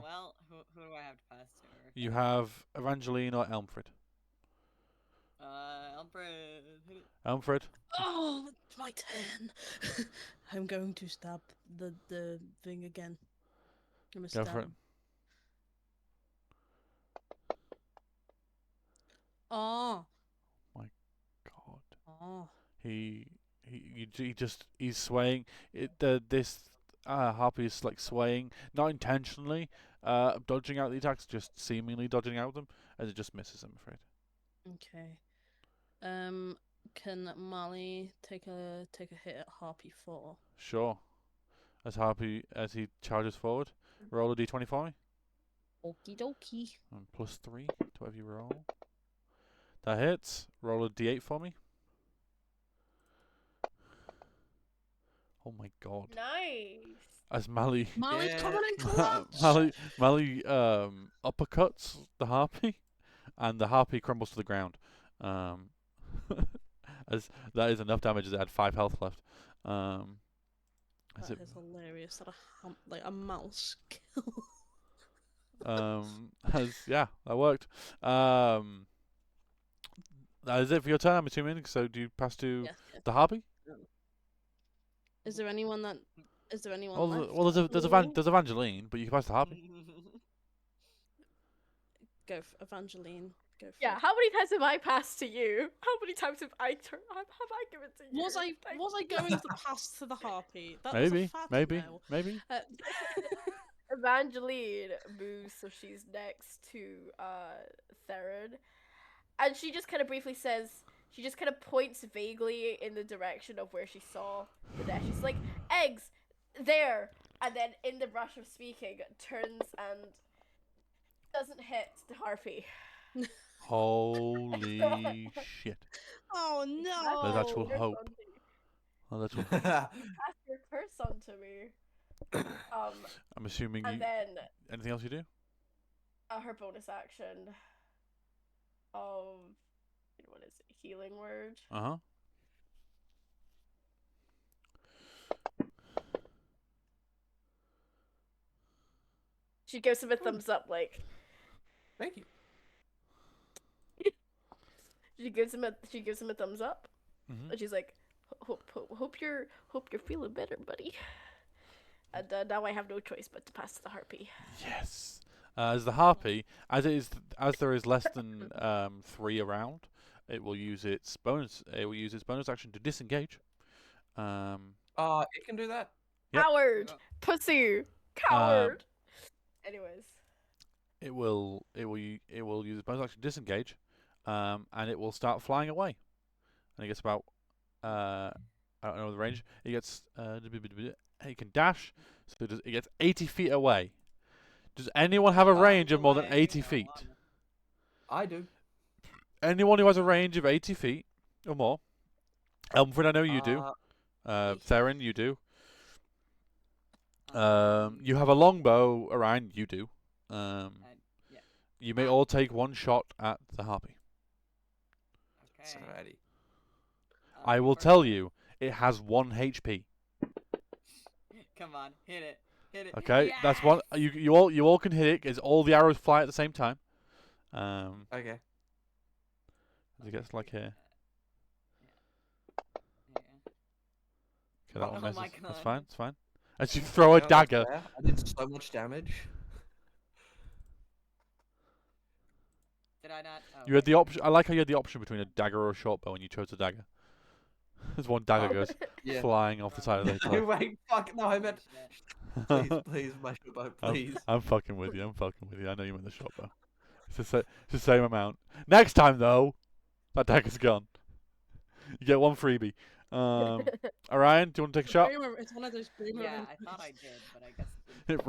well, who do I have to pass to? you have Evangeline or Elmfred. Elmfred. Oh, it's my turn. I'm going to stab the thing again. I'm gonna Go stab for it. him. Oh. My God. Oh. He's swaying. This harpy is like swaying, not intentionally, dodging out the attacks, just seemingly dodging out them, as it just misses. I'm afraid. Okay. Can Mali take a hit at Harpy 4? Sure. As he charges forward, roll a d20 for me. Okie dokie. And +3 to whatever you roll. That hits. Roll a d8 for me. Oh my god. Nice. As Mali Mali's Yeah. coming in clutch! Mali uppercuts the harpy, and the harpy crumbles to the ground. As that is enough damage as it had 5 health left. As That it is hilarious. That like a mouse kill. yeah, that worked. That is it for your turn, I'm assuming. So do you pass to Yes, yes. the harpy? Is there anyone left? There's Evangeline, but you can pass the harpy. Go for Evangeline. Go for Yeah, it. how many times have I passed to you? How many times have I given to you? Was I going to pass to the harpy? That was a Maybe, fat maybe, no. maybe. Evangeline moves so she's next to Theron, and she just kind of briefly says, she just kind of points vaguely in the direction of where she saw the nest. She's like, eggs there, and then in the rush of speaking turns and doesn't hit the harpy. Holy shit! Oh no! There's actual Curse hope. onto me. Oh, that's what You cast your curse onto me. I'm assuming. And You then anything else you do? her bonus action of, what is it, healing word. Uh huh. She gives him a thumbs up, like Thank you. she gives him a thumbs up, Mhm. and she's like, hope you're feeling better, buddy. And now I have no choice but to pass to the harpy. Yes. As the harpy, as there is less than 3 around, it will use its bonus. It will use its bonus action to disengage. It can do that. Yep. Coward, pussy, coward. Anyways, It will use its bonus action to disengage, and it will start flying away. And it gets about I don't know the range. It gets it can dash, so it gets 80 feet away. Does anyone have a range of more than 80 feet? I do. Anyone who has a range of 80 feet or more? Elmfred, I know you do. Theron, you do. You have a longbow, Orion, you do. Yeah. You may all take 1 shot at the harpy. Okay. Alrighty. I will tell you, it has 1 HP. Come on, hit it. Hit it. Okay, that's one. You all can hit it because all the arrows fly at the same time. Okay. As it gets like here. Yeah. Okay, that one Oh misses. my That's God. fine. It's fine. As you throw a Yeah, that's dagger. fair. I did so much damage. Did I not? Oh, You had wait. the option. I like how you had the option between a dagger or a short bow, and you chose a dagger. As one dagger goes Yeah. flying off the side of the No, cliff. wait, fuck. No, I meant. Please, my short bow, please. I'm fucking with you. I know you meant the short bow. It's the same amount. Next time though, that dagger's gone. You get 1 freebie. Orion, do you want to take a shot? It's one of those boomerang. Yeah, I thought I did, but I guess. It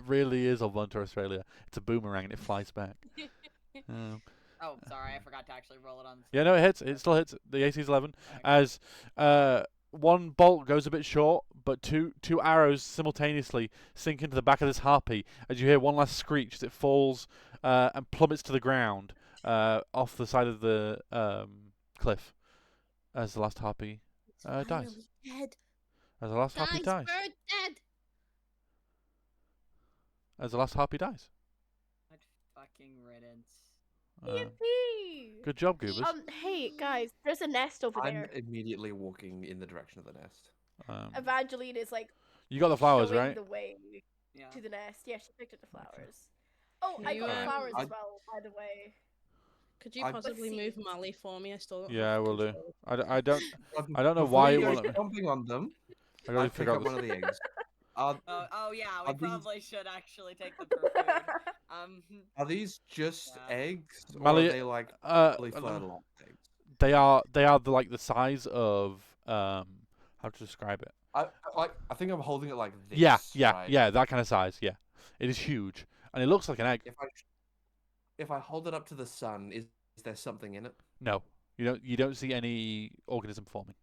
really is Ubuntu Australia. It's a boomerang and it flies back. Oh, sorry, I forgot to actually roll it on. Yeah, no, it hits. It still hits. The AC is 11. Okay. As 1 bolt goes a bit short, but two arrows simultaneously sink into the back of this harpy. As you hear one last screech as it falls and plummets to the ground off the side of the cliff. As the last harpy dies. Finally dead. As the last harpy dies. Guys, we're dead. As the last harpy dies. What fucking riddance. Yippee! Good job, Goobers. Hey guys, there's a nest over I'm there. immediately walking in the direction of the nest. Evangeline is like You got the flowers, showing right? the way Yeah. to the nest. Yeah, she picked up the flowers. Oh, Can I you, got the um, flowers I- as well, by the way. Could you I- possibly Let's move see. Mali for me? I still don't. Yeah, I have will do. control. I don't know Before why you it go won't let me. stomping on them, I gotta I pick figure up out one of the eggs. Are, Oh yeah, we Are these- probably should actually take them for food. are these just Yeah. eggs, or Mali- are they like fully let me- fertilized eggs? they are like the size of how to describe it? I think I'm holding it like this. Yeah, right? yeah, that kind of size. Yeah, it is huge, and it looks like an egg. If I hold it up to the sun, is there something in it? No, you don't see any organism forming.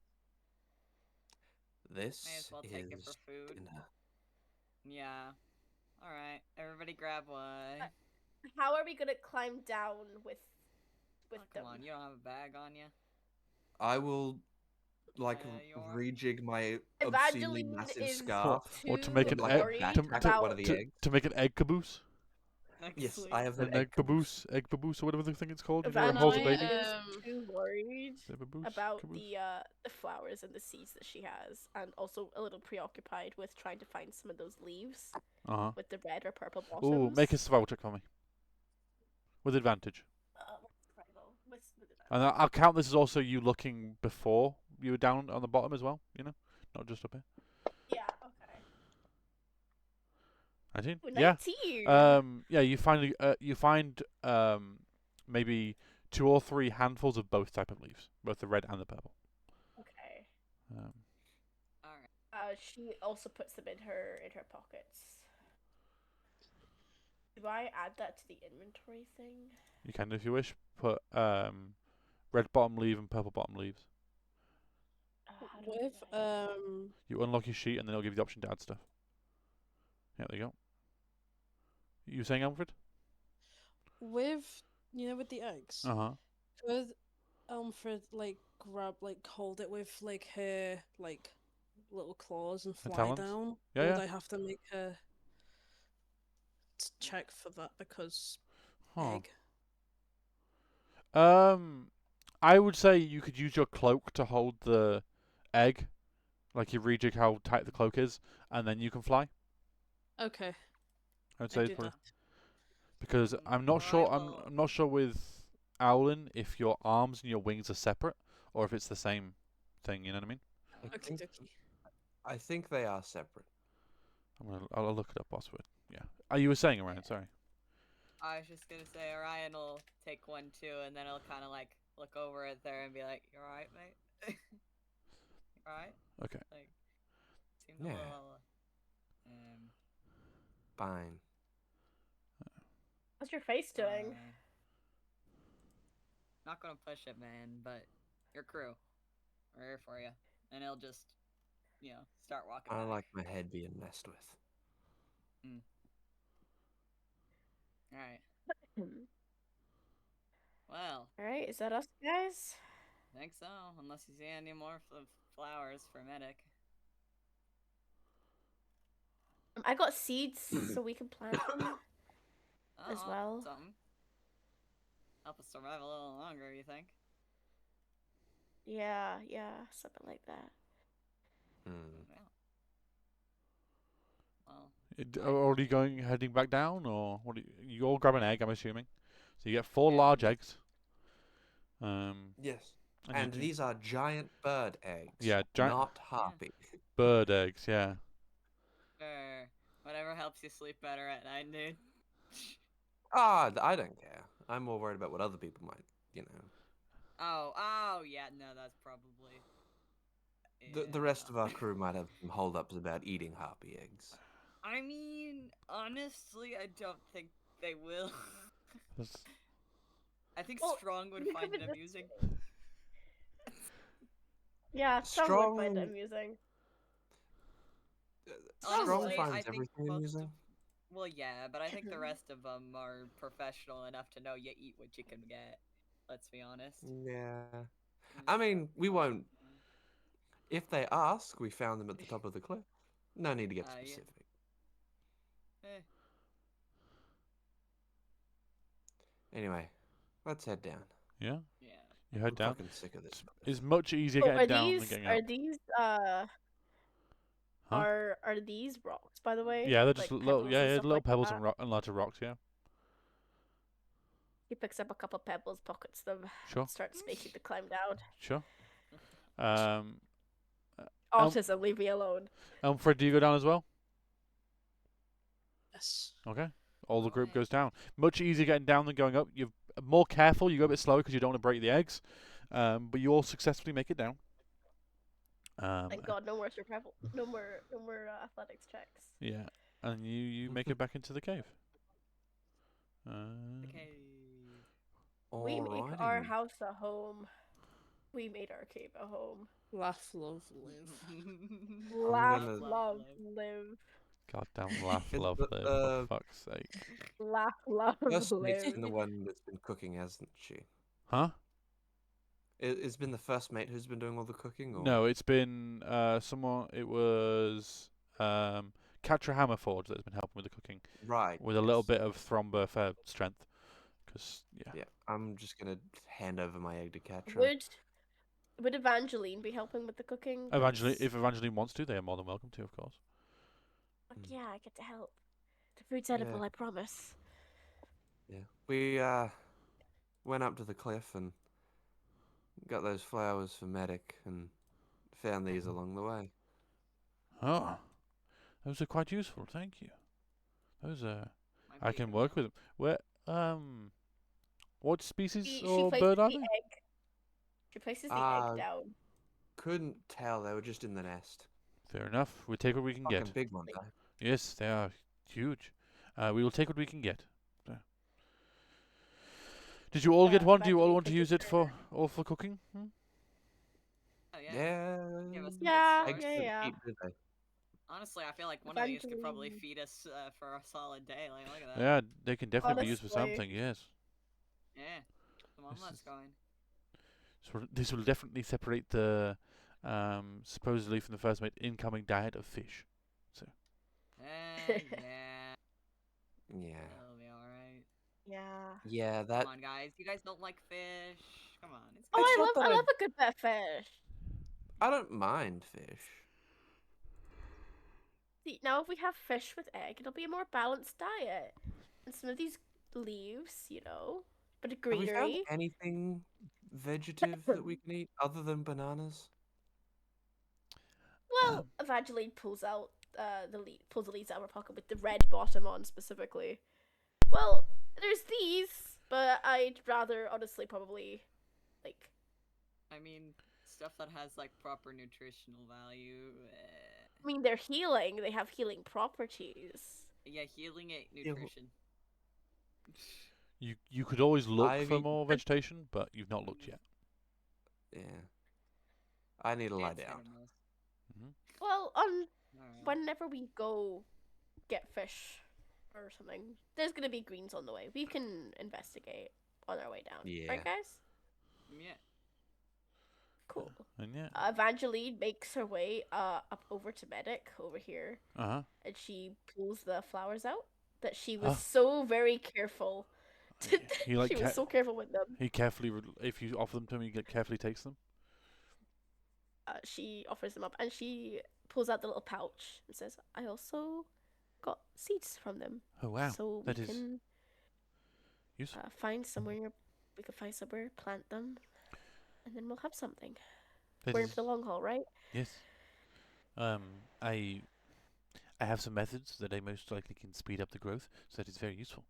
This May as well take it for is food. dinner. Yeah. All right, everybody grab one. How are we gonna climb down with Oh, them? come on, you don't have a bag on you. I will like you are. rejig my obscenely Evangeline massive is scarf. Or to too make an like egg- worried to- backpack about one of the eggs. To make an egg caboose, Yes, Actually, I have an egg caboose, or whatever the thing it's called. You know, it holds a Evangeline baby. is Um, too worried Is it a baboose? about Caboose? the flowers and the seeds that she has, and also a little preoccupied with trying to find some of those leaves Uh-huh. with the red or purple bottoms. Ooh, make a survival check for me. With advantage. What's survival? What's with advantage? And I'll count this as also you looking before you were down on the bottom as well, you know? Not just up here. Yeah. Okay. 19? Ooh, Yeah. 19. Yeah, you find maybe 2 or 3 handfuls of both type of leaves, both the red and the purple. Okay. Um, all right. She also puts them in her pockets. Do I add that to the inventory thing? you can, if you wish, put red bottom leaf and purple bottom leaves. How do I with do that? You unlock your sheet and then it'll give you the option to add stuff. Yeah, there you go. You were saying, Alfred? with with the eggs. Uh-huh. Could Alfred hold it with like her little claws and fly talons? down? Yeah, or yeah. would I have to make her check for that because Huh. egg? I would say you could use your cloak to hold the egg, like you rejig how tight the cloak is, and then you can fly. Okay, I would I say do that. because I'm not Well, sure. I I'm will- not sure with Owlin if your arms and your wings are separate or if it's the same thing. You know what I mean? Okay, dokie. I think they are separate. I'll look it up, Bosswood. Yeah. You were saying Orion? Sorry. I was just gonna say Orion will take one too, and then he'll kind of like look over at there and be like, "You alright, mate? You alright?" Okay. Like, seemed a Yeah. little. Fine. What's your face doing? Not gonna push it, man, but your crew, we're here for you, and he'll just, start walking. I don't back. like my head being messed with. All right. Hmm. Well, All right, is that us, guys? I think so, unless you see any more flowers for Medic. I got seeds, so we can plant them. As Oh, well. Something. Help us survive a little longer, you think? Yeah, something like that. Yeah. Well, Already heading back down, or what? You all grab an egg, I'm assuming. So you get 4 Yeah. large eggs. Yes. And And you these are giant bird eggs. Yeah, giant- not harpy. bird eggs. Yeah. sure. Whatever helps you sleep better at night, dude. I don't care. I'm more worried about what other people might, Oh, yeah, no, that's probably. The rest of our crew might have some holdups about eating harpy eggs. I mean, honestly, I don't think they will. That's- I think Well, Strong would think find of it it this amusing. Yeah, some would find it Strong- amusing. Strong Honestly, I finds think everything most amusing. Well, yeah, but I think the rest of them are professional enough to know you eat what you can get. Let's be honest. Yeah. I mean, we won't. If they ask, we found them at the top of the cliff. No need to get Yeah. specific. Eh. Anyway, let's head down. Yeah. Yeah. You head I'm down. fucking sick of this. It's much easier Oh, getting down than getting up. Huh? Are these rocks, by the way? Yeah, they're just Like little. pebbles Yeah, and yeah, stuff little like pebbles that? and larger rocks. Yeah. He picks up a couple pebbles, pockets them, Sure. starts making the climb down. Sure. Um, Autism, leave me alone. Fred, do you go down as well? Yes. Okay. All the group Alright. goes down. Much easier getting down than going up. You're more careful. You go a bit slower because you don't want to break the eggs. But you all successfully make it down. Thank God, no more survival, no more athletics checks. Yeah. And you make it back into the cave. Okay. We make our Alrighty. house a home. We made our cave a home. Laugh, love, live. Laugh, gonna- love, live. Goddamn laugh, It's love, the- live, for fuck's sake. Laugh, love, First mate's live. been the one that's been cooking, hasn't she? Huh? It's been the first mate who's been doing all the cooking, or No, it's been someone. It was Catra Hammerforge that's been helping with the cooking, right? with a little yes. bit of Thromber for strength. Because Yeah, I'm just gonna hand over my egg to Catra. Would Evangeline be helping with the cooking? Evangeline, 'Cause- if Evangeline wants to, they are more than welcome to, of course. Fuck yeah, I get to help. The food's edible, I promise. Yeah, we went up to the cliff and got those flowers for Medic, and found these along the way. Oh, those are quite useful. Thank you. Those are. Might I be can good work now. with them. What species She or places bird are the they? egg. She places the Ah, egg down. Couldn't tell, they were just in the nest. Fair enough. We take what we can Fucking get. big one, though. Yes, they are huge. We will take what we can get. Did you all get one? Do you all Evangeline want to takes use it her- for cooking? Hmm? Oh, yeah. Yeah. Give us some good Yeah, source. Eggs don't yeah. eat, do they? Honestly, I feel like one of these could probably Evangeline. feed us for a solid day. Like, look at that. Yeah, they can definitely be used for Honestly. something. Yes. Yeah. Some This omelets is- going. So this will definitely separate the supposedly from the first mate incoming diet of fish. Yeah. Yeah. That'll be alright. Yeah. Yeah, that. Come on, guys. You guys don't like fish. Come on. It's Oh, It's I not love that I I- love a good bit of fish. I don't mind fish. See, now if we have fish with egg, it'll be a more balanced diet. And some of these leaves, bit of Have we found greenery. anything vegetative that we can eat other than bananas? Well, Evangeline pulls out pulls the leaves out of her pocket with the red bottom on specifically. Well, there's these, but I'd rather honestly probably like I mean, stuff that has like proper nutritional value. I mean they're healing, they have healing properties. Yeah, healing it Yeah, nutrition. You could always look I've for eaten more vegetation, but you've not looked yet. Yeah. I need to lie It's hit or down. miss. Well, Alright. whenever we go get fish or something, there's gonna be greens on the way. We can investigate on our way down. Yeah. Right, guys? Yeah. Cool. And yeah. Evangeline makes her way up over to Medic over here, and she pulls the flowers out that she was Ah. so very careful. He like she was so careful with them. he carefully if you offer them to him, he carefully takes them. She offers them up, and she pulls out the little pouch and says, "I also got seeds from them, Oh wow, so that we is can useful. find somewhere. We can find somewhere, plant them, and then we'll have something. That We're in is- for the long haul, right?" Yes. I have some methods that I most likely can speed up the growth, so that is very useful.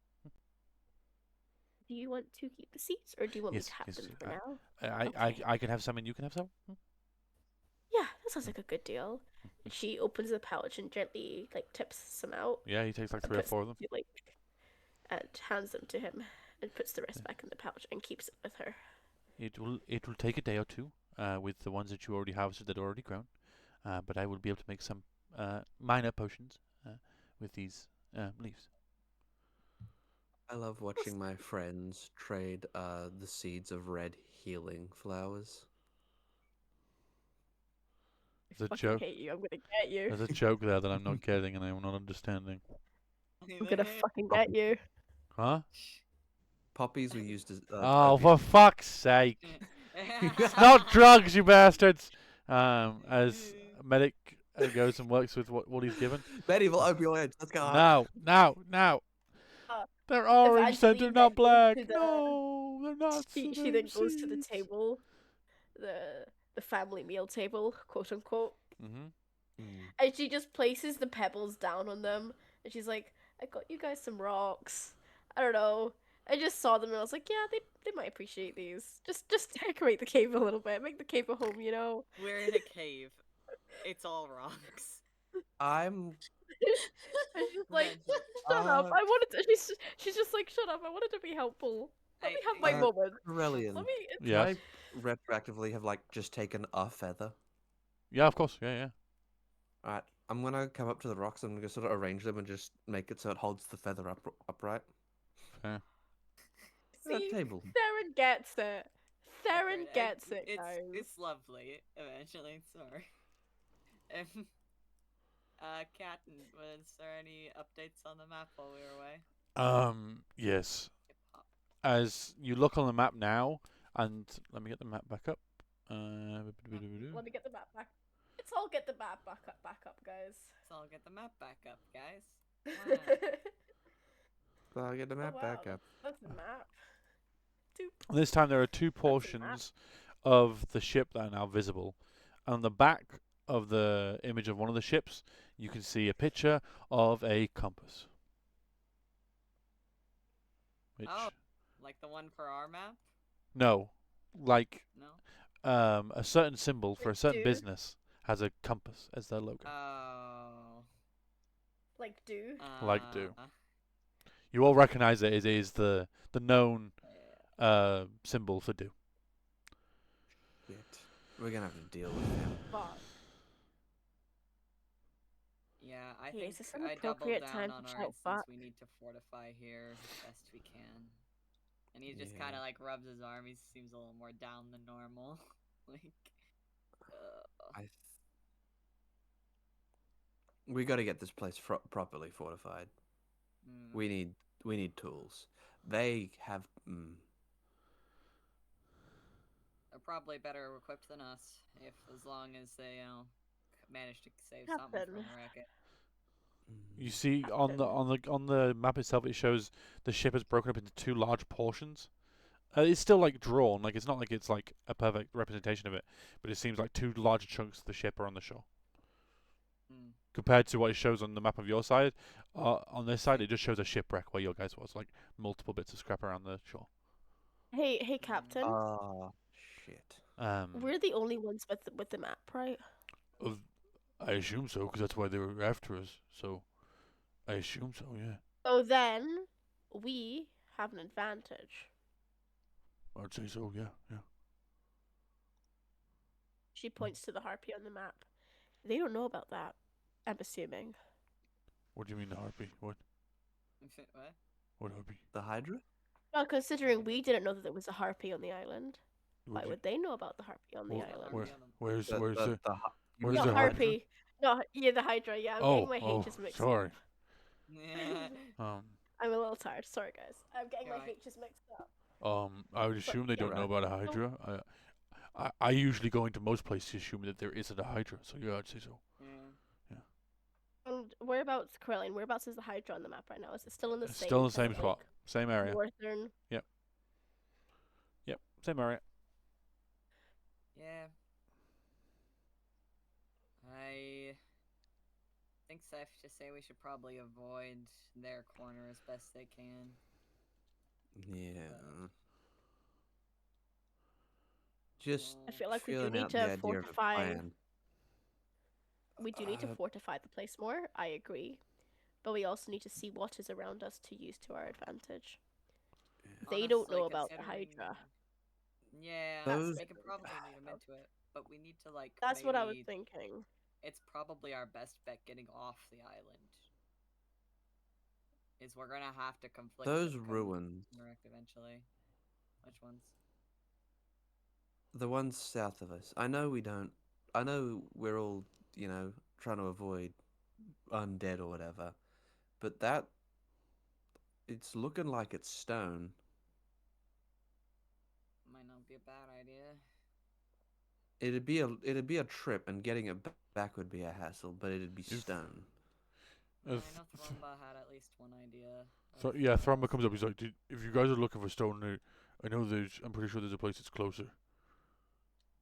Do you want to keep the seeds, or do you want Yes, me to have yes, them for I- now? I Okay. I can have some and you can have some. Hmm? Yeah, that sounds like a good deal. And she opens the pouch and gently tips some out. Yeah, he takes like and 3 or puts 4 of them. and hands them to him and puts the rest back in the pouch and keeps it with her. It will take a day or two with the ones that you already harvested that are already grown, but I will be able to make some minor potions with these leaves. I love watching my friends trade the seeds of red healing flowers. There's a Fucking joke. hate you. I'm gonna get you. There's a joke there that I'm not getting and I'm not understanding. I'm gonna fucking get you. Huh? Poppies were used as. Oh, opium. for fuck's sake! It's not drugs, you bastards! As Medic goes and works with what he's given. Medieval opioids. Let's go. No. Uh, They're orange, Evangeline they're then not goes black. to the- No, they're not. She then goes to the table, the family meal table, quote unquote, Mm-hmm. Mm. and she just places the pebbles down on them, and she's like, I got you guys some rocks. I don't know. I just saw them and I was like, yeah, they might appreciate these. Just decorate the cave a little bit, make the cave a home, you know. We're in a cave. It's all rocks. I'm And she's like, Imagine. shut up. I wanted to. She's just like, shut up. I wanted to be helpful. Let me have my moment. Aurelian, Let me. can Yeah. I retroactively have like just taken a feather? Yeah, of course. Yeah, yeah. Alright, I'm gonna come up to the rocks and I'm gonna sort of arrange them and just make it so it holds the feather upright. Fair. That See, table. Theron gets it. Theron Okay, gets it, guys. It's lovely, eventually, sorry. Captain, was there any updates on the map while we were away? Yes. Hip-hop. As you look on the map now, and let me get the map back up. Let me get the map back. Let's all get the map back up, guys. So I'll get the map back up, guys. Wow. So I'll get the map back wow. up. That's the map. This time there are two portions of the ship that are now visible. On the back of the image of one of the ships, you can see a picture of a compass. Which, Oh. Like the one for our map? no, like No? a certain symbol for a certain Dude. business has a compass as their logo. Oh. Like do. Like do. You all recognize it. It is the known symbol for do. Shit. We're gonna have to deal with him. But Yeah, I Hey, think is this an I doubled appropriate down time on to our shout instance. fuck? We need to fortify here as best we can. And he just Yeah. kind of like rubs his arm. He seems a little more down than normal. Like, We got to get this place properly fortified. mm. We need tools. They have. They're probably better equipped than us, if as long as they, manage to save something Captain. from the wreck. You see on the map itself, it shows the ship is broken up into two large portions. It's still like drawn, like it's not like it's like a perfect representation of it, but it seems like two larger chunks of the ship are on the shore. Mm. Compared to what it shows on the map of your side, on this side it just shows a shipwreck where your guys was, like multiple bits of scrap around the shore. Hey, Captain. Shit. We're the only ones with the map, right? I assume so, because that's why they were after us. So, I assume so, yeah. So then, we have an advantage. I'd say so, yeah, yeah. She points to the harpy on the map. They don't know about that, I'm assuming. What do you mean the harpy? What? What? What harpy? The Hydra? Well, considering we didn't know that there was a harpy on the island, why What would they know about the harpy on the Well, island? Where's The where's Hy- where's Not the Hydra? harpy. No, yeah, the Hydra. Yeah, I'm getting my Oh, H's mixed sorry. up. Yeah. I'm a little tired. Sorry, guys. I'm getting my You're right. H's mixed up. I would assume they yeah, don't know about a Hydra. I usually go into most places assuming that there isn't a Hydra, so yeah, I'd say so. Yeah. And whereabouts, Corellian, whereabouts is the Hydra on the map right now? Is it still in the It's same? still in the kind same of, spot, same like, area. northern? Yep, same area. Yeah. I think safe to say we should probably avoid their corner as best they can. Yeah. Just I feel like we do feeling need out the to idea of a fortify. plan. We do need to fortify the place more. I agree, but we also need to see what is around us to use to our advantage. They don't Honestly, know about the considering- Hydra. Yeah, Those- they could probably lead them into it, but we need to like. That's what I was maybe- thinking. It's probably our best bet getting off the island. Is we're gonna have to conflict. Those with ruins, Direct eventually. Which ones? the ones south of us. I know we're all, trying to avoid undead or whatever, but it's looking like it's stone. Might not be a bad idea. It'd be a trip, and getting it back would be a hassle, but it'd be stone. I know Thromba had at least one idea. So yeah, Thromba comes up. He's like, if you guys are looking for stone, I know I'm pretty sure there's a place that's closer.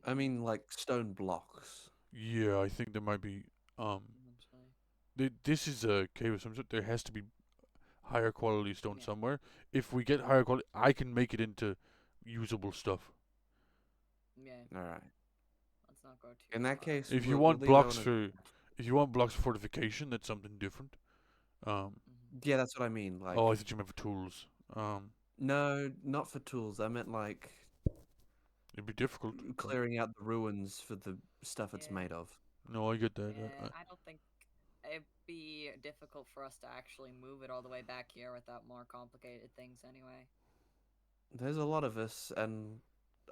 I mean, like stone blocks. Yeah, I think there might be. Eventually. This is a cave of some sort. There has to be higher quality stone Yeah. somewhere. If we get higher quality, I can make it into usable stuff. Yeah, All right. let's not go too In that far. case, If you we'll want leave that blocks one for, if you want blocks for fortification, that's something different. Mhm. Yeah, that's what I mean. Like, Oh, I thought you meant for tools. no, not for tools. I meant like It'd be difficult. but- clearing out the ruins for the stuff it's Yeah. made of. No, I get that. Yeah, I don't think it'd be difficult for us to actually move it all the way back here without more complicated things anyway. There's a lot of us, and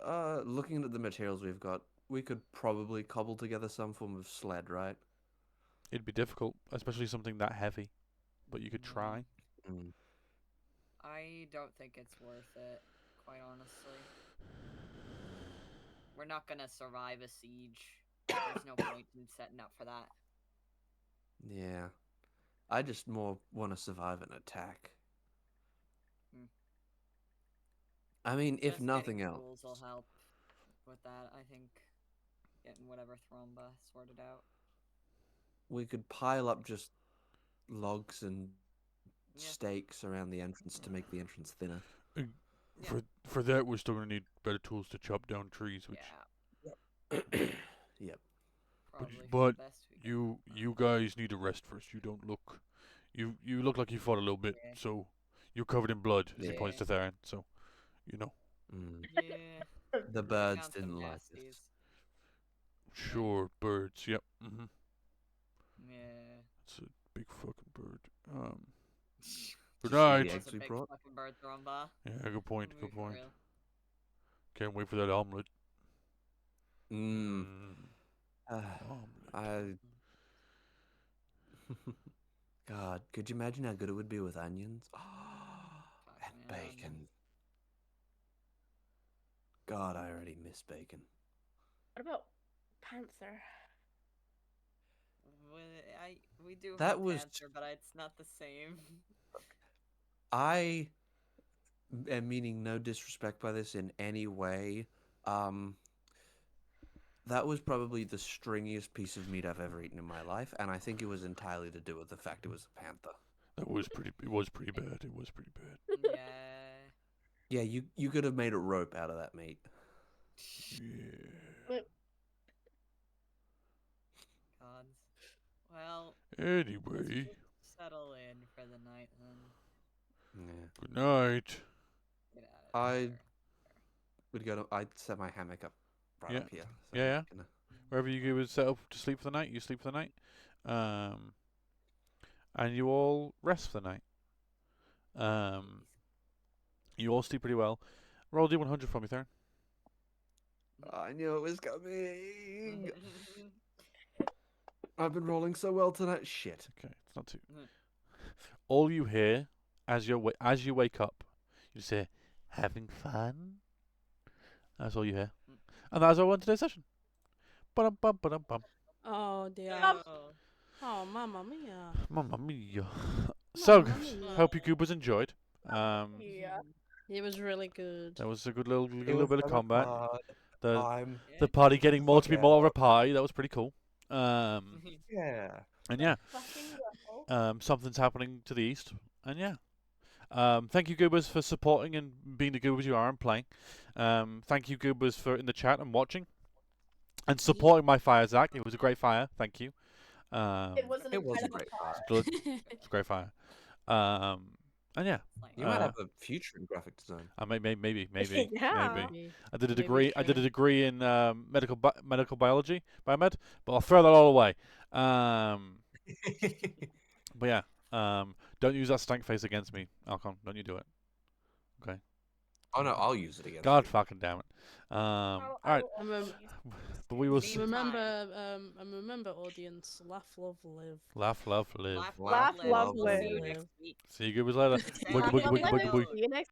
looking at the materials we've got, we could probably cobble together some form of sled, right? It'd be difficult, especially something that heavy. But you could Mhm. try. Mm. I don't think it's worth it, quite honestly. We're not gonna survive a siege. There's no point in setting up for that. Yeah. I just more want to survive an attack. Hmm. I mean, if Just nothing getting else, tools will help with that. I think getting whatever Thromba sorted out. we could pile up just logs and Yeah. stakes around the entrance to make the entrance thinner. Yeah. For that, we're still gonna need better tools to chop down trees. Which Yeah, Yep. probably for but the best we can. you guys need a rest first. You don't look, you look like you fought a little bit. Yeah. So you're covered in blood. As he points Yeah. to Theron. So, you know, Mm. Yeah. The we birds found some didn't like nasties. this. sure, birds. Yep. Yeah. It's a big fucking bird. Did Good you see night. the That eggs was a we big brought? fucking bird, Thromba. Yeah, good point. Be Good for point. real. Can't wait for that omelet. Mm. Omelet. I. God, could you imagine how good it would be with onions? And man. bacon. God, I already miss bacon. What about Panther? We do That have was Panther, but it's not the same. I am meaning no disrespect by this in any way. That was probably the stringiest piece of meat I've ever eaten in my life, and I think it was entirely to do with the fact it was a panther. That was pretty. It was pretty bad. It was pretty bad. Yeah. Yeah, you could have made a rope out of that meat. Yeah. Gods. Well, let's Anyway, just settle in for the night then. Yeah. good night. Get out of I here. would go to. I'd set my hammock up right Yeah. up here. Yeah. you know. Wherever you would set up to sleep for the night, you sleep for the night. And you all rest for the night. You all sleep pretty well. Roll D100 for me, Theron. I knew it was coming. I've been rolling so well tonight. Shit. Okay, it's not too. Mhm. All you hear as you wake up, you say, "Having fun." That's all you hear, and that's all on today's session. Ba-dum-bum. Oh dear. Oh. Oh, mamma mia. Mamma mia. So, Mamma mia. hope you goobers enjoyed. Yeah. It was really good. That was a good little It bit was of so combat. hard. The I'm. Yeah. the party getting more to be Fuck more of a out. party. That was pretty cool. Yeah. And yeah, Fucking well. something's happening to the east. And yeah. Thank you, Goobers, for supporting and being the Goobers you are and playing. Thank you, Goobers, for in the chat and watching and supporting my fire, Zach. It was a great fire. Thank you. It was an It was a incredible great fire. fire. It's a great fire. And yeah, You might have a future in graphic design. maybe. Yeah. Maybe. I did a Maybe degree. I did a sure. degree in medical biology, biomed. But I'll throw that all away. But yeah, don't use that stank face against me, Alcon. Don't you do it. Okay. Oh no, I'll use it again. God fucking damn it. All right. But we will Same Remember, audience, laugh, love, live. laugh, love, live. Laugh, Laugh, love, love, See you live. next week. See you Goobers later. Say Wiggle, hi wiggle, to wiggle, the wiggle, world. wiggle. See you next